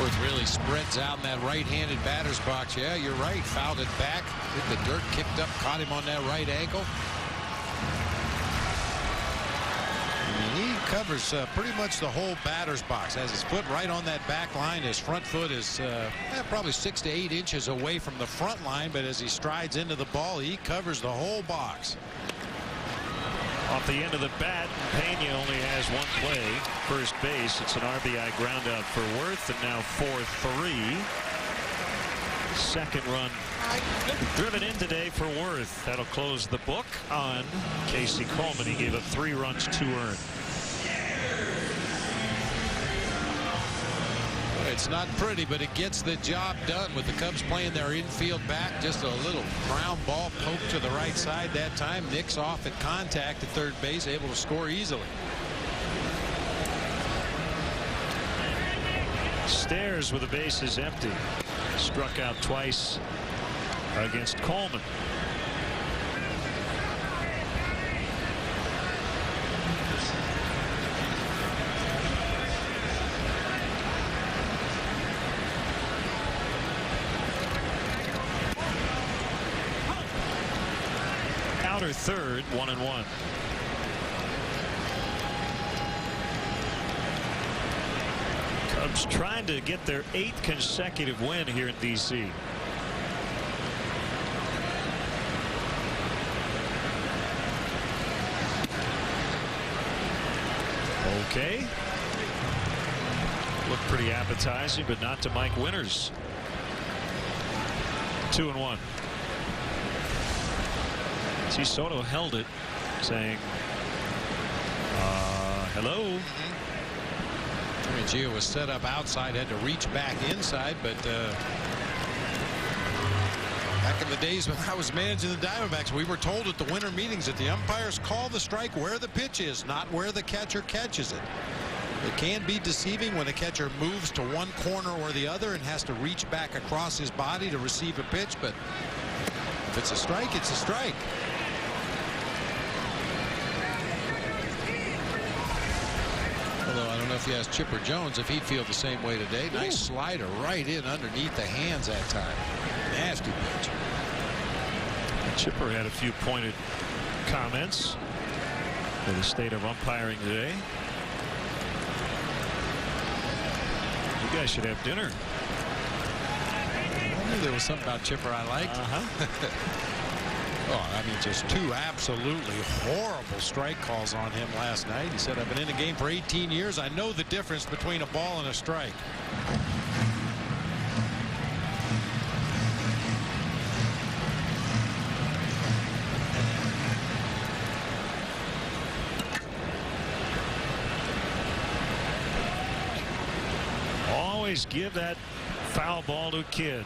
Worth really spreads out in that right-handed batter's box. Yeah, you're right. Fouled it back. Hit the dirt, kicked up, caught him on that right ankle. He covers pretty much the whole batter's box. Has his foot right on that back line. His front foot is probably 6 to 8 inches away from the front line, but as he strides into the ball, he covers the whole box. Off the end of the bat, Pena only has one play. First base. It's an RBI ground out for Worth, and now 4-3. Second run driven in today for Worth. That'll close the book on Casey Coleman. He gave up 3 runs, 2 earned. It's not pretty, but it gets the job done with the Cubs playing their infield back. Just a little ground ball poked to the right side that time. Nix off at contact at third base, able to score easily. Stairs with the bases empty. Struck out twice against Coleman. Outer third, 1-1. Cubs trying to get their 8th consecutive win here in D.C. Okay. Looked pretty appetizing, but not to Mike Winters. 2-1. See, Soto held it, saying, hello. I mean, Gio was set up outside, had to reach back inside, but back in the days when I was managing the Diamondbacks, we were told at the winter meetings that the umpires call the strike where the pitch is, not where the catcher catches it. It can be deceiving when a catcher moves to one corner or the other and has to reach back across his body to receive a pitch, but if it's a strike, it's a strike. Although I don't know if you asked Chipper Jones if he'd feel the same way today. Nice slider right in underneath the hands that time. Nasty pitch. Chipper had a few pointed comments for the state of umpiring today. You guys should have dinner. I knew there was something about Chipper I liked. Oh, I mean, just two absolutely horrible strike calls on him last night. He said, I've been in the game for 18 years. I know the difference between a ball and a strike. Always give that foul ball to Kidd.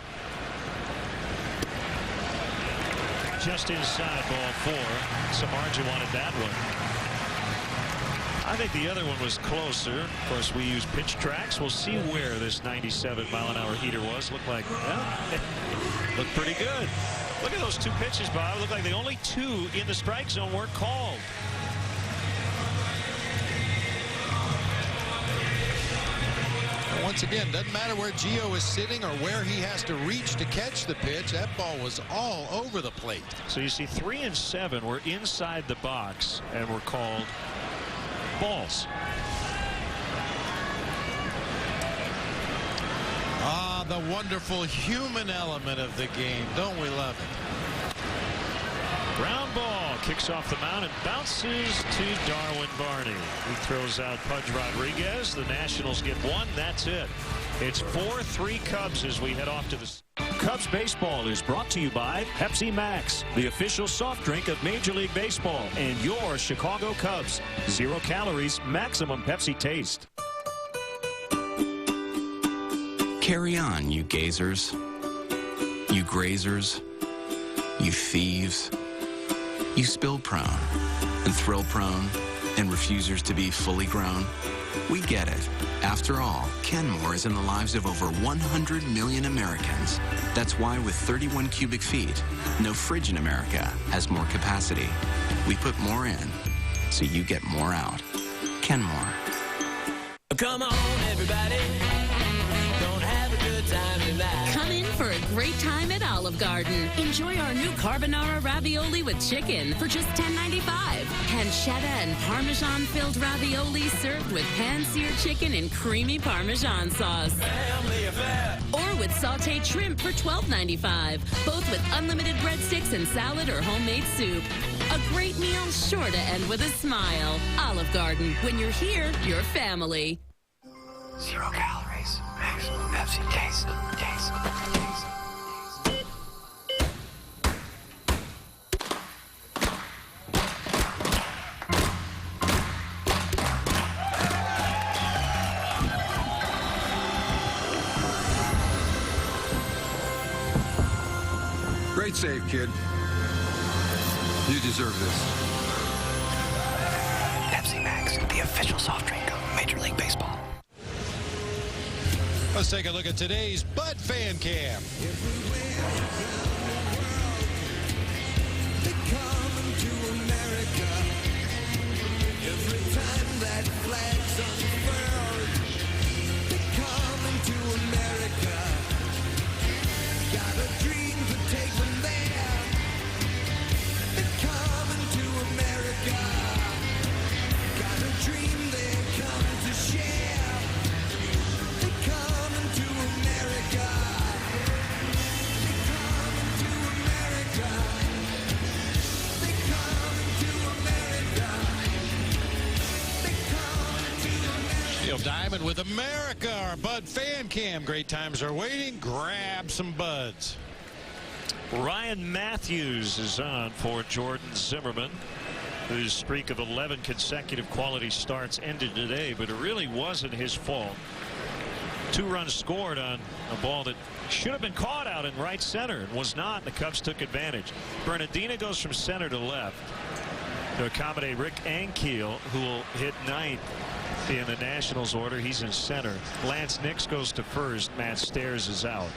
Just inside ball 4. Samardzija wanted that one. I think the other one was closer. Of course, we use pitch tracks. We'll see where this 97-mile-an-hour heater was. Looked like, well, looked pretty good. Look at those two pitches, Bob. Looked like the only two in the strike zone weren't called. Once again, doesn't matter where Gio is sitting or where he has to reach to catch the pitch. That ball was all over the plate. So you see 3 and 7 were inside the box and were called balls. Ah, the wonderful human element of the game. Don't we love it? Ground ball kicks off the mound and bounces to Darwin Barney. He throws out Pudge Rodriguez. The Nationals get 1. That's it. It's 4-3 Cubs as we head off to the... Cubs baseball is brought to you by Pepsi Max, the official soft drink of Major League Baseball, and your Chicago Cubs. 0 calories, maximum Pepsi taste. Carry on, you gazers, you grazers, you thieves, you spill-prone and thrill-prone and refusers to be fully grown. We get it. After all, Kenmore is in the lives of over 100 million Americans. That's why with 31 cubic feet, no fridge in America has more capacity. We put more in, so you get more out. Kenmore. Come on, everybody. Gonna have a good time tonight. Come in for a great time at Olive Garden. Enjoy our new carbonara ravioli with chicken for just $10.95. Pancetta and Parmesan-filled ravioli served with pan-seared chicken and creamy Parmesan sauce. Family affair. Or with sauteed shrimp for $12.95. Both with unlimited breadsticks and salad or homemade soup. A great meal sure to end with a smile. Olive Garden. When you're here, you're family. 0 calories. Maximum Pepsi taste. Great save, kid. You deserve this. Pepsi Max, the official soft drink of Major League Baseball. Let's take a look at today's Bud Fan Cam. segment with America, our Bud Fan Cam. Great times are waiting. Grab some buds. Ryan Matthews is on for Jordan Zimmerman, whose streak of 11 consecutive quality starts ended today, but it really wasn't his fault. 2 runs scored on a ball that should have been caught out in right center and was not. The Cubs took advantage. Bernardina goes from center to left to accommodate Rick Ankiel, who will hit 9th in the Nationals order. He's in center. Lance Nix goes to first. Matt Stairs is out.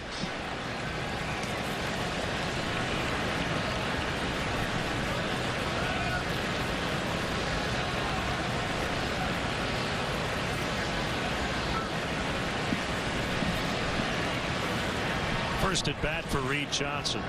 First at bat for Reed Johnson.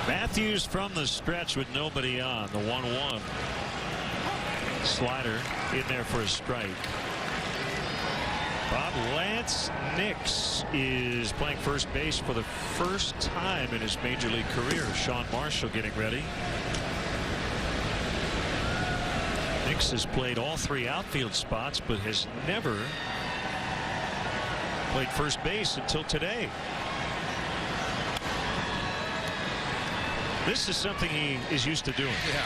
Matthews from the stretch with nobody on. The 1-1. Slider in there for a strike. Bob, Lance Nix is playing first base for the first time in his major league career. Sean Marshall getting ready. Nix has played all 3 outfield spots, but has never played first base until today. This is something he is used to doing. Yeah.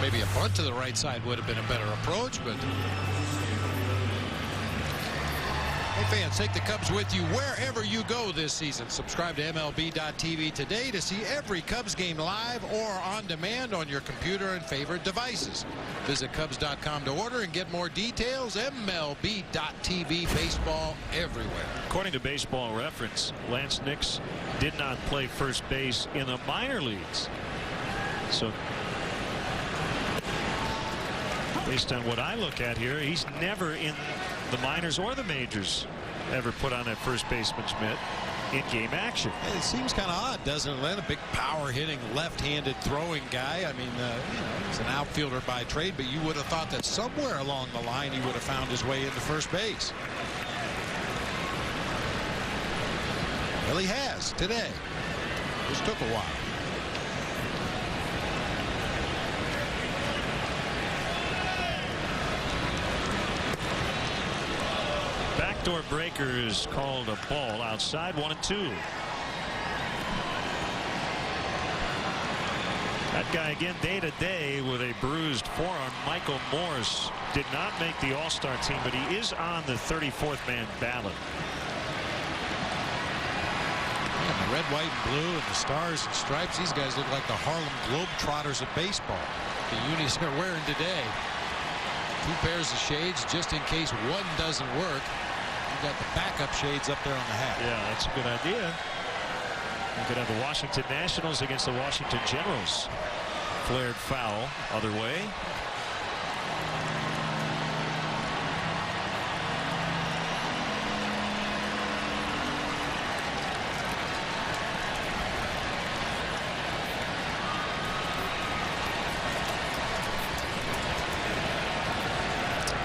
Maybe a bunt to the right side would have been a better approach, but hey, fans, take the Cubs with you wherever you go this season. Subscribe to MLB.tv today to see every Cubs game live or on demand on your computer and favorite devices. Visit Cubs.com to order and get more details. MLB.tv, baseball everywhere. According to Baseball Reference, Lance Nix did not play first base in the minor leagues. So based on what I look at here, he's never in the minors or the majors ever put on that first baseman's mitt in game action. It seems kind of odd, doesn't it, Len? A big power-hitting, left-handed throwing guy. I mean, he's an outfielder by trade, but you would have thought that somewhere along the line he would have found his way into first base. Well, he has today. Just took a while. Backdoor breaker is called a ball outside. 1-2. That guy again day to day with a bruised forearm. Michael Morse did not make the All-Star team, but he is on the 34th man ballot. Yeah, the red, white, and blue, and the stars and stripes. These guys look like the Harlem Globetrotters of baseball. The unis they're wearing today. 2 pairs of shades just in case one doesn't work. You got the backup shades up there on the hat. Yeah, that's a good idea. You could have the Washington Nationals against the Washington Generals. Flared foul other way.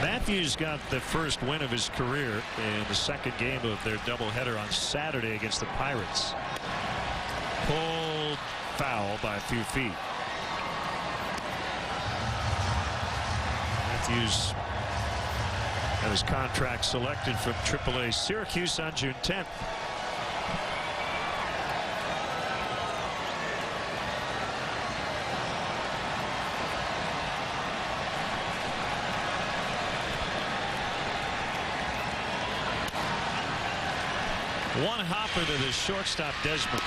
Matthews got the first win of his career in the second game of their doubleheader on Saturday against the Pirates. Pulled foul by a few feet. Matthews had his contract selected from AAA Syracuse on June 10th. One hopper to the shortstop, Desmond.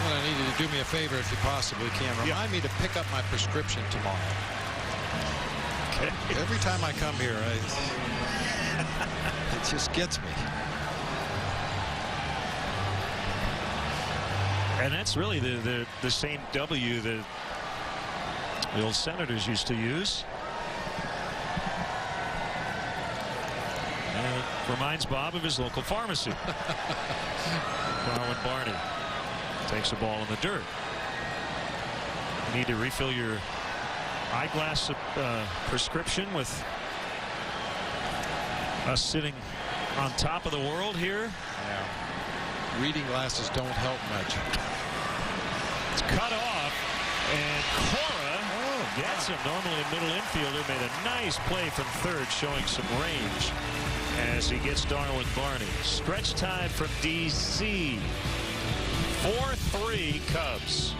Well, I need you to do me a favor if you possibly can. Remind me to pick up my prescription tomorrow. Okay. Every time I come here, it just gets me. And that's really the same W that the old Senators used to use. And it reminds Bob of his local pharmacy. Darwin Barney takes the ball in the dirt. You need to refill your eyeglass prescription with us sitting on top of the world here. Yeah. Reading glasses don't help much. It's cut off, and Cora gets him. Normally a middle infielder made a nice play from third, showing some range as he gets Darwin Barney. Stretch time from DC. 4-3 Cubs.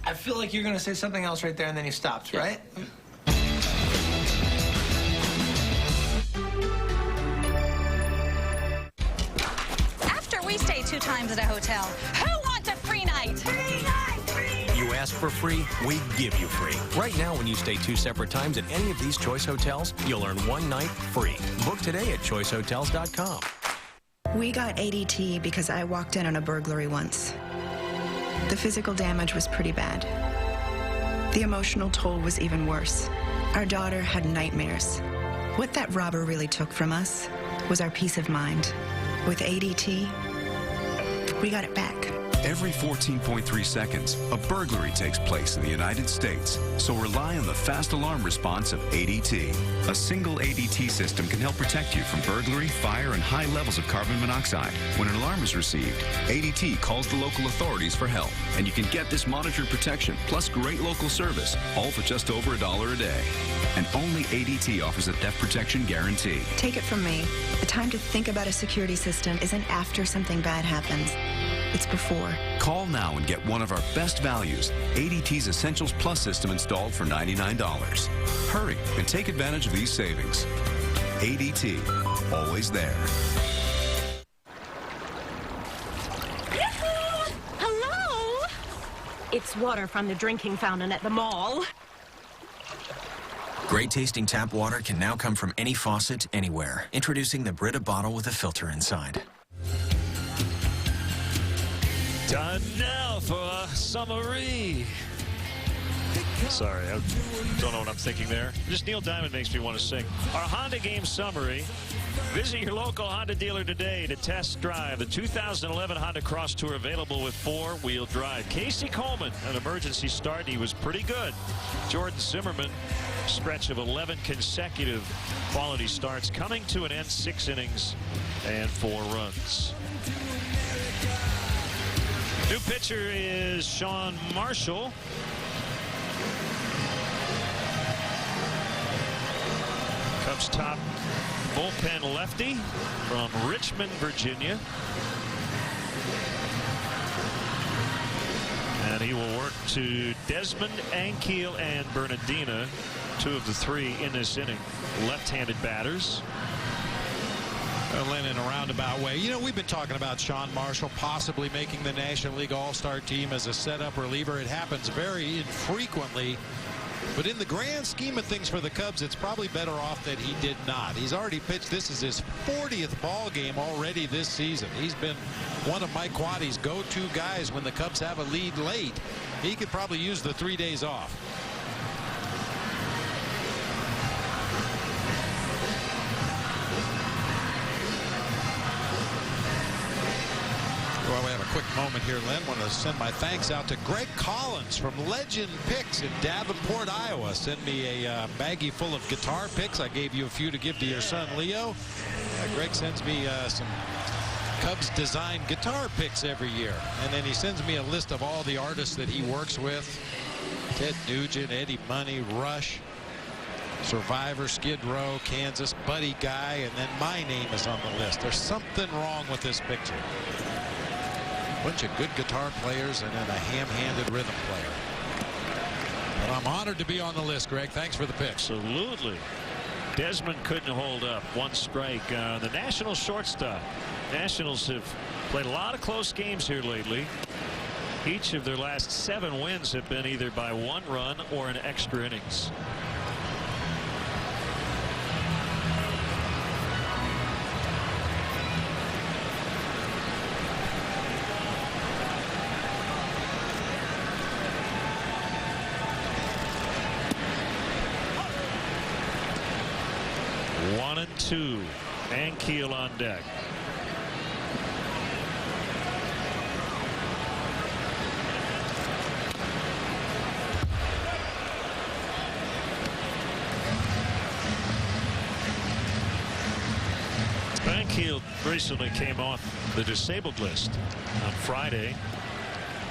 I feel like you're going to say something else right there, and then you stopped, right? After we stay 2 times at a hotel, who wants a free night? Free night! Free night! You ask for free, we give you free. Right now, when you stay 2 separate times at any of these Choice hotels, you'll earn 1 night free. Book today at choicehotels.com. We got ADT because I walked in on a burglary once. The physical damage was pretty bad. The emotional toll was even worse. Our daughter had nightmares. What that robber really took from us was our peace of mind. With ADT, we got it back. Every 14.3 seconds, a burglary takes place in the United States. So rely on the fast alarm response of ADT. A single ADT system can help protect you from burglary, fire, and high levels of carbon monoxide. When an alarm is received, ADT calls the local authorities for help. And you can get this monitored protection, plus great local service, all for just over $1 a day. And only ADT offers a theft protection guarantee. Take it from me. The time to think about a security system isn't after something bad happens. It's before. Call now and get one of our best values, ADT's Essentials Plus system installed for $99. Hurry and take advantage of these savings. ADT, always there. Hello? It's water from the drinking fountain at the mall. Great tasting tap water can now come from any faucet, anywhere. Introducing the Brita bottle with a filter inside. Time now for a summary. Sorry, I don't know what I'm thinking there. Just Neil Diamond makes me want to sing. Our Honda game summary. Visit your local Honda dealer today to test drive the 2011 Honda Cross Tour, available with 4-wheel drive. Casey Coleman, an emergency start. He was pretty good. Jordan Zimmerman, stretch of 11 consecutive quality starts, coming to an end, 6 innings and 4 runs. New pitcher is Sean Marshall. Cubs top bullpen lefty from Richmond, Virginia. And he will work to Desmond, Ankiel, and Bernardina, 2 of the 3 in this inning. Left-handed batters. Lynn, in a roundabout way. You know, we've been talking about Sean Marshall possibly making the National League All-Star team as a setup reliever. It happens very infrequently. But in the grand scheme of things for the Cubs, it's probably better off that he did not. He's already pitched. This is his 40th ball game already this season. He's been one of Mike Quaddy's go-to guys when the Cubs have a lead late. He could probably use the 3 days off. Well, we have a quick moment here, Len. I want to send my thanks out to Greg Collins from Legend Picks in Davenport, Iowa. Send me a baggie full of guitar picks. I gave you a few to give to your son, Leo. Greg sends me some Cubs design guitar picks every year. And then he sends me a list of all the artists that he works with. Ted Nugent, Eddie Money, Rush, Survivor, Skid Row, Kansas, Buddy Guy, and then my name is on the list. There's something wrong with this picture. Bunch of good guitar players and then a ham-handed rhythm player. But I'm honored to be on the list, Greg. Thanks for the pick. Absolutely. Desmond couldn't hold up. 1 strike. The Nationals shortstop. Nationals have played a lot of close games here lately. Each of their last 7 wins have been either by 1 run or an extra innings. One and 2. Ankiel on deck. Ankiel recently came off the disabled list on Friday.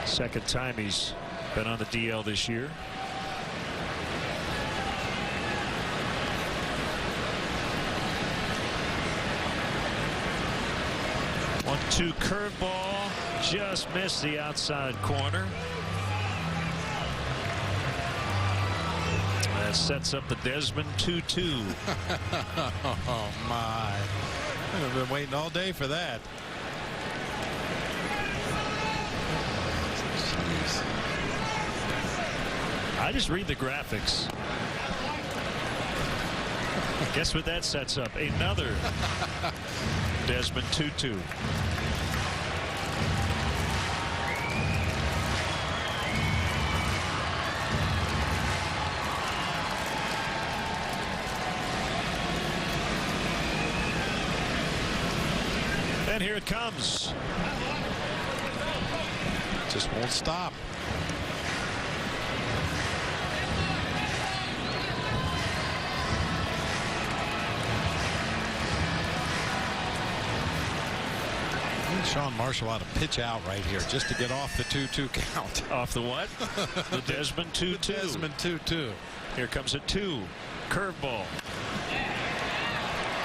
Second time he's been on the DL this year. One-two curveball, just missed the outside corner. That sets up the Desmond 2-2. Oh my! I've been waiting all day for that. Jeez. I just read the graphics. Guess what that sets up? Another Desmond 2-2. And here it comes. Just won't stop. Sean Marshall ought to pitch out right here just to get off the 2-2 count. Off the what? The Desmond 2-2. The Desmond 2-2. Here comes a 2. Curveball.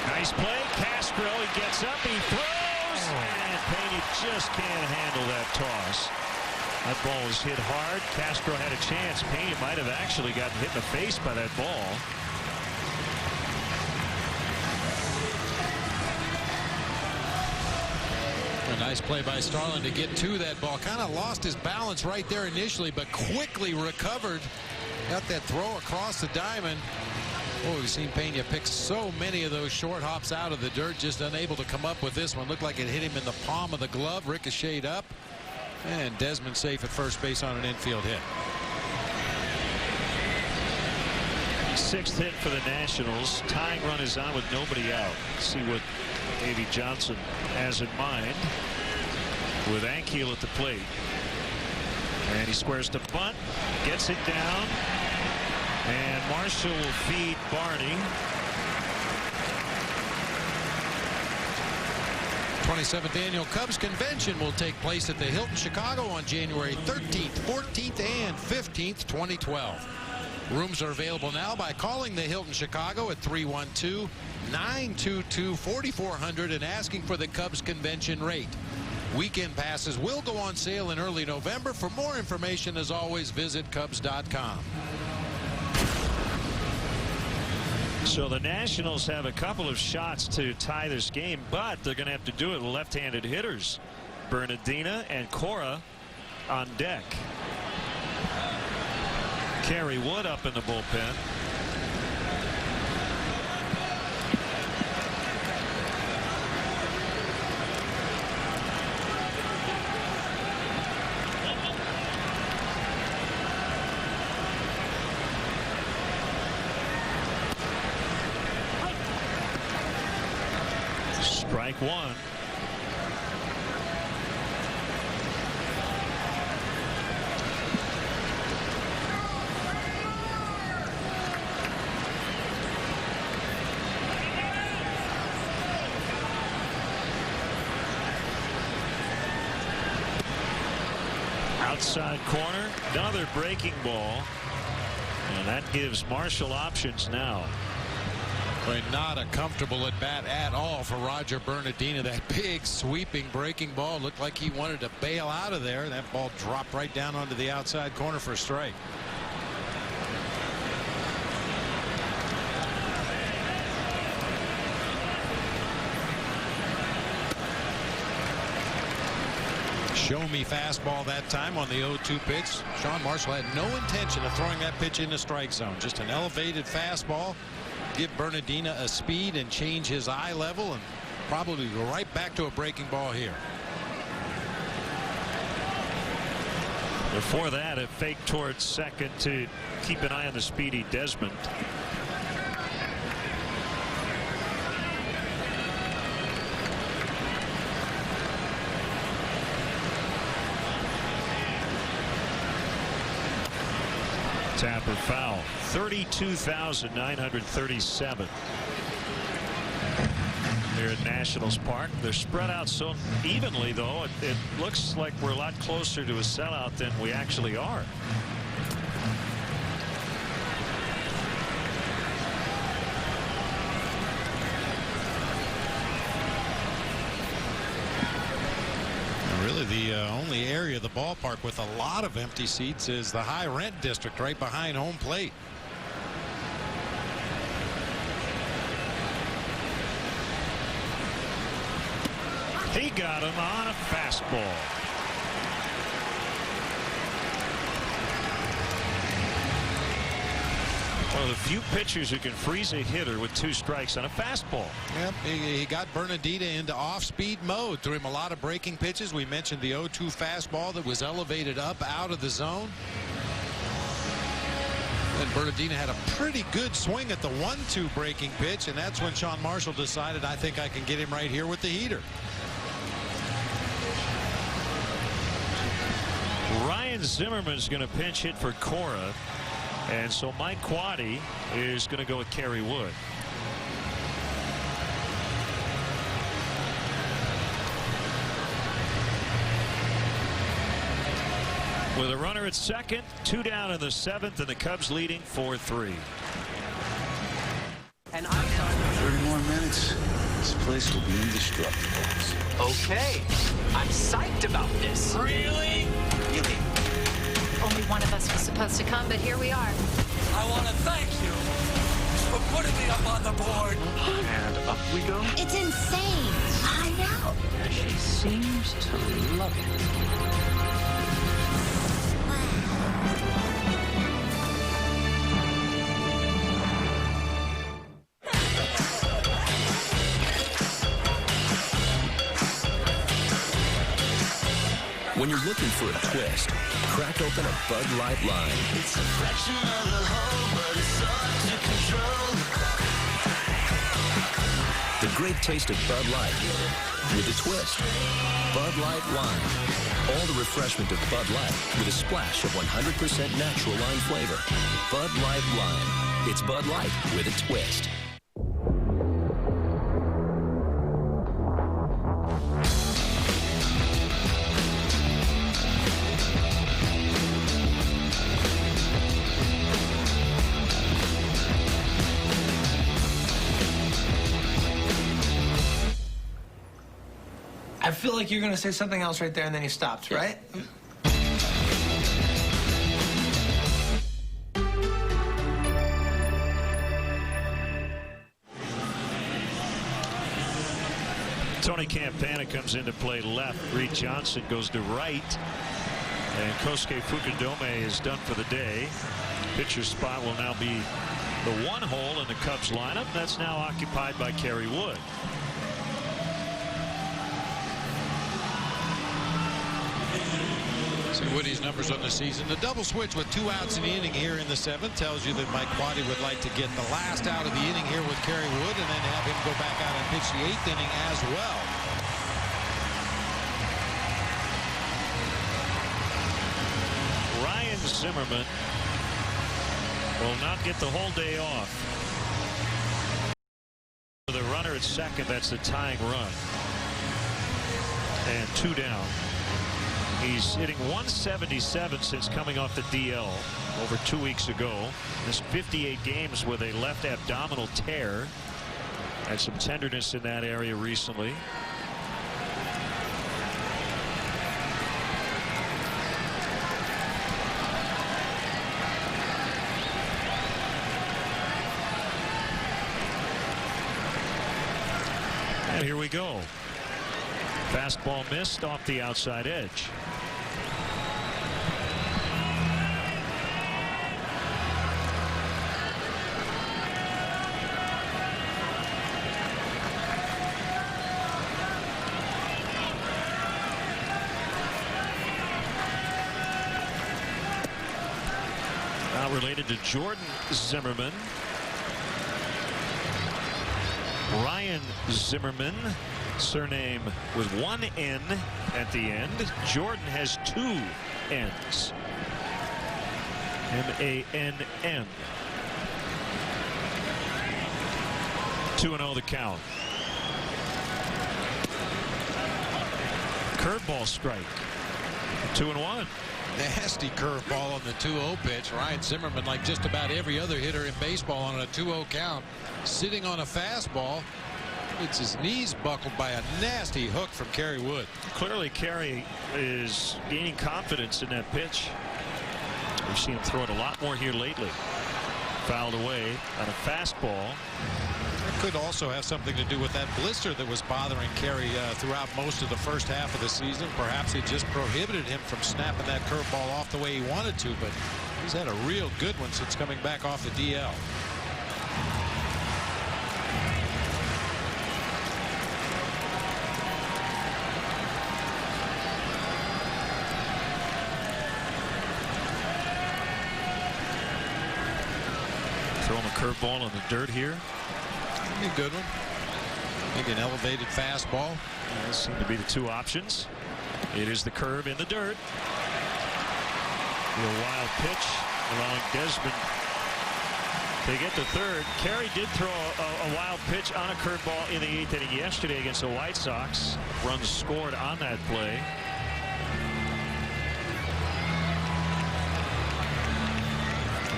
Nice play. Castro, he gets up, he throws, and Pena just can't handle that toss. That ball was hit hard. Castro had a chance. Pena might have actually gotten hit in the face by that ball. A nice play by Starlin to get to that ball. Kind of lost his balance right there initially, but quickly recovered. Got that throw across the diamond. Oh, we've seen Pena pick so many of those short hops out of the dirt, just unable to come up with this one. Looked like it hit him in the palm of the glove, ricocheted up, and Desmond safe at first base on an infield hit. 6th hit for the Nationals. Tying run is on with nobody out. Let's see what Davey Johnson has in mind with Ankiel at the plate. And he squares to bunt, gets it down, and Marshall will feed Barney. 27th Annual Cubs Convention will take place at the Hilton Chicago on January 13th, 14th, and 15th, 2012. Rooms are available now by calling the Hilton Chicago at 312-922-4400 and asking for the Cubs convention rate. Weekend passes will go on sale in early November. For more information, as always, visit Cubs.com. So the Nationals have a couple of shots to tie this game, but they're going to have to do it with left-handed hitters. Bernardina and Cora on deck. Kerry Wood up in the bullpen. Strike one. Outside corner, another breaking ball, and that gives Marshall options now. Not a comfortable at bat at all for Roger Bernardina. That big sweeping breaking ball looked like he wanted to bail out of there. That ball dropped right down onto the outside corner for a strike. Show me fastball that time on the 0-2 pitch. Sean Marshall had no intention of throwing that pitch in the strike zone. Just an elevated fastball. Give Bernardina a speed and change his eye level and probably go right back to a breaking ball here. Before that, a fake towards second to keep an eye on the speedy Desmond. Tapper foul. 32,937. Here at Nationals Park. They're spread out so evenly, though, it looks like we're a lot closer to a sellout than we actually are. Really, the only area of the ballpark with a lot of empty seats is the high rent district right behind home plate. He got him on a fastball. One of the few pitchers who can freeze a hitter with 2 strikes on a fastball. Yep, he got Bernardina into off-speed mode. Threw him a lot of breaking pitches. We mentioned the 0-2 fastball that was elevated up out of the zone. And Bernardina had a pretty good swing at the 1-2 breaking pitch, and that's when Sean Marshall decided, I think I can get him right here with the heater. Ryan Zimmerman's going to pinch hit for Cora. And so Mike Quaddy is going to go with Kerry Wood. With a runner at second, 2 down in the 7th, and the Cubs leading 4-3. And 30 more minutes. This place will be indestructible. Okay. I'm psyched about this. Really? Really? Only one of us was supposed to come, but here we are. I want to thank you for putting me up on the board. And up we go. It's insane. I know. She seems to love it. When you're looking for a twist, crack open a Bud Light Lime. It's a fraction of the whole, but it's hard to control. The great taste of Bud Light with a twist. Bud Light Lime. All the refreshment of Bud Light with a splash of 100% natural lime flavor. Bud Light Lime. It's Bud Light with a twist. I feel like you're going to say something else right there, and then you stopped, right? Tony Campana comes in to play left. Reed Johnson goes to right. And Kosuke Fukudome is done for the day. Pitcher spot will now be the 1 hole in the Cubs lineup. That's now occupied by Kerry Wood. See Woody's numbers on the season. The double switch with 2 outs in the inning here in the 7th tells you that Mike Quaddy would like to get the last out of the inning here with Kerry Wood and then have him go back out and pitch the 8th inning as well. Ryan Zimmerman will not get the whole day off. For the runner at second, that's the tying run. And 2 down. He's hitting 177 since coming off the DL over 2 weeks ago. Missed 58 games with a left abdominal tear. Had some tenderness in that area recently. And here we go. Fastball missed off the outside edge. Now related to Jordan Zimmerman. Ryan Zimmerman, surname with one N at the end. Jordan has two N's. M-A-N-N. 2-0 the count. Curveball strike. 2-1. Nasty curveball on the 2-0 pitch. Ryan Zimmerman, like just about every other hitter in baseball on a 2-0 count, sitting on a fastball. It's his knees buckled by a nasty hook from Kerry Wood. Clearly Kerry is gaining confidence in that pitch. We've seen him throw it a lot more here lately. Fouled away on a fastball. It could also have something to do with that blister that was bothering Kerry throughout most of the first half of the season. Perhaps it just prohibited him from snapping that curveball off the way he wanted to, but he's had a real good one since coming back off the DL. Throwing a curveball on the dirt here. Be a good one. Maybe an elevated fastball. Those seem to be the two options. It is the curve in the dirt. A wild pitch, allowing Desmond to get to third. Kerry did throw a wild pitch on a curveball in the 8th inning yesterday against the White Sox. Runs scored on that play.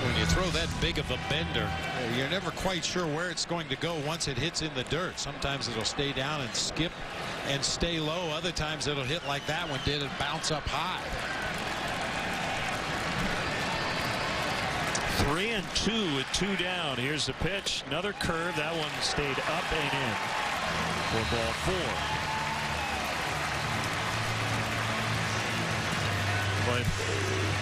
When you throw that big of a bender, you're never quite sure where it's going to go once it hits in the dirt. Sometimes it'll stay down and skip and stay low. Other times it'll hit like that one did and bounce up high. 3-2 with 2 down. Here's the pitch. Another curve. That one stayed up and in for ball 4. But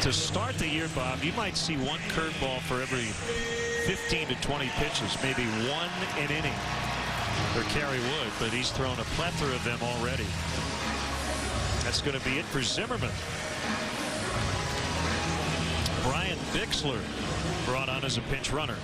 to start the year, Bob, you might see one curveball for every 15 to 20 pitches, maybe one an inning for Kerry Wood, but he's thrown a plethora of them already. That's going to be it for Zimmerman. Brian Bixler brought on as a pinch runner.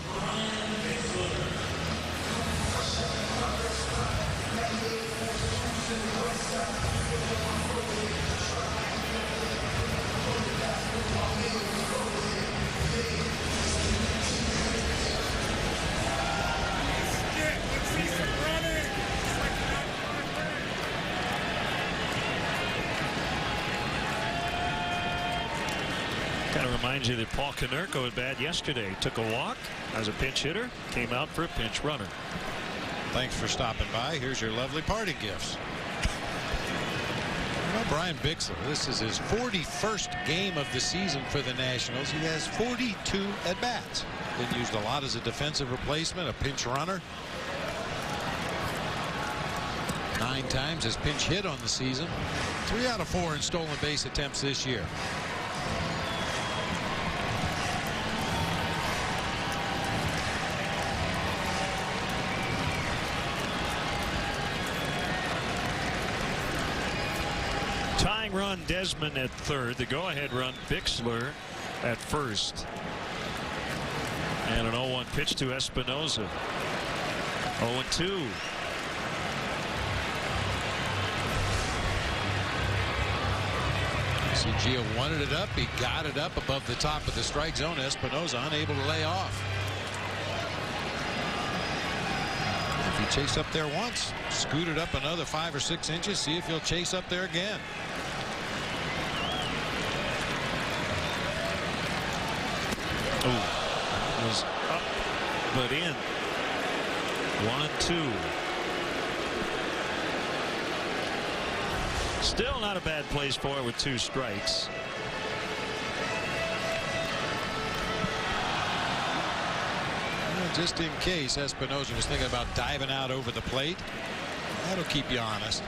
Kind of reminds you that Paul Konerko at bat yesterday. Took a walk as a pinch hitter, came out for a pinch runner. Thanks for stopping by. Here's your lovely parting gifts. Well, Brian Bixler, this is his 41st game of the season for the Nationals. He has 42 at-bats. Been used a lot as a defensive replacement, a pinch runner. 9 times as pinch hit on the season. 3 out of 4 in stolen base attempts this year. Tying run Desmond at third. The go-ahead run Bixler at first. And an 0-1 pitch to Espinoza. 0-2. Gio wanted it up. He got it up above the top of the strike zone. Espinoza unable to lay off. If you chase up there once, scoot it up another 5 or 6 inches, see if you'll chase up there again. Oh, was up but in. 1-2. Still not a bad place for it with 2 strikes. Well, just in case Espinoza was thinking about diving out over the plate. That'll keep you honest.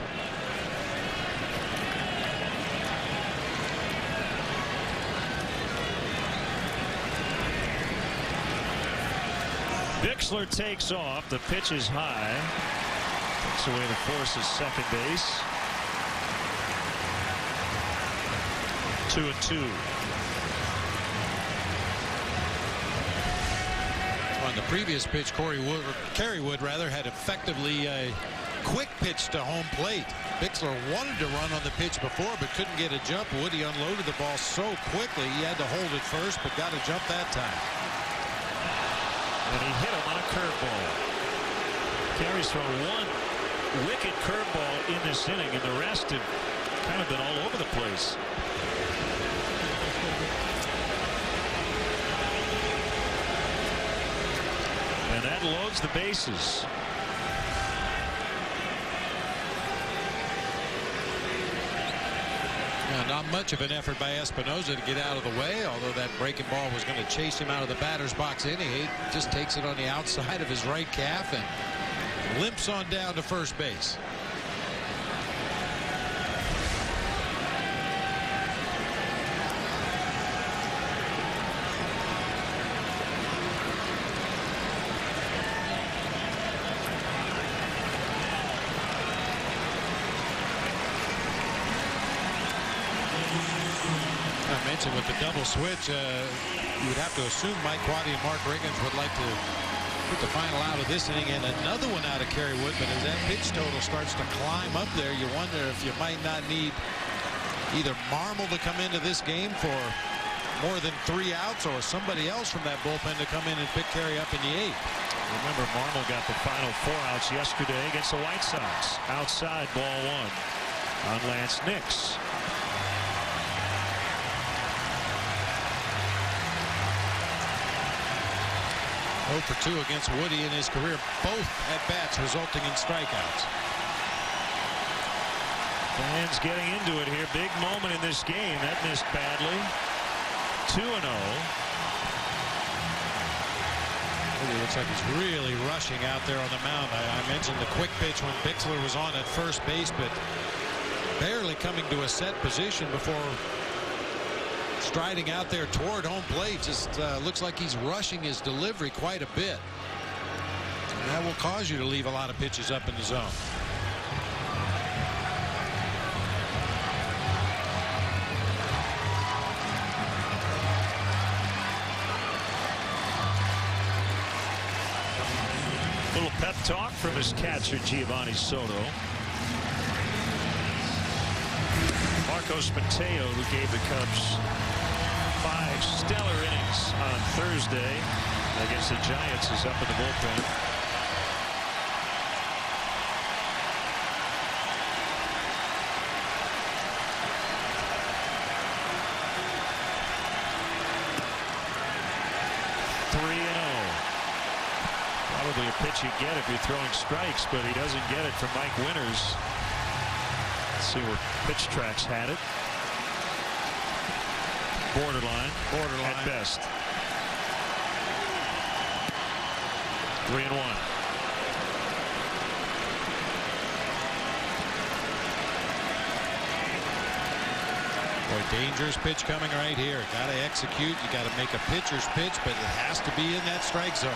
Bixler takes off. The pitch is high. Takes away the force at second base. 2-2. On the previous pitch, Kerry Wood had effectively a quick pitch to home plate. Bixler wanted to run on the pitch before, but couldn't get a jump. Woody unloaded the ball so quickly, he had to hold it first, but got a jump that time. And he hit him on a curveball. Kerry's thrown one wicked curveball in this inning, and the rest have kind of been all over the place. And that loads the bases. Not much of an effort by Espinosa to get out of the way, although that breaking ball was going to chase him out of the batter's box anyway. He just takes it on the outside of his right calf and limps on down to first base. With the double switch, you would have to assume Mike Quaddy and Mark Riggins would like to put the final out of this inning and another one out of Kerry Wood. But as that pitch total starts to climb up there, you wonder if you might not need either Marmol to come into this game for more than 3 outs or somebody else from that bullpen to come in and pick Kerry up in the 8th. Remember, Marmol got the final 4 outs yesterday against the White Sox. Outside, ball 1 on Lance Nix. 0 for 2 against Woody in his career, both at bats resulting in strikeouts. Fans getting into it here. Big moment in this game. That missed badly. 2-0. It looks like he's really rushing out there on the mound. I mentioned the quick pitch when Bixler was on at first base, but barely coming to a set position before striding out there toward home plate. Just looks like he's rushing his delivery quite a bit. And that will cause you to leave a lot of pitches up in the zone. Little pep talk from his catcher, Giovanni Soto. Marcos Mateo, who gave the Cubs 5 stellar innings on Thursday against the Giants, is up in the bullpen. Probably a pitch you get if you're throwing strikes, but he doesn't get it from Mike Winters. Let's see where Pitch Tracks had it. Borderline at best. 3-1. Boy, dangerous pitch coming right here. Got to execute. You got to make a pitcher's pitch, but it has to be in that strike zone.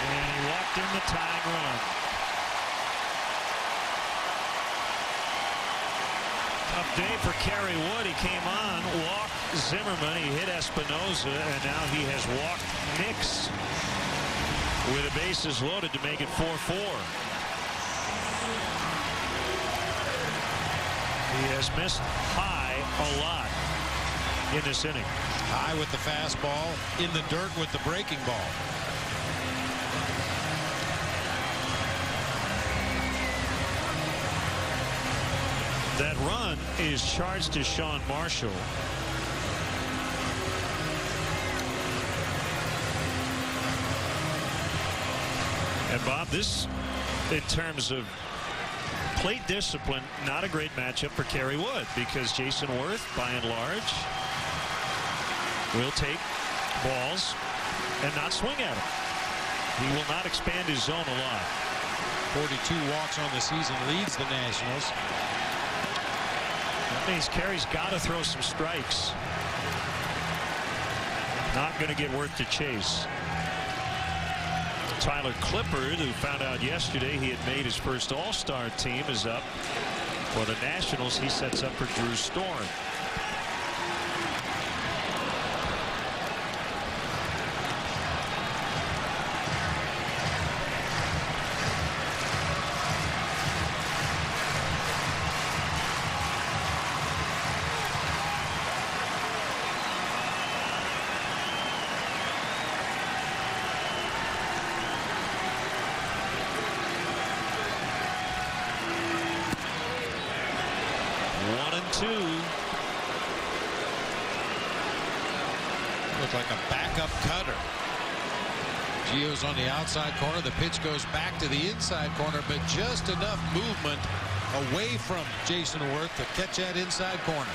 And he walked in the tying run. Tough day for Kerry Wood. He came on, walked Zimmerman, he hit Espinosa, and now he has walked Nix with the bases loaded to make it 4-4. He has missed high a lot in this inning. High with the fastball, in the dirt with the breaking ball. That run is charged to Sean Marshall. And Bob, this, in terms of plate discipline, not a great matchup for Kerry Wood, because Jason Worth, by and large, will take balls and not swing at them. He will not expand his zone a lot. 42 walks on the season, leads the Nationals. That means Kerry's got to throw some strikes. Not going to get worth to chase. Tyler Clippard, who found out yesterday he had made his first All-Star team, is up for the Nationals. He sets up for Drew Storm. Looked like a backup cutter. Gio's on the outside corner. The pitch goes back to the inside corner, but just enough movement away from Jason Worth to catch that inside corner.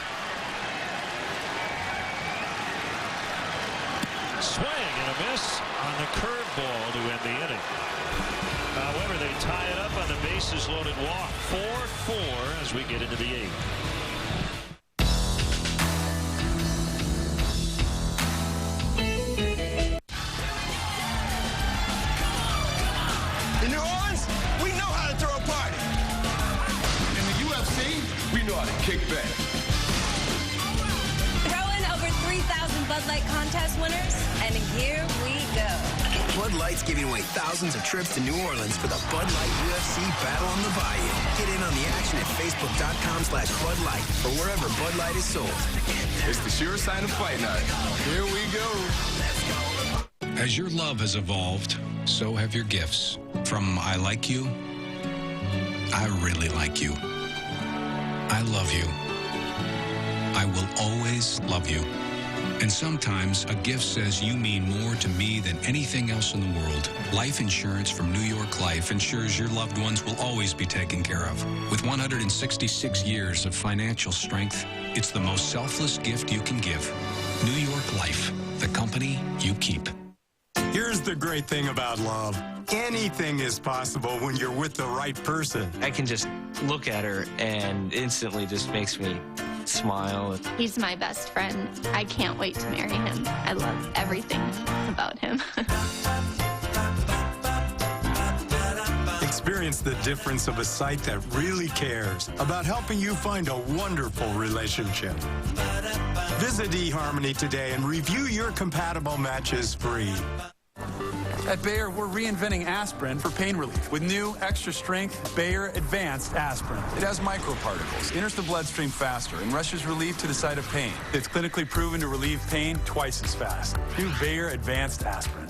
Swing and a miss on the curveball to end the inning. However, they tie it up on the bases loaded walk. 4-4 as we get into the 8th. In New Orleans, we know how to throw a party. In the UFC, we know how to kick back. Throwing over 3,000 Bud Light contest winners, and here we go. Bud Light's giving away thousands of trips to New Orleans for the Bud Light UFC Battle on the Bayou. Get in on the action at Facebook.com/Bud Light or wherever Bud Light is sold. It's the sure sign of fight night. Here we go. As your love has evolved, so have your gifts. From I like you, I really like you. I love you. I will always love you. And sometimes a gift says you mean more to me than anything else in the world. Life insurance from New York Life ensures your loved ones will always be taken care of. With 166 years of financial strength, it's the most selfless gift you can give. New York Life, the company you keep. Here's the great thing about love. Anything is possible when you're with the right person. I can just look at her and instantly just makes me smile. He's my best friend. I can't wait to marry him. I love everything about him. Experience the difference of a site that really cares about helping you find a wonderful relationship. Visit eHarmony today and review your compatible matches free. At Bayer, we're reinventing aspirin for pain relief with new extra strength Bayer Advanced Aspirin. It has microparticles, enters the bloodstream faster, and rushes relief to the site of pain. It's clinically proven to relieve pain twice as fast. New Bayer Advanced Aspirin.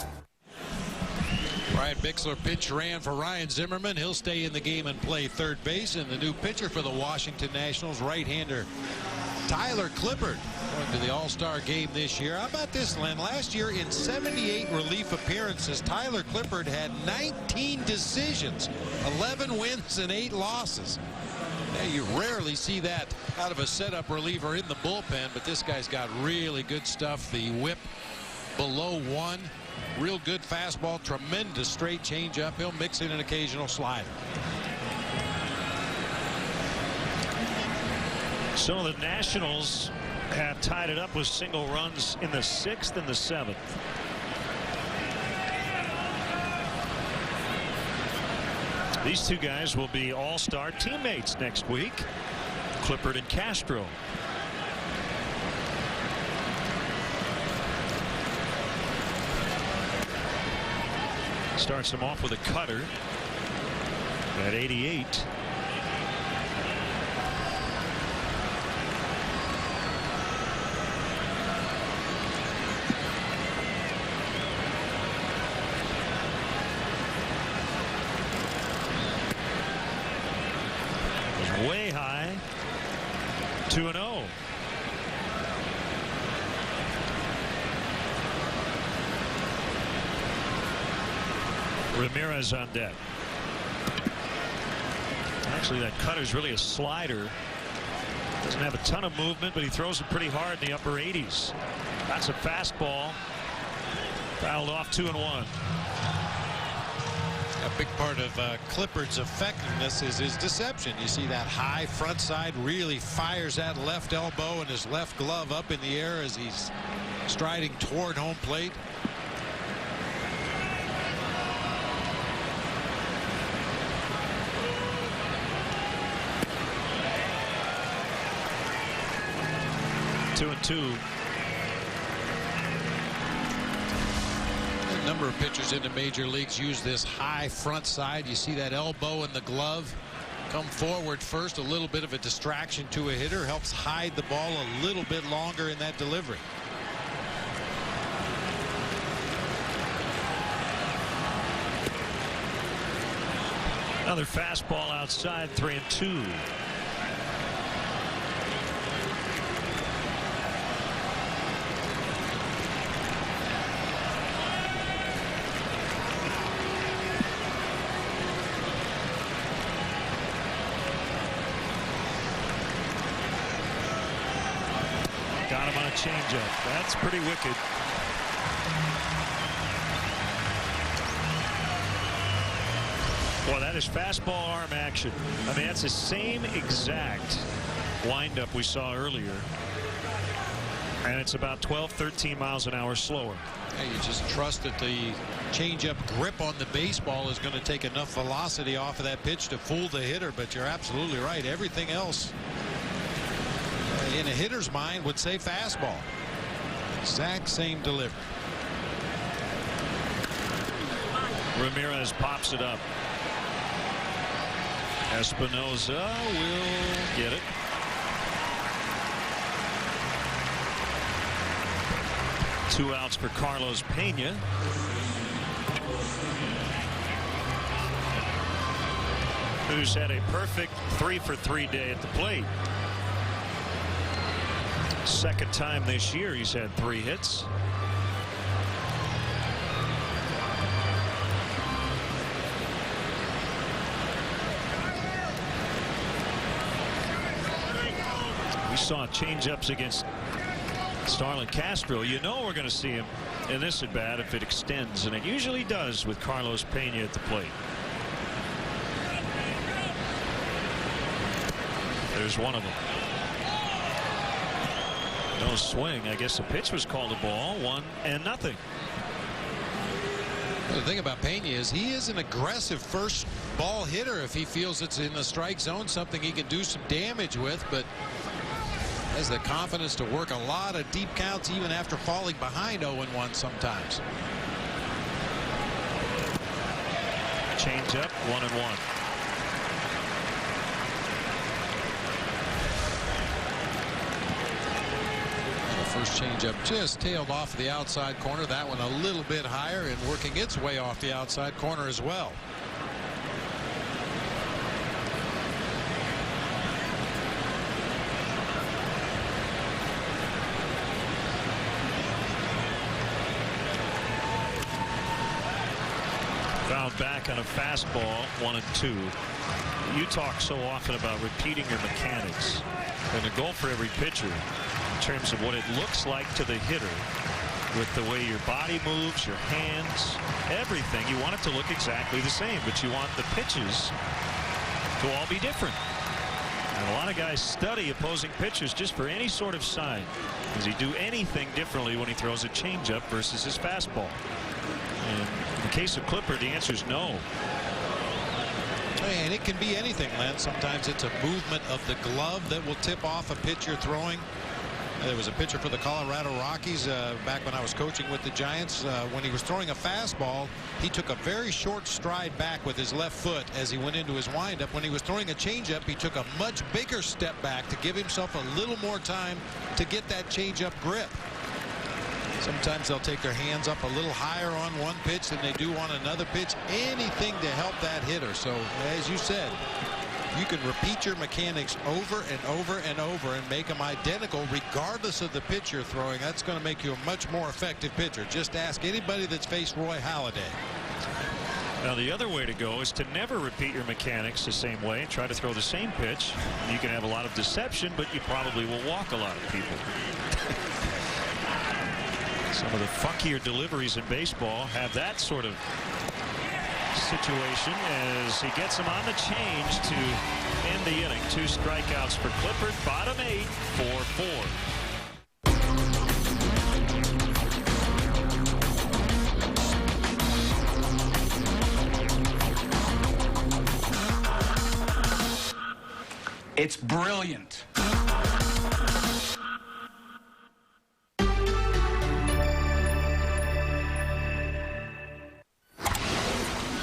Brian Bixler pitch ran for Ryan Zimmerman. He'll stay in the game and play third base. And the new pitcher for the Washington Nationals, right-hander Tyler Clippard, going to the All-Star game this year. How about this, Len? Last year in 78 relief appearances, Tyler Clippard had 19 decisions, 11 wins and 8 losses. Now, you rarely see that out of a setup reliever in the bullpen, but this guy's got really good stuff. The whip below 1. Real good fastball, tremendous straight changeup. He'll mix in an occasional slider. So the Nationals have tied it up with single runs in the 6th and the 7th. These two guys will be all-star teammates next week, Clippard and Castro. Starts him off with a cutter at 88. Way high. 2-0. Ramirez on deck. Actually, that cutter's really a slider. Doesn't have a ton of movement, but he throws it pretty hard in the upper 80s. That's a fastball. Fouled off, 2-1. A big part of Clippard's effectiveness is his deception. You see that high front side, really fires that left elbow and his left glove up in the air as he's striding toward home plate. Two and two. A number of pitchers in the major leagues use this high front side. You see that elbow in the glove come forward first. A little bit of a distraction to a hitter, helps hide the ball a little bit longer in that delivery. Another fastball outside, 3-2. Got him on a changeup. That's pretty wicked. Boy, that is fastball arm action. I mean, that's the same exact windup we saw earlier. And it's about 12, 13 miles an hour slower. Yeah, you just trust that the changeup grip on the baseball is going to take enough velocity off of that pitch to fool the hitter. But you're absolutely right. Everything else in a hitter's mind would say fastball. Exact same delivery. Ramirez pops it up. Espinosa will get it. Two outs for Carlos Pena. Who's had a perfect 3-for-3 day at the plate. Second time this year he's had 3 hits. We saw changeups against Starlin Castro. You know we're going to see him in this at bat if it extends, and it usually does with Carlos Pena at the plate. There's one of them. No swing. I guess the pitch was called a ball. 1-0. The thing about Pena is he is an aggressive first ball hitter. If he feels it's in the strike zone, something he can do some damage with, but has the confidence to work a lot of deep counts even after falling behind 0-1 sometimes. Change up, 1-1. First changeup just tailed off the outside corner. That one a little bit higher and working its way off the outside corner as well. Fouled back on a fastball, 1-2. You talk so often about repeating your mechanics, and a goal for every pitcher in terms of what it looks like to the hitter with the way your body moves, your hands, everything. You want it to look exactly the same, but you want the pitches to all be different. And a lot of guys study opposing pitchers just for any sort of sign. Does he do anything differently when he throws a changeup versus his fastball? And in the case of Clipper, the answer is no. And it can be anything, Len. Sometimes it's a movement of the glove that will tip off a pitcher throwing. There was a pitcher for the Colorado Rockies back when I was coaching with the Giants. When he was throwing a fastball, he took a very short stride back with his left foot as he went into his windup. When he was throwing a changeup, he took a much bigger step back to give himself a little more time to get that changeup grip. Sometimes they'll take their hands up a little higher on one pitch than they do on another pitch. Anything to help that hitter. So, as you said, you can repeat your mechanics over and over and over and make them identical regardless of the pitch you're throwing. That's going to make you a much more effective pitcher. Just ask anybody that's faced Roy Halladay. Now the other way to go is to never repeat your mechanics the same way and try to throw the same pitch. You can have a lot of deception, but you probably will walk a lot of people. Some of the funkier deliveries in baseball have that sort of situation as he gets him on the change to end the inning. 2 strikeouts for Clippard. Bottom 8, 4-4. It's brilliant.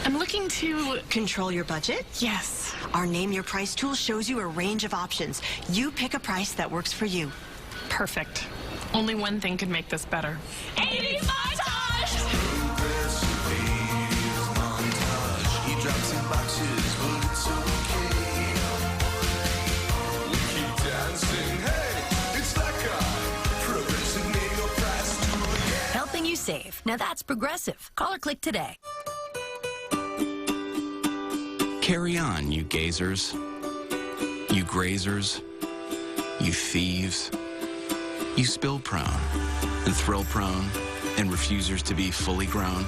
I'm looking to control your budget. Yes. Our Name Your Price tool shows you a range of options. You pick a price that works for you. Perfect. Only one thing could make this better. 80 montage! He drops in boxes, but it's okay. We keep dancing. Hey, it's that guy. Progressive Name Your Price tool. Helping you save. Now that's Progressive. Call or click today. Carry on, you gazers, you grazers, you thieves, you spill-prone and thrill-prone and refusers to be fully grown.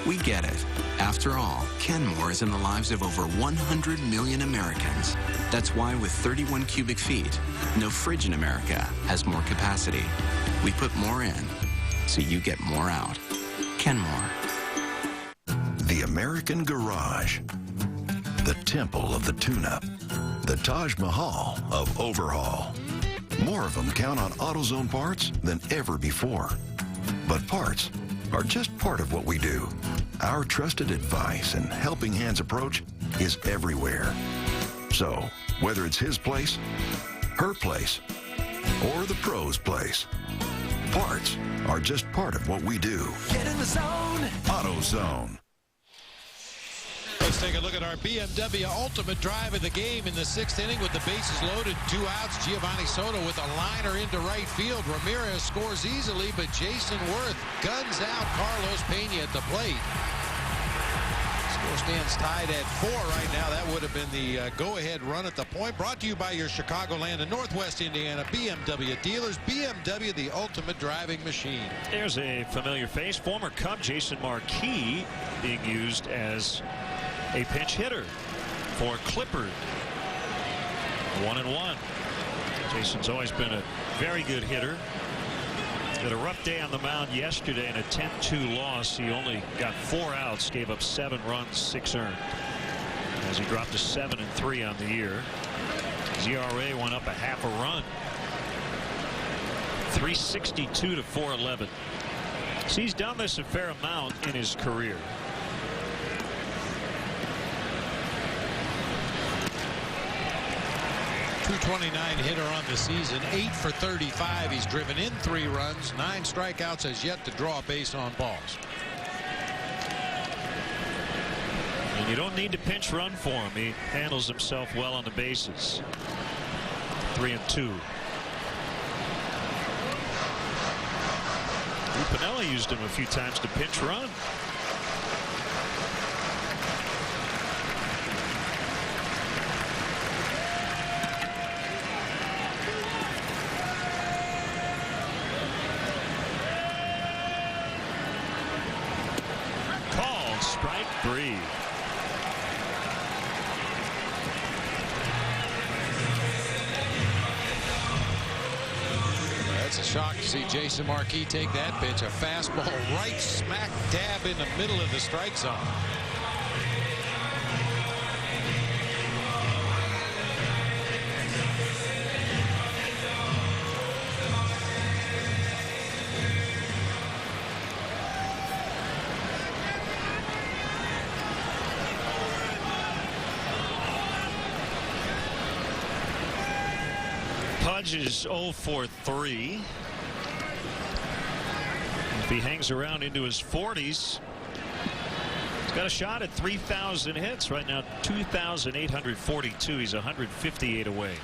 We get it. After all, Kenmore is in the lives of over 100 million Americans. That's why with 31 cubic feet, no fridge in America has more capacity. We put more in, so you get more out. Kenmore. The American Garage. The temple of the tune-up. The Taj Mahal of overhaul. More of them count on AutoZone parts than ever before. But parts are just part of what we do. Our trusted advice and helping hands approach is everywhere. So, whether it's his place, her place, or the pro's place, parts are just part of what we do. Get in the zone. AutoZone. Let's take a look at our BMW ultimate drive of the game in the 6th inning with the bases loaded, 2 outs. Giovanni Soto with a liner into right field. Ramirez scores easily, but Jason Worth guns out Carlos Pena at the plate. Score stands tied at 4 right now. That would have been the go-ahead run at the point. Brought to you by your Chicagoland and Northwest Indiana BMW dealers. BMW, the ultimate driving machine. There's a familiar face. Former Cub Jason Marquis being used as a pinch hitter for Clippard. 1-1. Jason's always been a very good hitter. Had a rough day on the mound yesterday in a 10-2 loss. He only got 4 outs, gave up 7 runs, 6 earned, as he dropped to 7-3 on the year. His ERA went up a half a run. 362 to 411. So he's done this a fair amount in his career. .229 hitter on the season, 8 for 35. He's driven in 3 runs, 9 strikeouts, has yet to draw a base on balls. And you don't need to pinch run for him. He handles himself well on the bases. 3-2. Pinella used him a few times to pinch run. Strike 3. That's a shock to see Jason Marquis take that pitch. A fastball right smack dab in the middle of the strike zone. Pudge is 0 for 3. If he hangs around into his 40s, he's got a shot at 3,000 hits right now. 2,842. He's 158 away.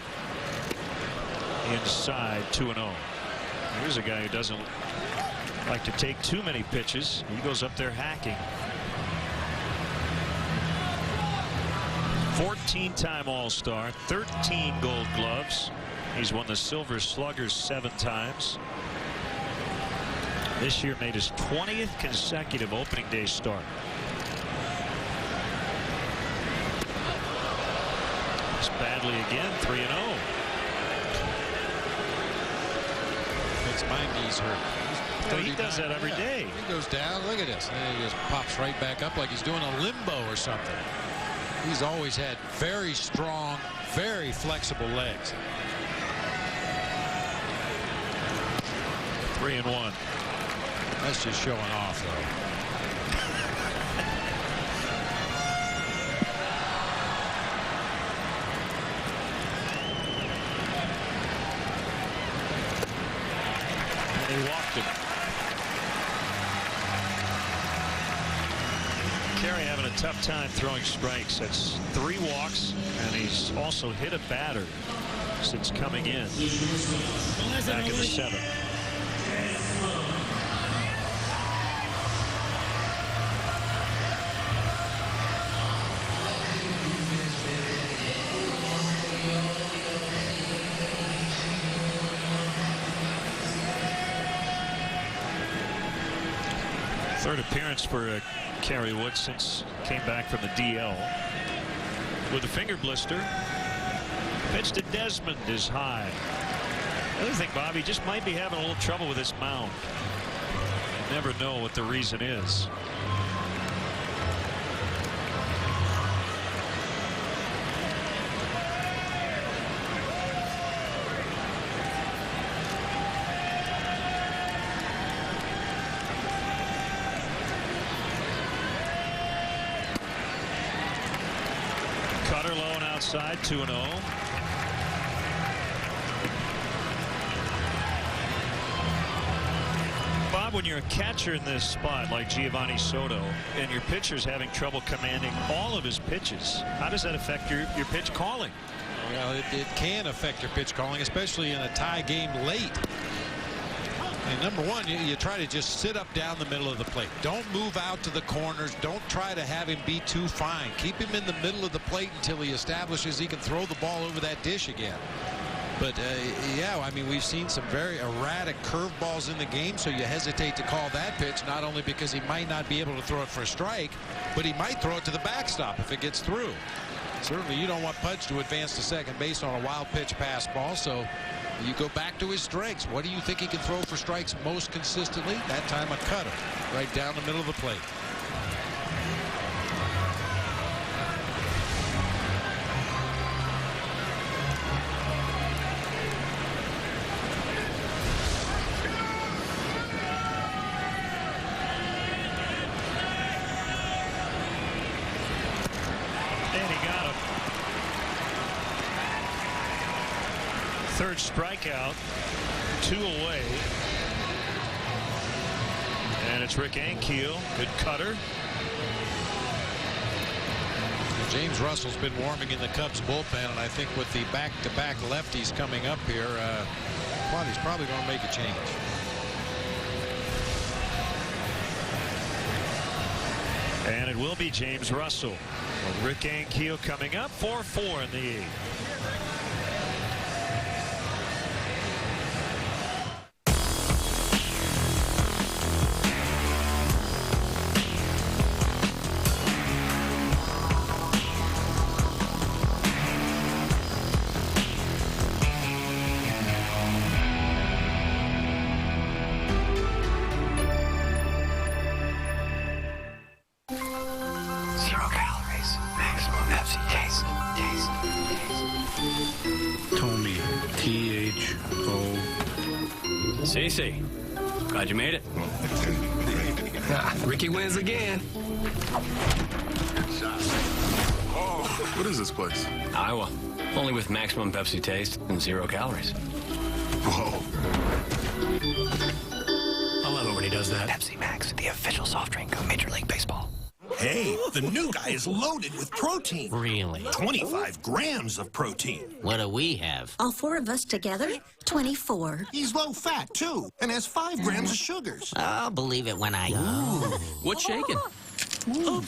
Inside 2-0. Here's a guy who doesn't like to take too many pitches. He goes up there hacking. 14-time All-Star, 13 Gold Gloves. He's won the Silver Slugger 7 times. This year made his 20th consecutive opening day start. It's badly again, 3-0. It's my knees hurt. So he does that every day. He goes down. Look at this. And he just pops right back up like he's doing a limbo or something. He's always had very strong very flexible legs. 3-1. That's just showing off, though. And he walked him. Carey having a tough time throwing strikes. That's 3 walks, and he's also hit a batter since coming in back in the 7th. Third appearance for Kerry Wood since came back from the DL. With a finger blister. Pitch to Desmond is high. The other thing, Bobby, just might be having a little trouble with this mound. You never know what the reason is. Cutter low and outside, 2-0. Bob, when you're a catcher in this spot like Giovanni Soto and your pitcher's having trouble commanding all of his pitches, how does that affect your pitch calling? Well, it can affect your pitch calling, especially in a tie game late. And number one, you try to just sit up down the middle of the plate. Don't move out to the corners. Don't try to have him be too fine. Keep him in the middle of the plate until he establishes he can throw the ball over that dish again. But, yeah, I mean, we've seen some very erratic curveballs in the game, so you hesitate to call that pitch, not only because he might not be able to throw it for a strike, but he might throw it to the backstop if it gets through. Certainly, you don't want Pudge to advance to second base on a wild pitch pass ball, so you go back to his strengths. What do you think he can throw for strikes most consistently? That time a cutter right down the middle of the plate. And he got him. Third strikeout, 2 away. And it's Rick Ankiel. Good cutter. James Russell's been warming in the Cubs bullpen, and I think with the back-to-back lefties coming up here, he's probably going to make a change. And it will be James Russell. Rick Ankiel coming up, 4-4 in the 8th. CC, glad you made it. Ricky wins again. Oh, what is this place? Iowa. Only with maximum Pepsi taste and 0 calories. Whoa. I love it when he does that. Pepsi Max, the official soft drink of Major League Baseball. Hey, the new guy is loaded with protein. Really? 25 grams of protein. What do we have? All 4 of us together? 24. He's low fat, too, and has 5 grams of sugars. I'll believe it when I... What's shaking?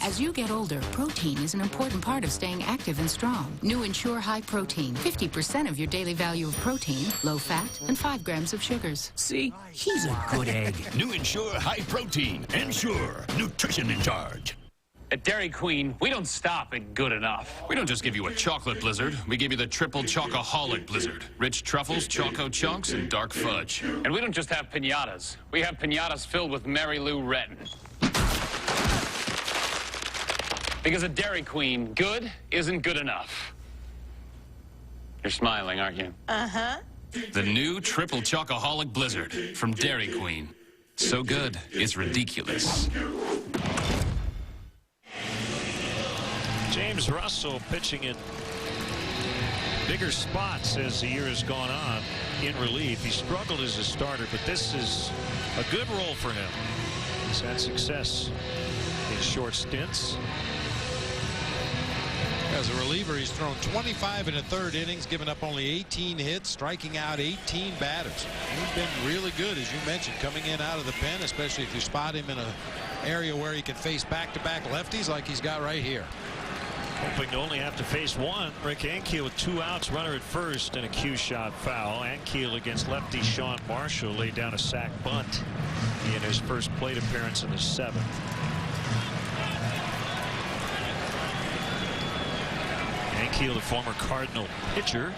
As you get older, protein is an important part of staying active and strong. New Ensure High Protein. 50% of your daily value of protein, low fat, and 5 grams of sugars. See? He's a good egg. New Ensure High Protein. Ensure. Nutrition in charge. At Dairy Queen, we don't stop at good enough. We don't just give you a chocolate blizzard. We give you the triple chocoholic blizzard. Rich truffles, choco chunks, and dark fudge. And we don't just have piñatas. We have piñatas filled with Mary Lou Retton. Because at Dairy Queen, good isn't good enough. You're smiling, aren't you? Uh-huh. The new Triple Chocoholic Blizzard from Dairy Queen. So good, it's ridiculous. James Russell pitching in bigger spots as the year has gone on in relief. He struggled as a starter, but this is a good role for him. He's had success in short stints. As a reliever, he's thrown 25 in the third innings, given up only 18 hits, striking out 18 batters. He's been really good, as you mentioned, coming in out of the pen, especially if you spot him in an area where he can face back-to-back lefties like he's got right here. Hoping to only have to face one. Rick Ankiel with 2 outs, runner at first, and a cue shot foul. Ankiel against lefty Sean Marshall laid down a sac bunt in his first plate appearance in the 7th. Ankiel, the former Cardinal pitcher.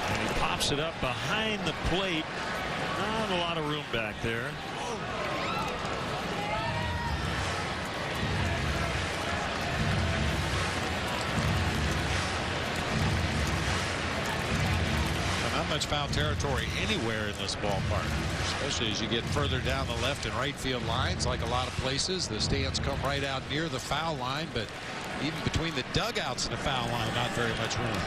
And he pops it up behind the plate. Not a lot of room back there. Not much foul territory anywhere in this ballpark, especially as you get further down the left and right field lines. Like a lot of places, the stands come right out near the foul line, but even between the dugouts and the foul line, not very much room.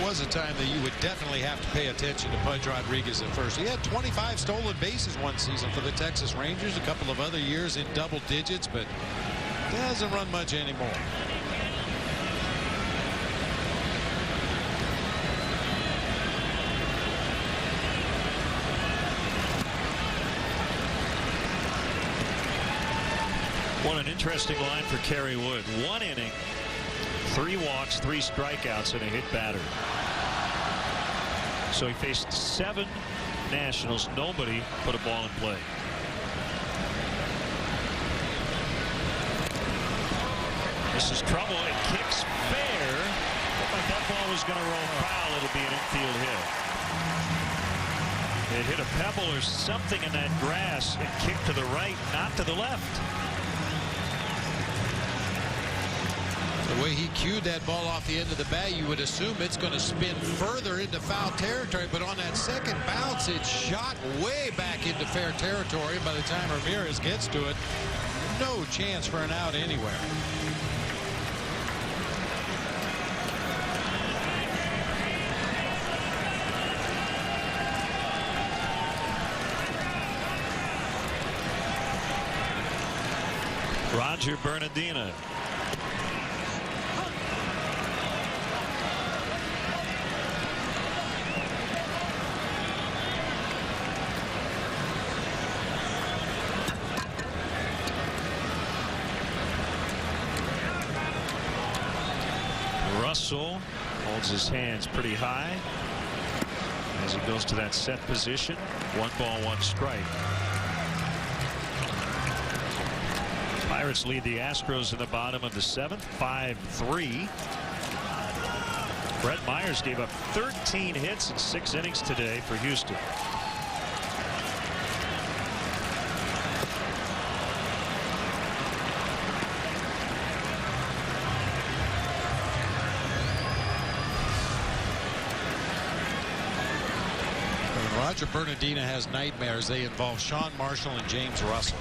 Was a time that you would definitely have to pay attention to Pudge Rodriguez at first. He had 25 stolen bases one season for the Texas Rangers, a couple of other years in double digits, but doesn't run much anymore. What an interesting line for Kerry Wood. 1 inning, 3 walks, 3 strikeouts, and a hit batter. So he faced 7 Nationals. Nobody put a ball in play. This is trouble. It kicks fair. Looked like that ball was going to roll foul. It'll be an infield hit. It hit a pebble or something in that grass and kicked to the right, not to the left. The way he cued that ball off the end of the bat, you would assume it's going to spin further into foul territory, but on that second bounce, it shot way back into fair territory. By the time Ramirez gets to it, no chance for an out anywhere. Roger Bernardina. Russell holds his hands pretty high as he goes to that set position. 1 ball, 1 strike. Pirates lead the Astros in the bottom of the 7th, 5-3. Brett Myers gave up 13 hits in 6 innings today for Houston. Roger Bernardina has nightmares. They involve Sean Marshall and James Russell.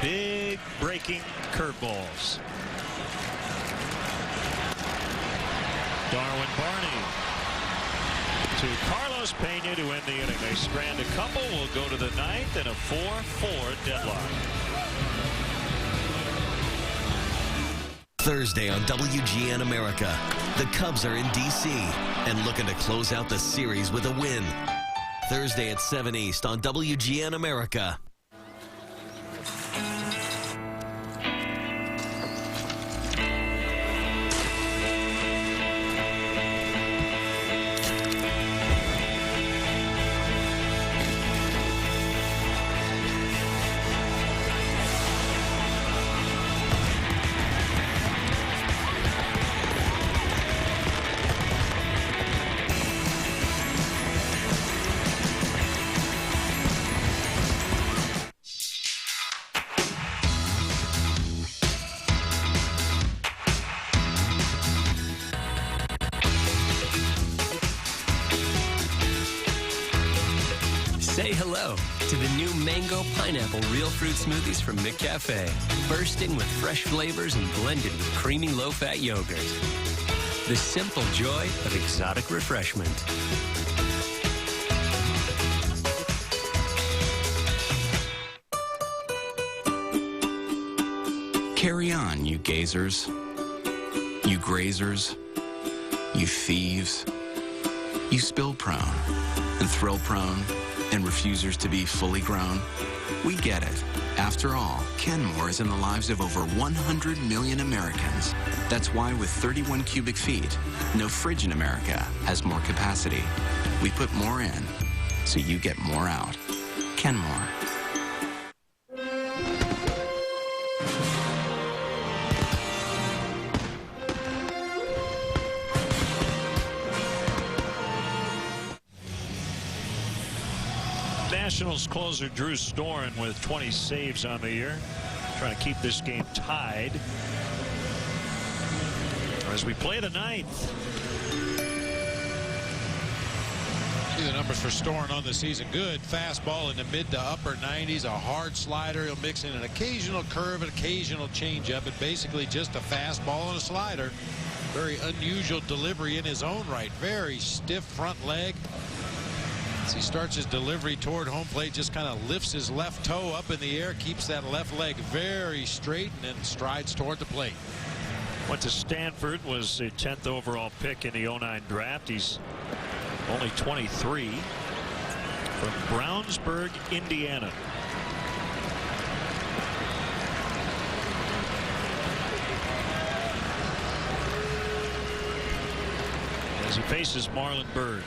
Big breaking curveballs. Darwin Barney to Carlos Pena to end the inning. They strand a couple. Will go to the 9th and a 4-4 deadlock. Thursday on WGN America, the Cubs are in D.C. and looking to close out the series with a win. Thursday at 7 East on WGN America. Say hello to the new Mango Pineapple Real Fruit Smoothies from McCafe. Bursting with fresh flavors and blended with creamy low-fat yogurt. The simple joy of exotic refreshment. Carry on, you gazers, you grazers, you thieves, you spill-prone and thrill-prone and refusers to be fully grown. We get it. After all, Kenmore is in the lives of over 100 million Americans. That's why with 31 cubic feet, no fridge in America has more capacity. We put more in, so you get more out. Kenmore. Nationals closer Drew Storen with 20 saves on the year, trying to keep this game tied as we play the ninth. See the numbers for Storen on the season. Good fastball in the mid to upper 90s, a hard slider. He'll mix in an occasional curve, an occasional changeup, and basically just a fastball and a slider. Very unusual delivery in his own right. Very stiff front leg. As he starts his delivery toward home plate, just kind of lifts his left toe up in the air, keeps that left leg very straight, and then strides toward the plate. Went to Stanford, was a 10th overall pick in the 09 draft. He's only 23, from Brownsburg, Indiana. As he faces Marlon Byrd.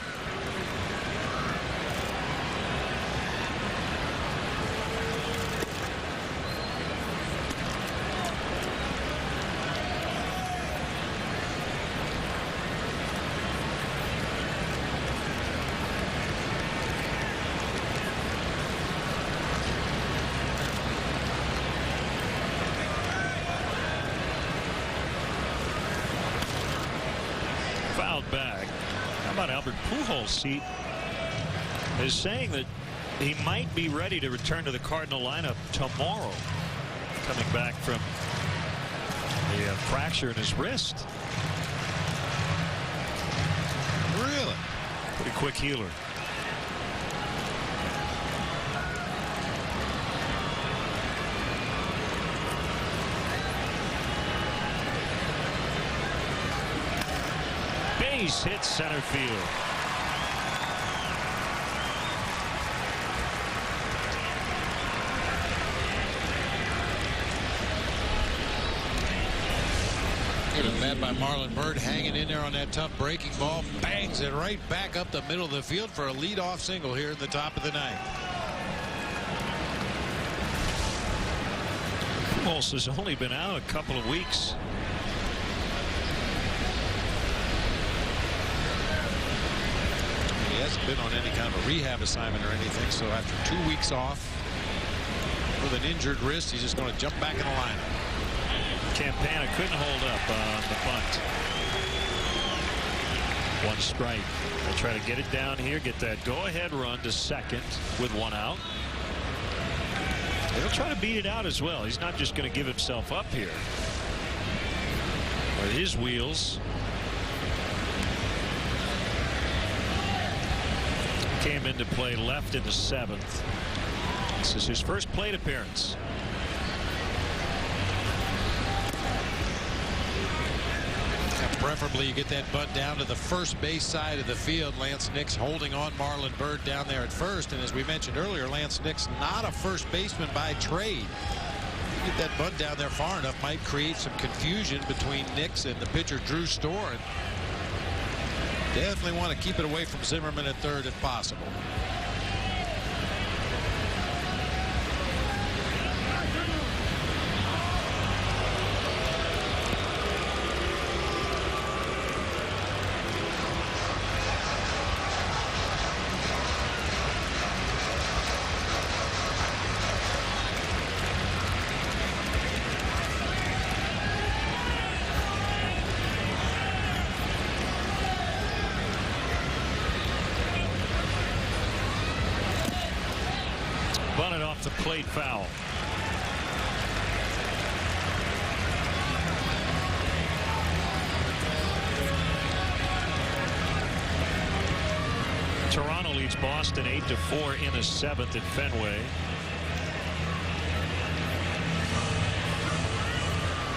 Back. How about Albert Pujols' seat is saying that he might be ready to return to the Cardinal lineup tomorrow, coming back from the fracture in his wrist. Really? Pretty quick healer. Base hit center field. Good at bat by Marlon Byrd, hanging in there on that tough breaking ball. Bangs it right back up the middle of the field for a leadoff single here in the top of the ninth. Pujols has only been out a couple of weeks. He hasn't been on any kind of a rehab assignment or anything, so after 2 weeks off with an injured wrist, he's just going to jump back in the lineup. Campana couldn't hold up on the bunt. One strike. They'll try to get it down here, get that go-ahead run to second with one out. They'll try to beat it out as well. He's not just going to give himself up here. With his wheels. Came into play left in the seventh. This is his first plate appearance. Preferably you get that bunt down to the first base side of the field. Lance Nix holding on Marlon Byrd down there at first, and as we mentioned earlier, Lance Nix not a first baseman by trade. You get that bunt down there far enough, might create some confusion between Nix and the pitcher Drew Storen. Definitely want to keep it away from Zimmerman at third if possible. Bunted off the plate, foul. Toronto leads Boston 8-4 in the 7th at Fenway.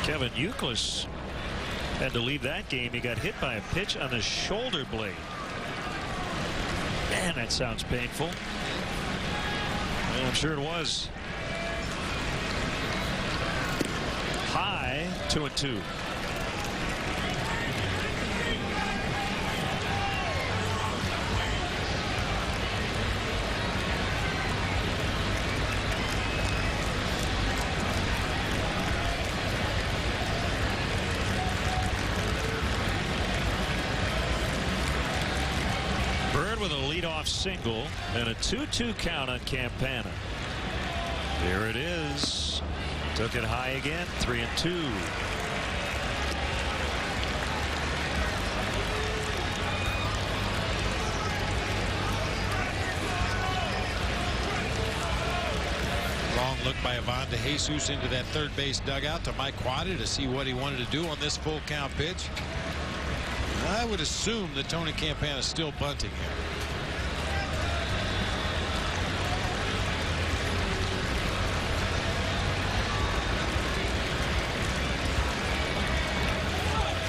Kevin Youkilis had to leave that game. He got hit by a pitch on the shoulder blade. Man, that sounds painful. Well, I'm sure it was. High, 2-2. With a leadoff single and a 2-2 count on Campana. There it is. Took it high again. 3-2. Long look by Ivan DeJesus into that third base dugout to Mike Quade to see what he wanted to do on this full count pitch. I would assume that Tony Campana is still bunting here.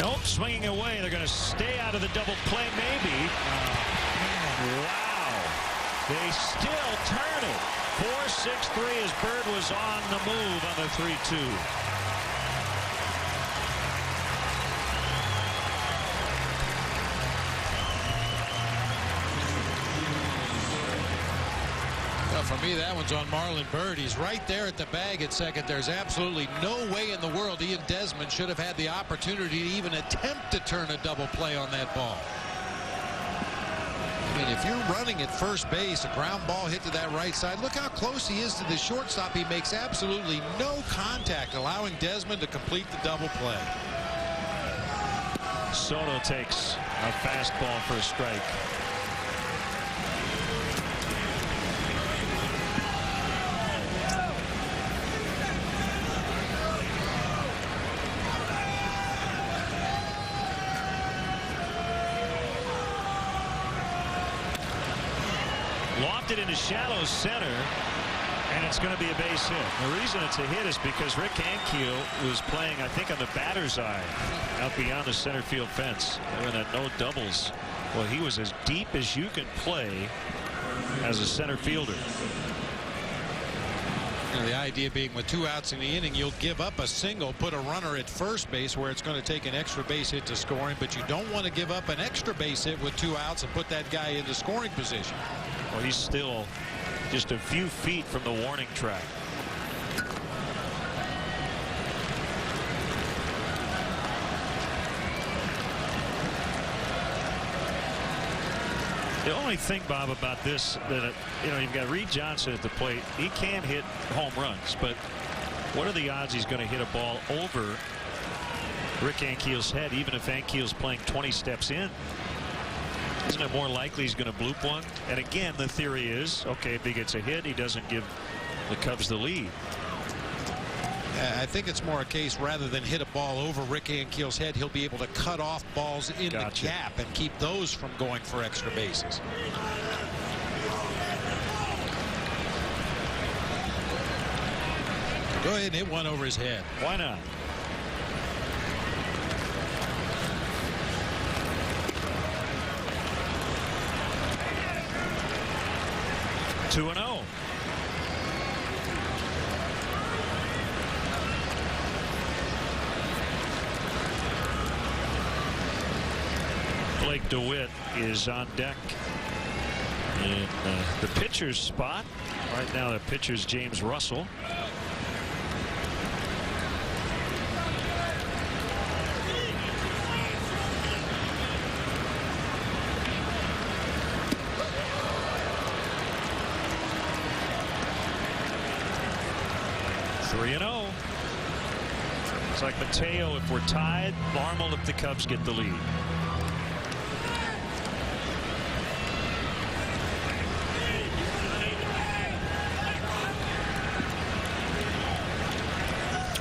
Nope, swinging away. They're going to stay out of the double play, maybe. Wow. They still turn it. 4-6-3 as Bird was on the move on the 3-2. For me, that one's on Marlon Bird. He's right there at the bag at second. There's absolutely no way in the world Ian Desmond should have had the opportunity to even attempt to turn a double play on that ball. I mean, if you're running at first base, a ground ball hit to that right side, look how close he is to the shortstop. He makes absolutely no contact, allowing Desmond to complete the double play. Soto takes a fastball for a strike. Lofted into shallow center, and it's going to be a base hit. The reason it's a hit is because Rick Ankiel was playing, I think, on the batter's eye out beyond the center field fence. They were in that no doubles. Well, he was as deep as you can play as a center fielder. The idea being with 2 outs in the inning, you'll give up a single, put a runner at first base where it's going to take an extra base hit to score him, but you don't want to give up an extra base hit with 2 outs and put that guy into scoring position. Well, he's still just a few feet from the warning track. The only thing, Bob, about this, that you've got Reed Johnson at the plate. He can hit home runs, but what are the odds he's going to hit a ball over Rick Ankiel's head, even if Ankiel's playing 20 steps in? Isn't it more likely he's going to bloop one? And again, the theory is, okay, if he gets a hit, he doesn't give the Cubs the lead. I think it's more a case rather than hit a ball over Rick Ankiel's head, he'll be able to cut off balls in the gap and keep those from going for extra bases. Go ahead and hit one over his head. Why not? Two and 0. Blake DeWitt is on deck in the pitcher's spot. Right now the pitcher's James Russell. It's like Mateo if we're tied, Barmel if the Cubs get the lead.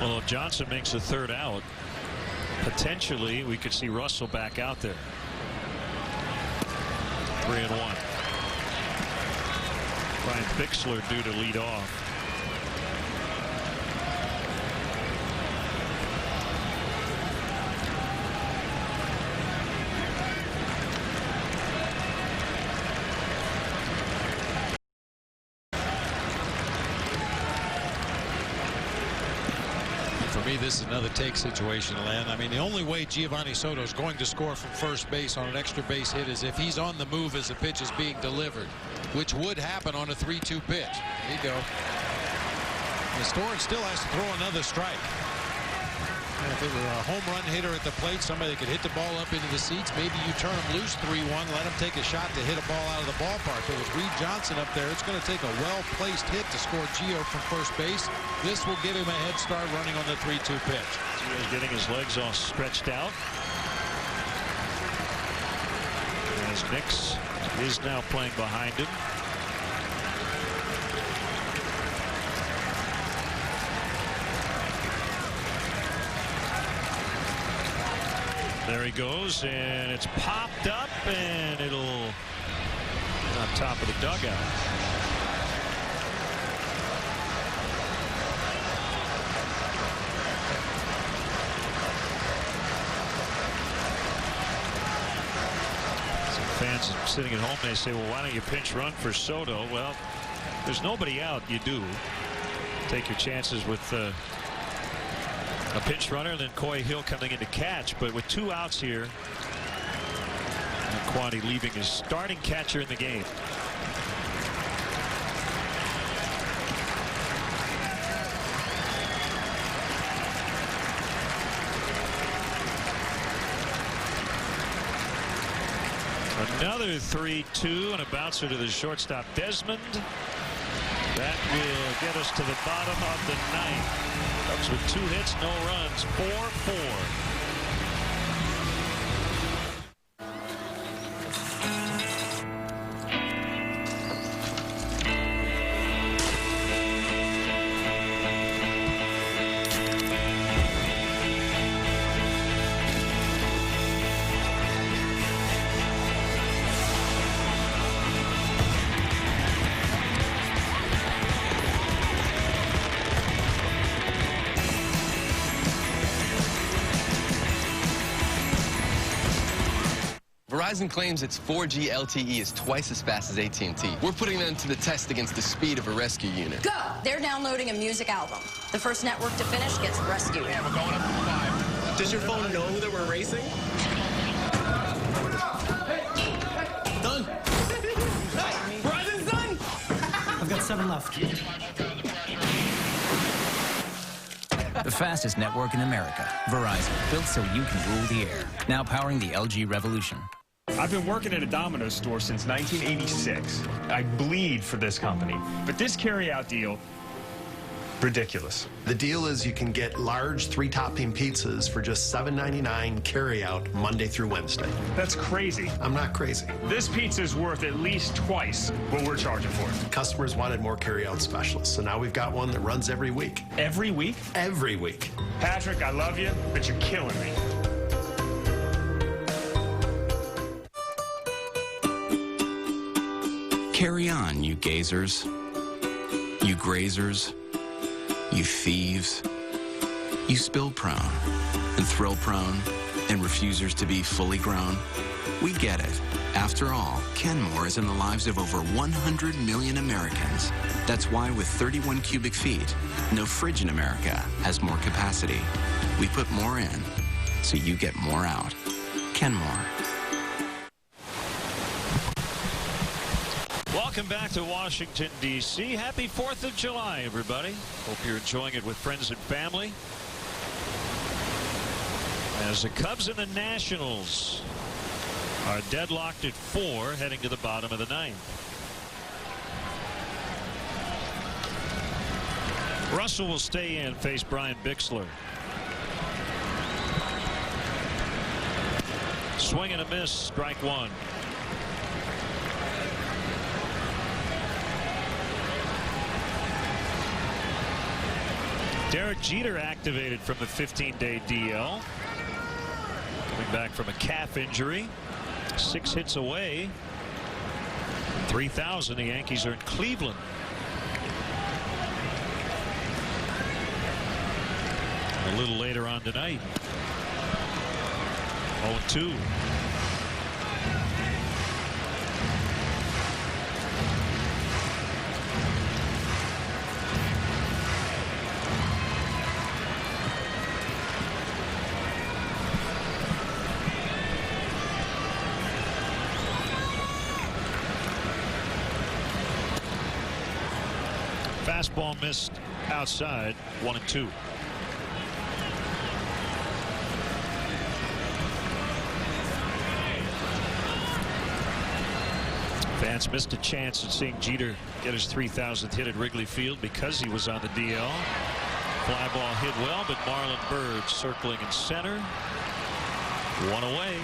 Well, if Johnson makes a third out, potentially we could see Russell back out there. 3-1. Brian Bixler due to lead off. This is another take situation, Len. I mean, the only way Giovanni Soto is going to score from first base on an extra base hit is if he's on the move as the pitch is being delivered, which would happen on a 3-2 pitch. There you go. And Storen still has to throw another strike. And if it were a home run hitter at the plate, somebody that could hit the ball up into the seats, maybe you turn him loose 3-1, let him take a shot to hit a ball out of the ballpark. But with Reed Johnson up there, it's going to take a well-placed hit to score Gio from first base. This will give him a head start running on the 3-2 pitch. Gio's getting his legs all stretched out. As Nix is now playing behind him. There he goes, and it's popped up, and it'll on top of the dugout. Some fans sitting at home, they say, well, why don't you pinch run for Soto? Well, there's nobody out. You do take your chances with a pinch runner, and then Coy Hill coming in to catch. But with 2 outs here, and Quanti leaving his starting catcher in the game. Another 3-2 and a bouncer to the shortstop Desmond. That will get us to the bottom of the 9th. Cubs with 2 hits, no runs, 4-4. Verizon claims its 4G LTE is twice as fast as AT&T. We're putting them to the test against the speed of a rescue unit. Go! They're downloading a music album. The first network to finish gets rescued. Yeah, we're going up to 5. Does your phone know that we're racing? Done. Hey, Verizon's done! I've got 7 left. The fastest network in America. Verizon, built so you can rule the air. Now powering the LG revolution. I've been working at a Domino's store since 1986. I bleed for this company. But this carryout deal, ridiculous. The deal is you can get large 3-topping pizzas for just $7.99 carryout Monday through Wednesday. That's crazy. I'm not crazy. This pizza's worth at least twice what we're charging for it. Customers wanted more carryout specials, so now we've got one that runs every week. Every week? Every week. Patrick, I love you, but you're killing me. Carry on, you gazers, you grazers, you thieves, you spill prone and thrill prone and refusers to be fully grown. We get it. After all, Kenmore is in the lives of over 100 million Americans. That's why with 31 cubic feet, no fridge in America has more capacity. We put more in, so you get more out. Kenmore. Welcome back to Washington, D.C. Happy 4th of July, everybody. Hope you're enjoying it with friends and family. As the Cubs and the Nationals are deadlocked at 4, heading to the bottom of the 9th. Russell will stay in, face Brian Bixler. Swing and a miss, strike 1. Derek Jeter activated from the 15-day DL. Coming back from a calf injury. 6 hits away. 3,000. The Yankees are in Cleveland. A little later on tonight. 0-2. Fastball missed outside. 1-2. Fans missed a chance at seeing Jeter get his 3,000th hit at Wrigley Field because he was on the DL. Fly ball hit well, but Marlon Byrd circling in center. 1 away.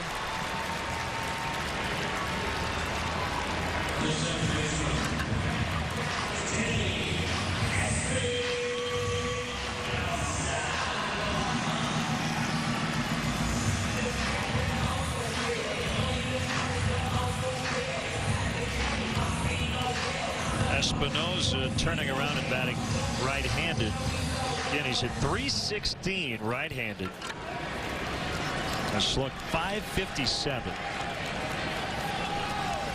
Espinosa turning around and batting right-handed. Again, he's hit .316 right-handed. Has slugged .557.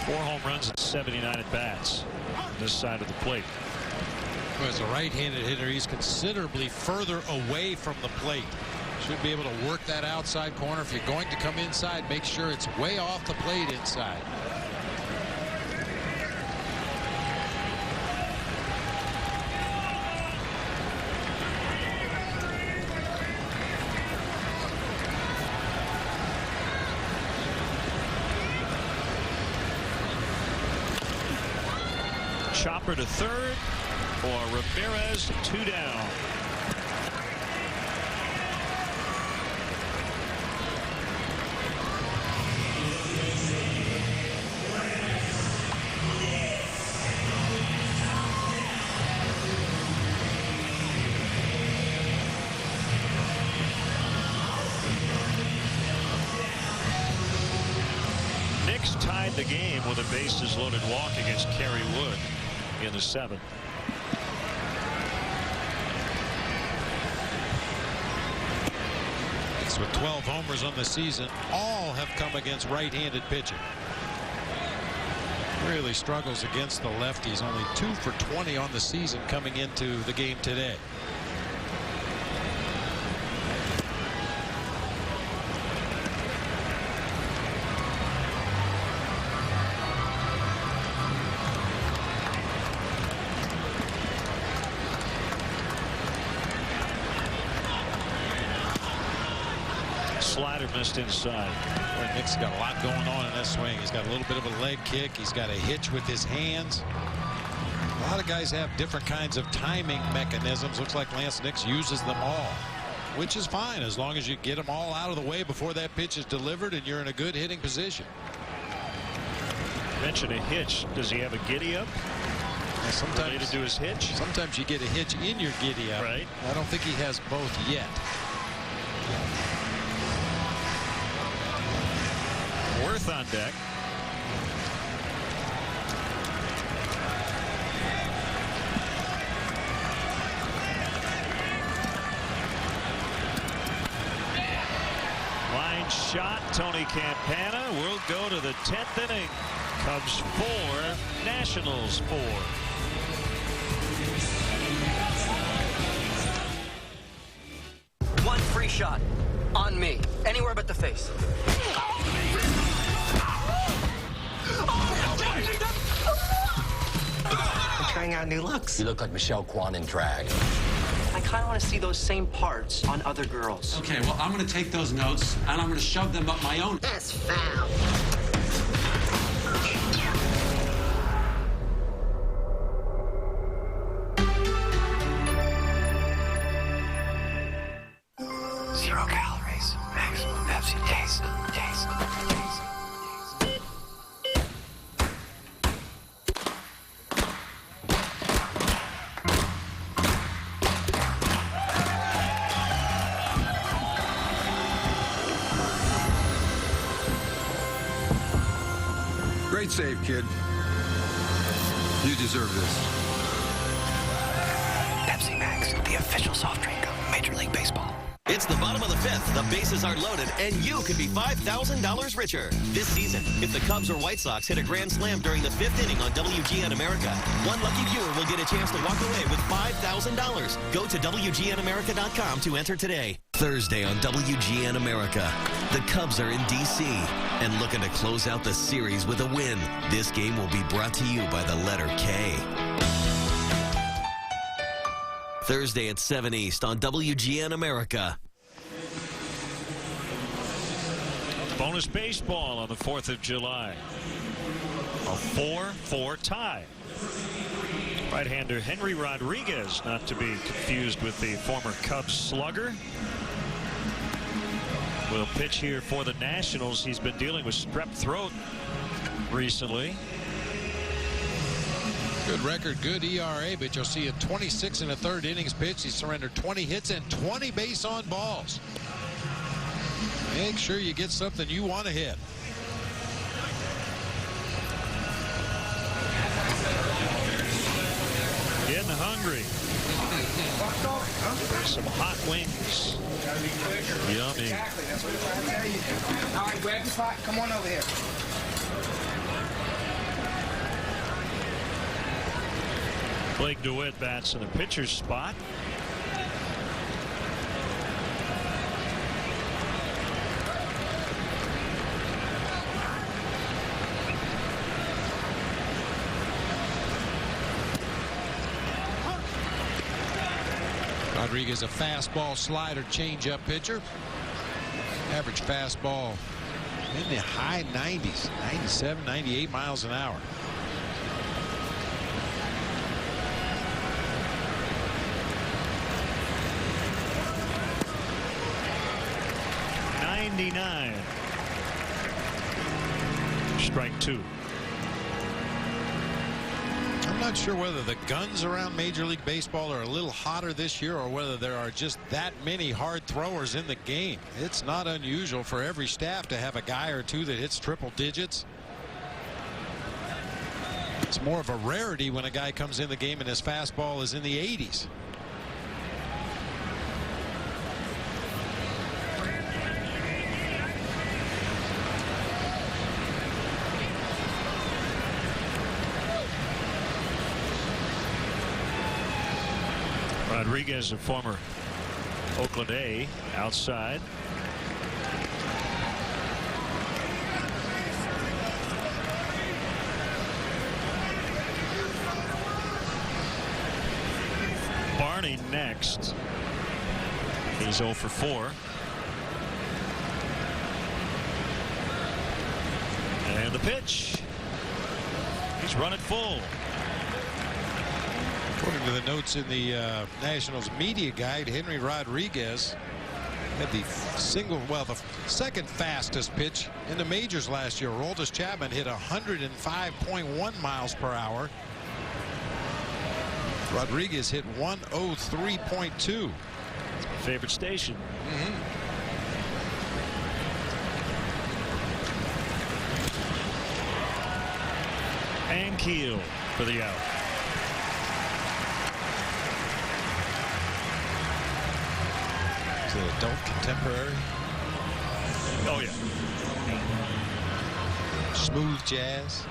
4 home runs and 79 at bats on this side of the plate. Well, as a right-handed hitter, he's considerably further away from the plate. Should be able to work that outside corner. If you're going to come inside, make sure it's way off the plate inside. Chopper to third for Ramirez. 2 down. Knicks tied the game with a bases loaded walk against Kerry Wood in the 7th. With 12 homers on the season, all have come against right-handed pitching. Really struggles against the lefties. Only 2 for 20 on the season coming into the game today. Slider missed inside. Boy, Nick's got a lot going on in that swing. He's got a little bit of a leg kick. He's got a hitch with his hands. A lot of guys have different kinds of timing mechanisms. Looks like Lance Nix uses them all, which is fine as long as you get them all out of the way before that pitch is delivered and you're in a good hitting position. Mention a hitch. Does he have a giddy up? Yeah, sometimes related to his hitch. Sometimes you get a hitch in your giddy up. Right. I don't think he has both yet. Worth on deck. Line shot. Tony Campana will go to the 10th inning. Cubs 4, Nationals 4. One free shot on me, anywhere but the face. I'm trying out new looks. You look like Michelle Kwan in drag. I kind of want to see those same parts on other girls. Okay, well, I'm going to take those notes, and I'm going to shove them up my own. That's foul. Zero calories. Maximum Pepsi taste. Taste. Great save, kid. You deserve this. Pepsi Max, the official soft drink of Major League Baseball. It's the bottom of the fifth. The bases are loaded, and you could be $5,000 richer. This season, if the Cubs or White Sox hit a grand slam during the fifth inning on WGN America, one lucky viewer will get a chance to walk away with $5,000. Go to WGNAmerica.com to enter today. Thursday on WGN America, the Cubs are in D.C. and looking to close out the series with a win. This game will be brought to you by the letter K. Thursday at 7 East on WGN America. Bonus baseball on the 4th of July. A 4-4 tie. Right-hander Henry Rodriguez, not to be confused with the former Cubs slugger, will pitch here for the Nationals. He's been dealing with strep throat recently. Good record, good ERA, but you'll see a 26 and a third innings pitch. He surrendered 20 hits and 20 base on balls. Make sure you get something you want to hit. Getting hungry. Some hot wings. Yummy. All right, grab your pot. Come on over here. Blake DeWitt bats in the pitcher's spot. Rodriguez, a fastball, slider, changeup pitcher. Average fastball in the high 90s, 97, 98 miles an hour. Strike two. I'm not sure whether the guns around Major League Baseball are a little hotter this year or whether there are just that many hard throwers in the game. It's not unusual for every staff to have a guy or two that hits triple digits. It's more of a rarity when a guy comes in the game and his fastball is in the 80s. Rodriguez, a former Oakland A, outside. Barney next. He's 0 for 4. And the pitch. He's running full. According to the notes in the Nationals media guide, Henry Rodriguez had the second fastest pitch in the majors last year. Aroldis Chapman hit 105.1 miles per hour. Rodriguez hit 103.2. It's my favorite station. And Keel for the out. Is it adult contemporary? Oh yeah. Smooth jazz.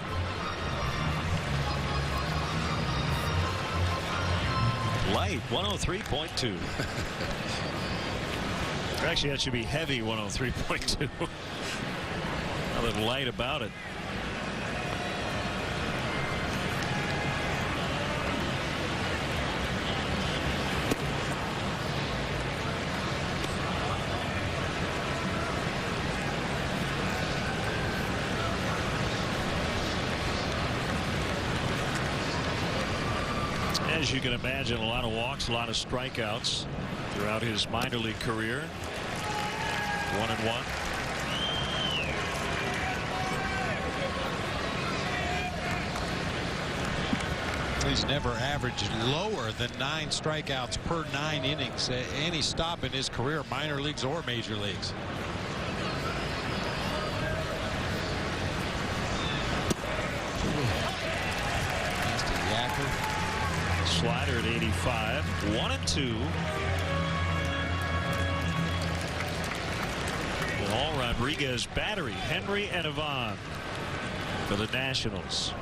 Light 103.2. Actually, that should be heavy 103.2. Nothing light about it. As you can imagine, a lot of walks, a lot of strikeouts throughout his minor league career. 1-1. He's never averaged lower than 9 strikeouts per 9 innings at any stop in his career, minor leagues or major leagues. Slider at 85. 1-2. All Rodriguez battery. Henry and Ivan for the Nationals.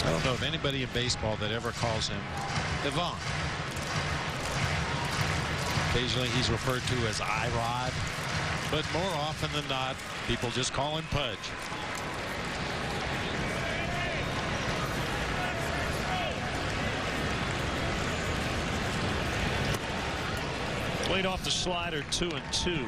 I don't know of anybody in baseball that ever calls him Ivan. Occasionally he's referred to as I-Rod, but more often than not, people just call him Pudge. Played off the slider, 2-2.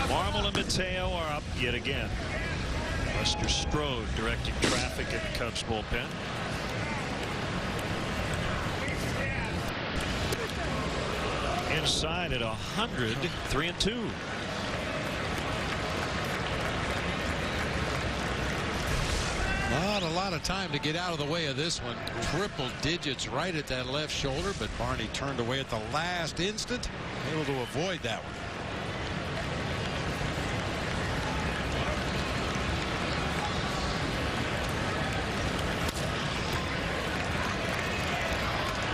Marmol and Mateo are up yet again. Lester Strode directing traffic in the Cubs bullpen. Inside at 100, 3-2. Not a lot of time to get out of the way of this one. Triple digits right at that left shoulder, but Barney turned away at the last instant, able to avoid that one.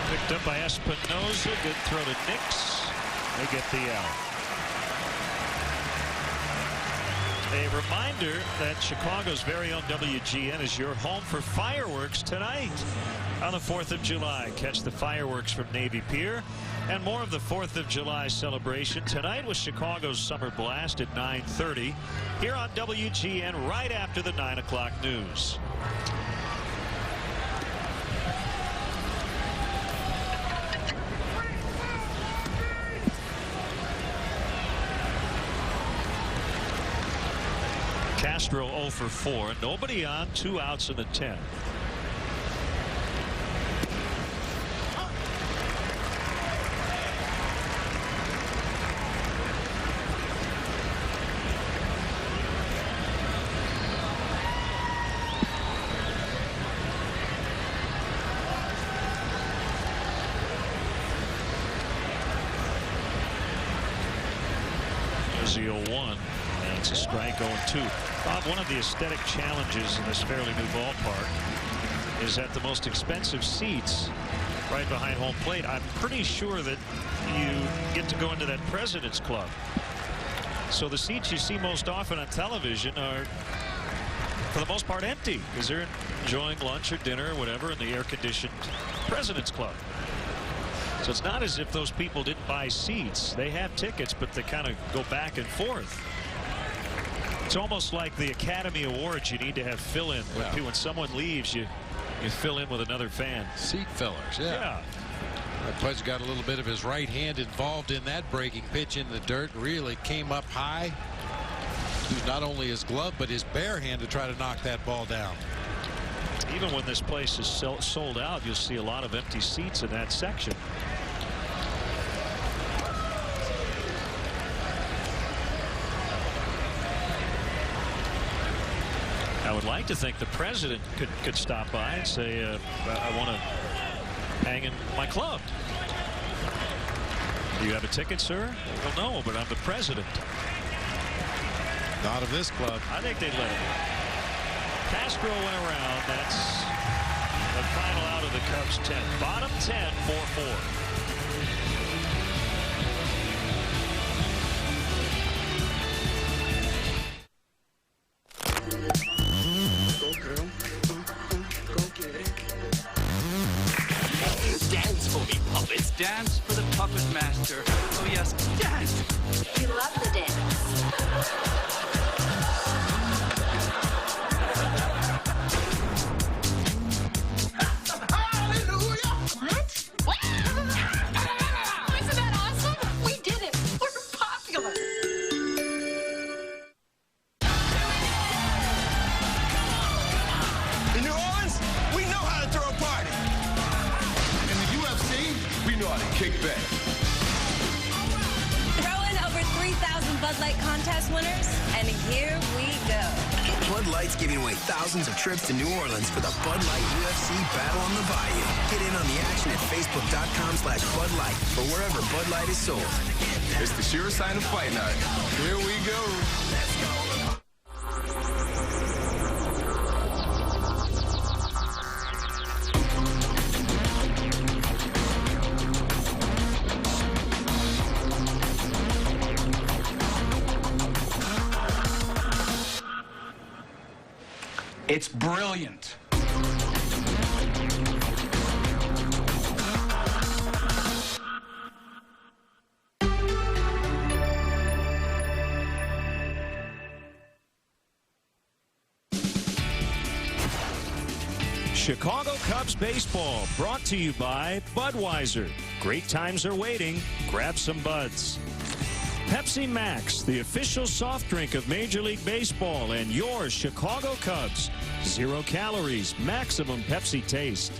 Picked up by Espinosa. Good throw to Nix. They get the out. A reminder that Chicago's very own WGN is your home for fireworks tonight on the 4th of July. Catch the fireworks from Navy Pier and more of the 4th of July celebration tonight with Chicago's Summer Blast at 9:30 here on WGN right after the 9 o'clock news. Castro 0 for 4. Nobody on. 2 outs in the 10th. There's the 0-1. It's a strike 0-2. Bob, one of the aesthetic challenges in this fairly new ballpark is that the most expensive seats right behind home plate, I'm pretty sure that you get to go into that President's Club. So the seats you see most often on television are for the most part empty because they're enjoying lunch or dinner or whatever in the air-conditioned President's Club. So it's not as if those people didn't buy seats. They have tickets, but they kind of go back and forth. It's almost like the Academy Awards. You need to have fill-in. Yeah. When someone leaves, you fill in with another fan. Seat fillers, yeah. Pudge got a little bit of his right hand involved in that breaking pitch in the dirt. Really came up high. Used not only his glove, but his bare hand to try to knock that ball down. Even when this place is sold out, you'll see a lot of empty seats in that section. I would like to think the president could stop by and say, I want to hang in my club. Do you have a ticket, sir? Well, no, but I'm the president. Not of this club. I think they'd let him. Castro went around. That's the final out of the Cubs 10. Bottom 10, 4-4. Dance for the puppet master. Oh yes, dance. We love the dance. Hallelujah! What? Isn't that awesome? We did it. We're popular. In New Orleans, we know how to throw a party. In the UFC, we know how to kick back. Throw in over 3,000 Bud Light contest winners, and here we go. Bud Light's giving away thousands of trips to New Orleans for the Bud Light UFC Battle on the Bayou. Get in on the action at Facebook.com/Bud Light or wherever Bud Light is sold. It's the sure sign of fight night. Here we go. Let's go. It's brilliant. Chicago Cubs baseball brought to you by Budweiser. Great times are waiting. Grab some buds. Pepsi Max, the official soft drink of Major League Baseball, and your Chicago Cubs. 0 calories, maximum Pepsi taste.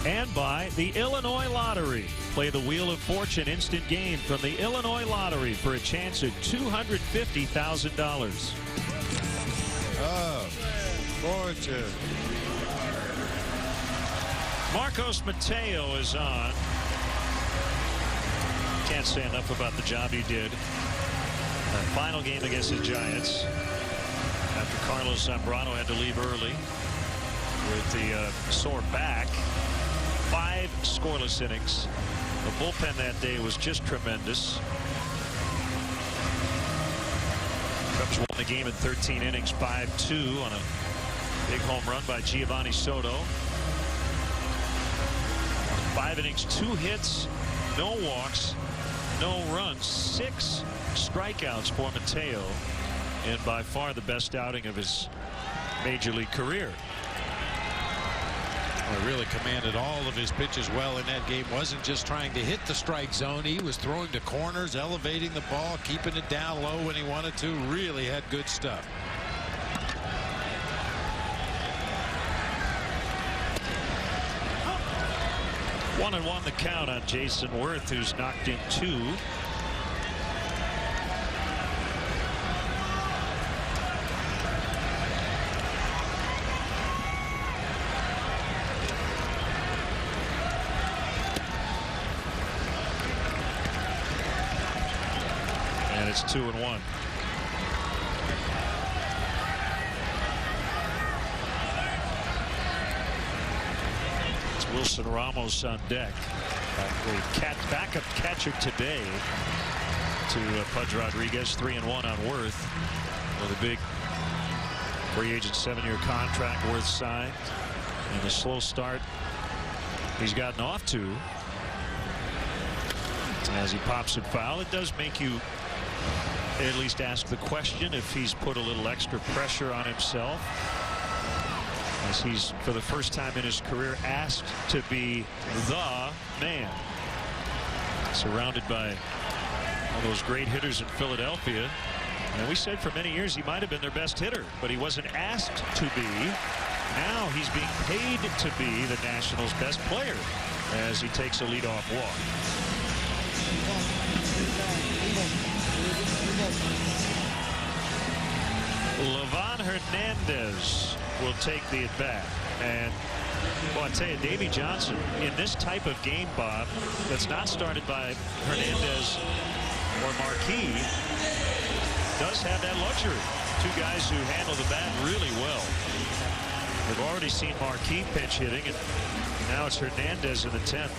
And by the Illinois Lottery. Play the Wheel of Fortune instant game from the Illinois Lottery for a chance at $250,000. Oh, fortune. Marcos Mateo is on. Can't say enough about the job he did. Final game against the Giants after Carlos Zambrano had to leave early with the sore back. 5 scoreless innings. The bullpen that day was just tremendous. Cubs won the game in 13 innings, 5-2 on a big home run by Giovanni Soto. 5 innings, 2 hits, no walks, no runs, 6 strikeouts for Mateo, and by far the best outing of his major league career. Well, really commanded all of his pitches well in that game. Wasn't just trying to hit the strike zone. He was throwing to corners, elevating the ball, keeping it down low when he wanted to. Really had good stuff. 1-1 the count on Jason Worth, who's knocked in 2. And it's 2-1. Wilson Ramos on deck. The backup catcher today to Pudge Rodriguez. 3-1 on Worth with a big free agent 7-year contract. Worth signed, and the slow start he's gotten off to as he pops it foul. It does make you at least ask the question if he's put a little extra pressure on himself, as he's, for the first time in his career, asked to be the man. Surrounded by all those great hitters in Philadelphia. And we said for many years he might have been their best hitter, but he wasn't asked to be. Now he's being paid to be the Nationals' best player as he takes a leadoff walk. Livan Hernandez will take the at bat. And well, I tell you, Davey Johnson in this type of game, Bob, that's not started by Hernandez or Marquis, does have that luxury. 2 guys who handle the bat really well. We've already seen Marquis pinch hitting, and now it's Hernandez in the 10th.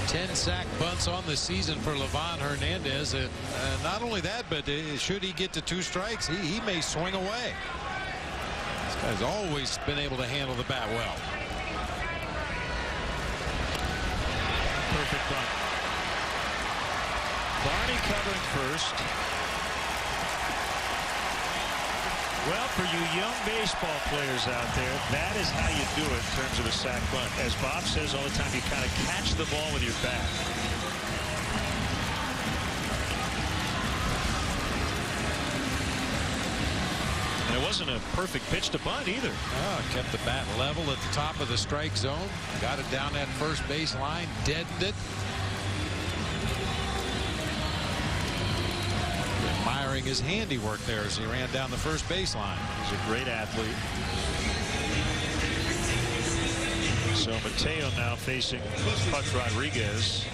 10 sack bunts on the season for Livan Hernandez, and not only that, but should he get to 2 strikes, he may swing away. This guy's always been able to handle the bat well. Perfect bunt. Barney covering first. Well, for you young baseball players out there, that is how you do it in terms of a sac bunt. As Bob says all the time, you kind of catch the ball with your bat. And it wasn't a perfect pitch to bunt either. Oh, kept the bat level at the top of the strike zone. Got it down that first base line, deadened it. Admiring doing his handiwork there as he ran down the first baseline. He's a great athlete. So Mateo now facing Pudge Rodriguez.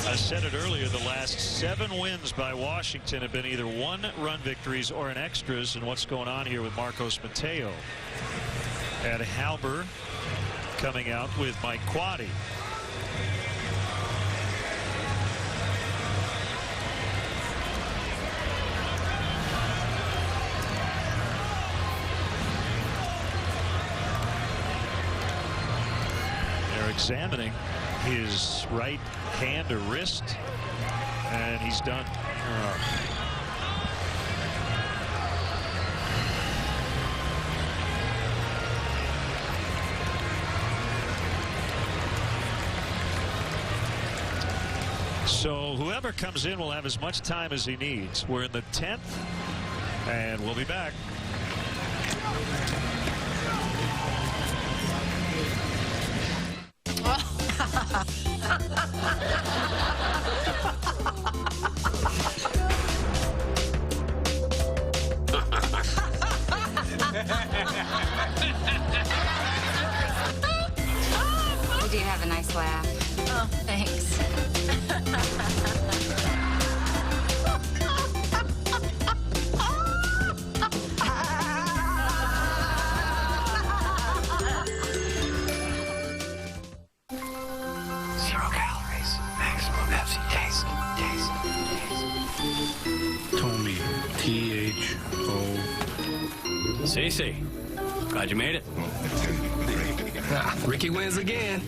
I said it earlier, the last 7 wins by Washington have been either 1-run victories or in extras. And what's going on here with Marcos Mateo? Ed Halber coming out with Mike Quaddy. They're examining his right hand or wrist, and he's done. So whoever comes in will have as much time as he needs. We're in the 10th, and we'll be back. You do have a nice laugh. Oh, thanks. Zero calories. Maximum Pepsi taste. Tommy. T-H-O. Cece, glad you made it. Ricky wins again.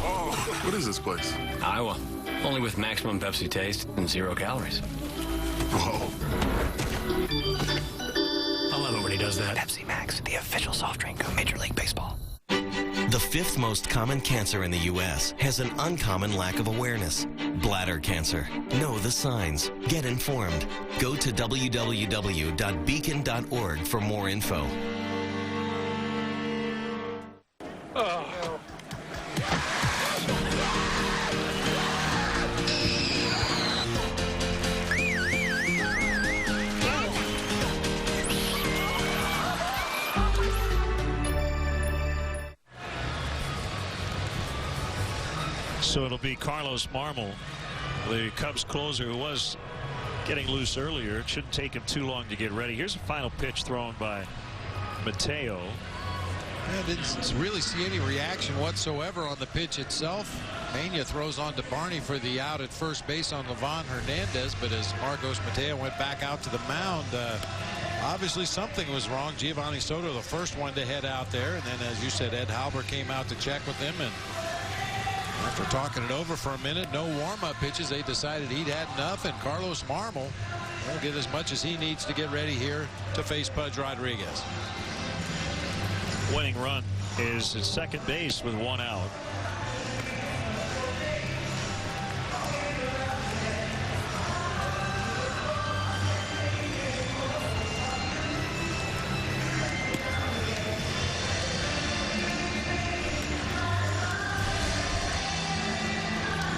Oh, what is this place? Iowa. Only with maximum Pepsi taste and 0 calories. Whoa. I love it when he does that. Pepsi Max, the official soft drink of Major League Baseball. The 5th most common cancer in the U.S. has an uncommon lack of awareness. Bladder cancer. Know the signs. Get informed. Go to www.beacon.org for more info. So it'll be Carlos Marmol, the Cubs closer, who was getting loose earlier. It shouldn't take him too long to get ready. Here's a final pitch thrown by Mateo. I didn't really see any reaction whatsoever on the pitch itself. Mania throws on to Barney for the out at first base on Livan Hernandez, but as Marcos Mateo went back out to the mound, obviously something was wrong. Giovanni Soto, the first one to head out there, and then, as you said, Ed Halber came out to check with him, and after talking it over for a minute, no warm-up pitches, they decided he'd had enough, and Carlos Marmol will get as much as he needs to get ready here to face Pudge Rodriguez. Winning run is at second base with 1 out.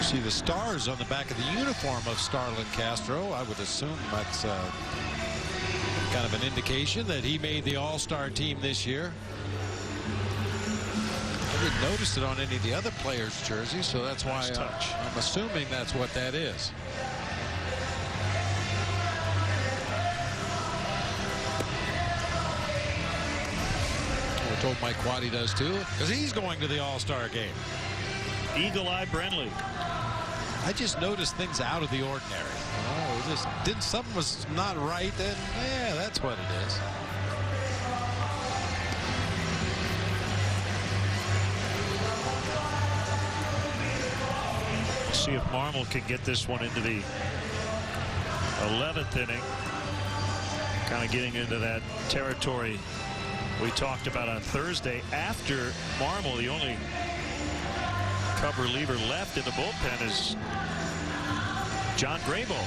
See the stars on the back of the uniform of Starlin Castro. I would assume that's kind of an indication that he made the all-star team this year. I didn't notice it on any of the other players' jerseys, so that's why I'm assuming that's what that is. We're told Mike Quaddy does too, because he's going to the all-star game. Eagle Eye Brenly. I just noticed things out of the ordinary. Something was not right, and yeah, that's what it is. See if Marmol can get this one into the 11th inning. Kind of getting into that territory we talked about on Thursday. After Marmol, the only Cub reliever left in the bullpen is John Graybo.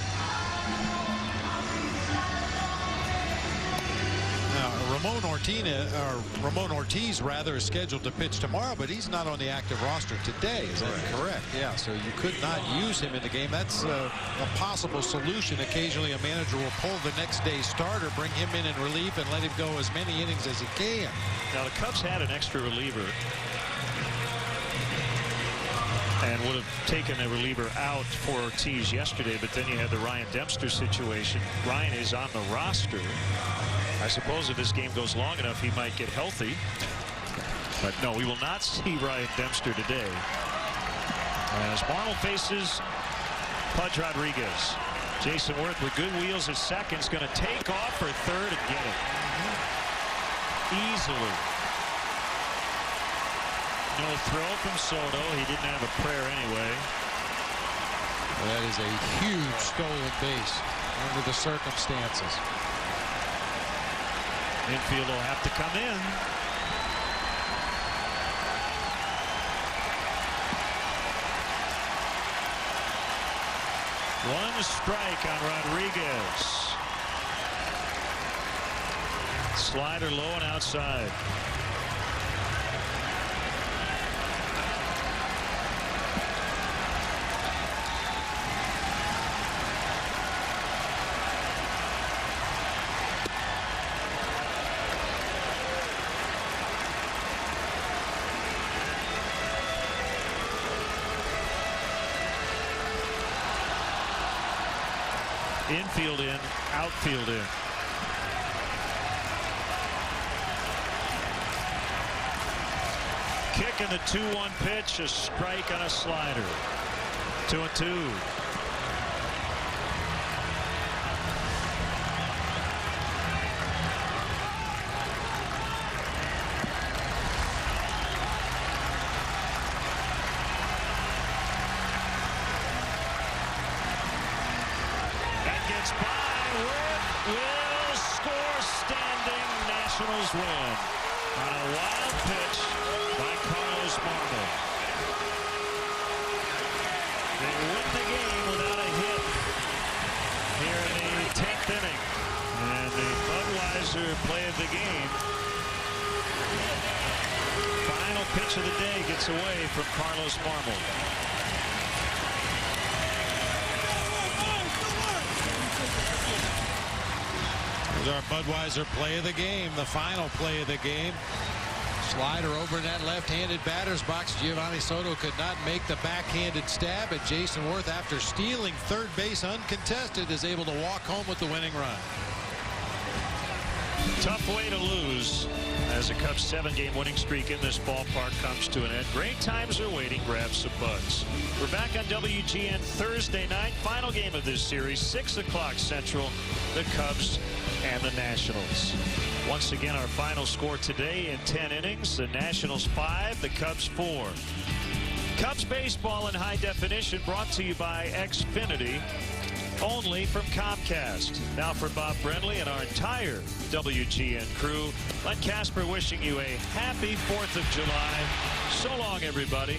Now, Ramon Ortiz rather is scheduled to pitch tomorrow, but he's not on the active roster today. Is that correct? Yeah, so you could not use him in the game. That's a possible solution. Occasionally a manager will pull the next day's starter, bring him in relief, and let him go as many innings as he can. Now the Cubs had an extra reliever and would have taken a reliever out for Ortiz yesterday, but then you had the Ryan Dempster situation. Ryan is on the roster. I suppose if this game goes long enough, he might get healthy. But no, we will not see Ryan Dempster today. As Marmol faces Pudge Rodriguez. Jason Worth with good wheels at second is going to take off for third and get it. Easily. No throw from Soto. He didn't have a prayer anyway. Well, that is a huge stolen base under the circumstances. Infield will have to come in. One strike on Rodriguez. Slider low and outside. Infield in, outfield in. Kick in the 2-1 pitch, a strike on a slider. 2-2. Will score standing. Nationals win on a wild pitch by Carlos Marmol. They win the game without a hit here in the 10th inning. And the Budweiser play of the game. Final pitch of the day gets away from Carlos Marmol. Our Budweiser play of the game, the final play of the game. Slider over in that left-handed batter's box. Giovanni Soto could not make the backhanded stab, but Jason Worth, after stealing third base uncontested, is able to walk home with the winning run. Tough way to lose as the Cubs' 7-game winning streak in this ballpark comes to an end. Great times are waiting. Grab some buds. We're back on WGN Thursday night. Final game of this series, 6 o'clock Central. The Cubs and the Nationals. Once again, our final score today in 10 innings. The Nationals 5, the Cubs 4. Cubs baseball in high definition brought to you by Xfinity, only from Comcast. Now for Bob Brenly and our entire WGN crew, Len Casper wishing you a happy 4th of July. So long, everybody.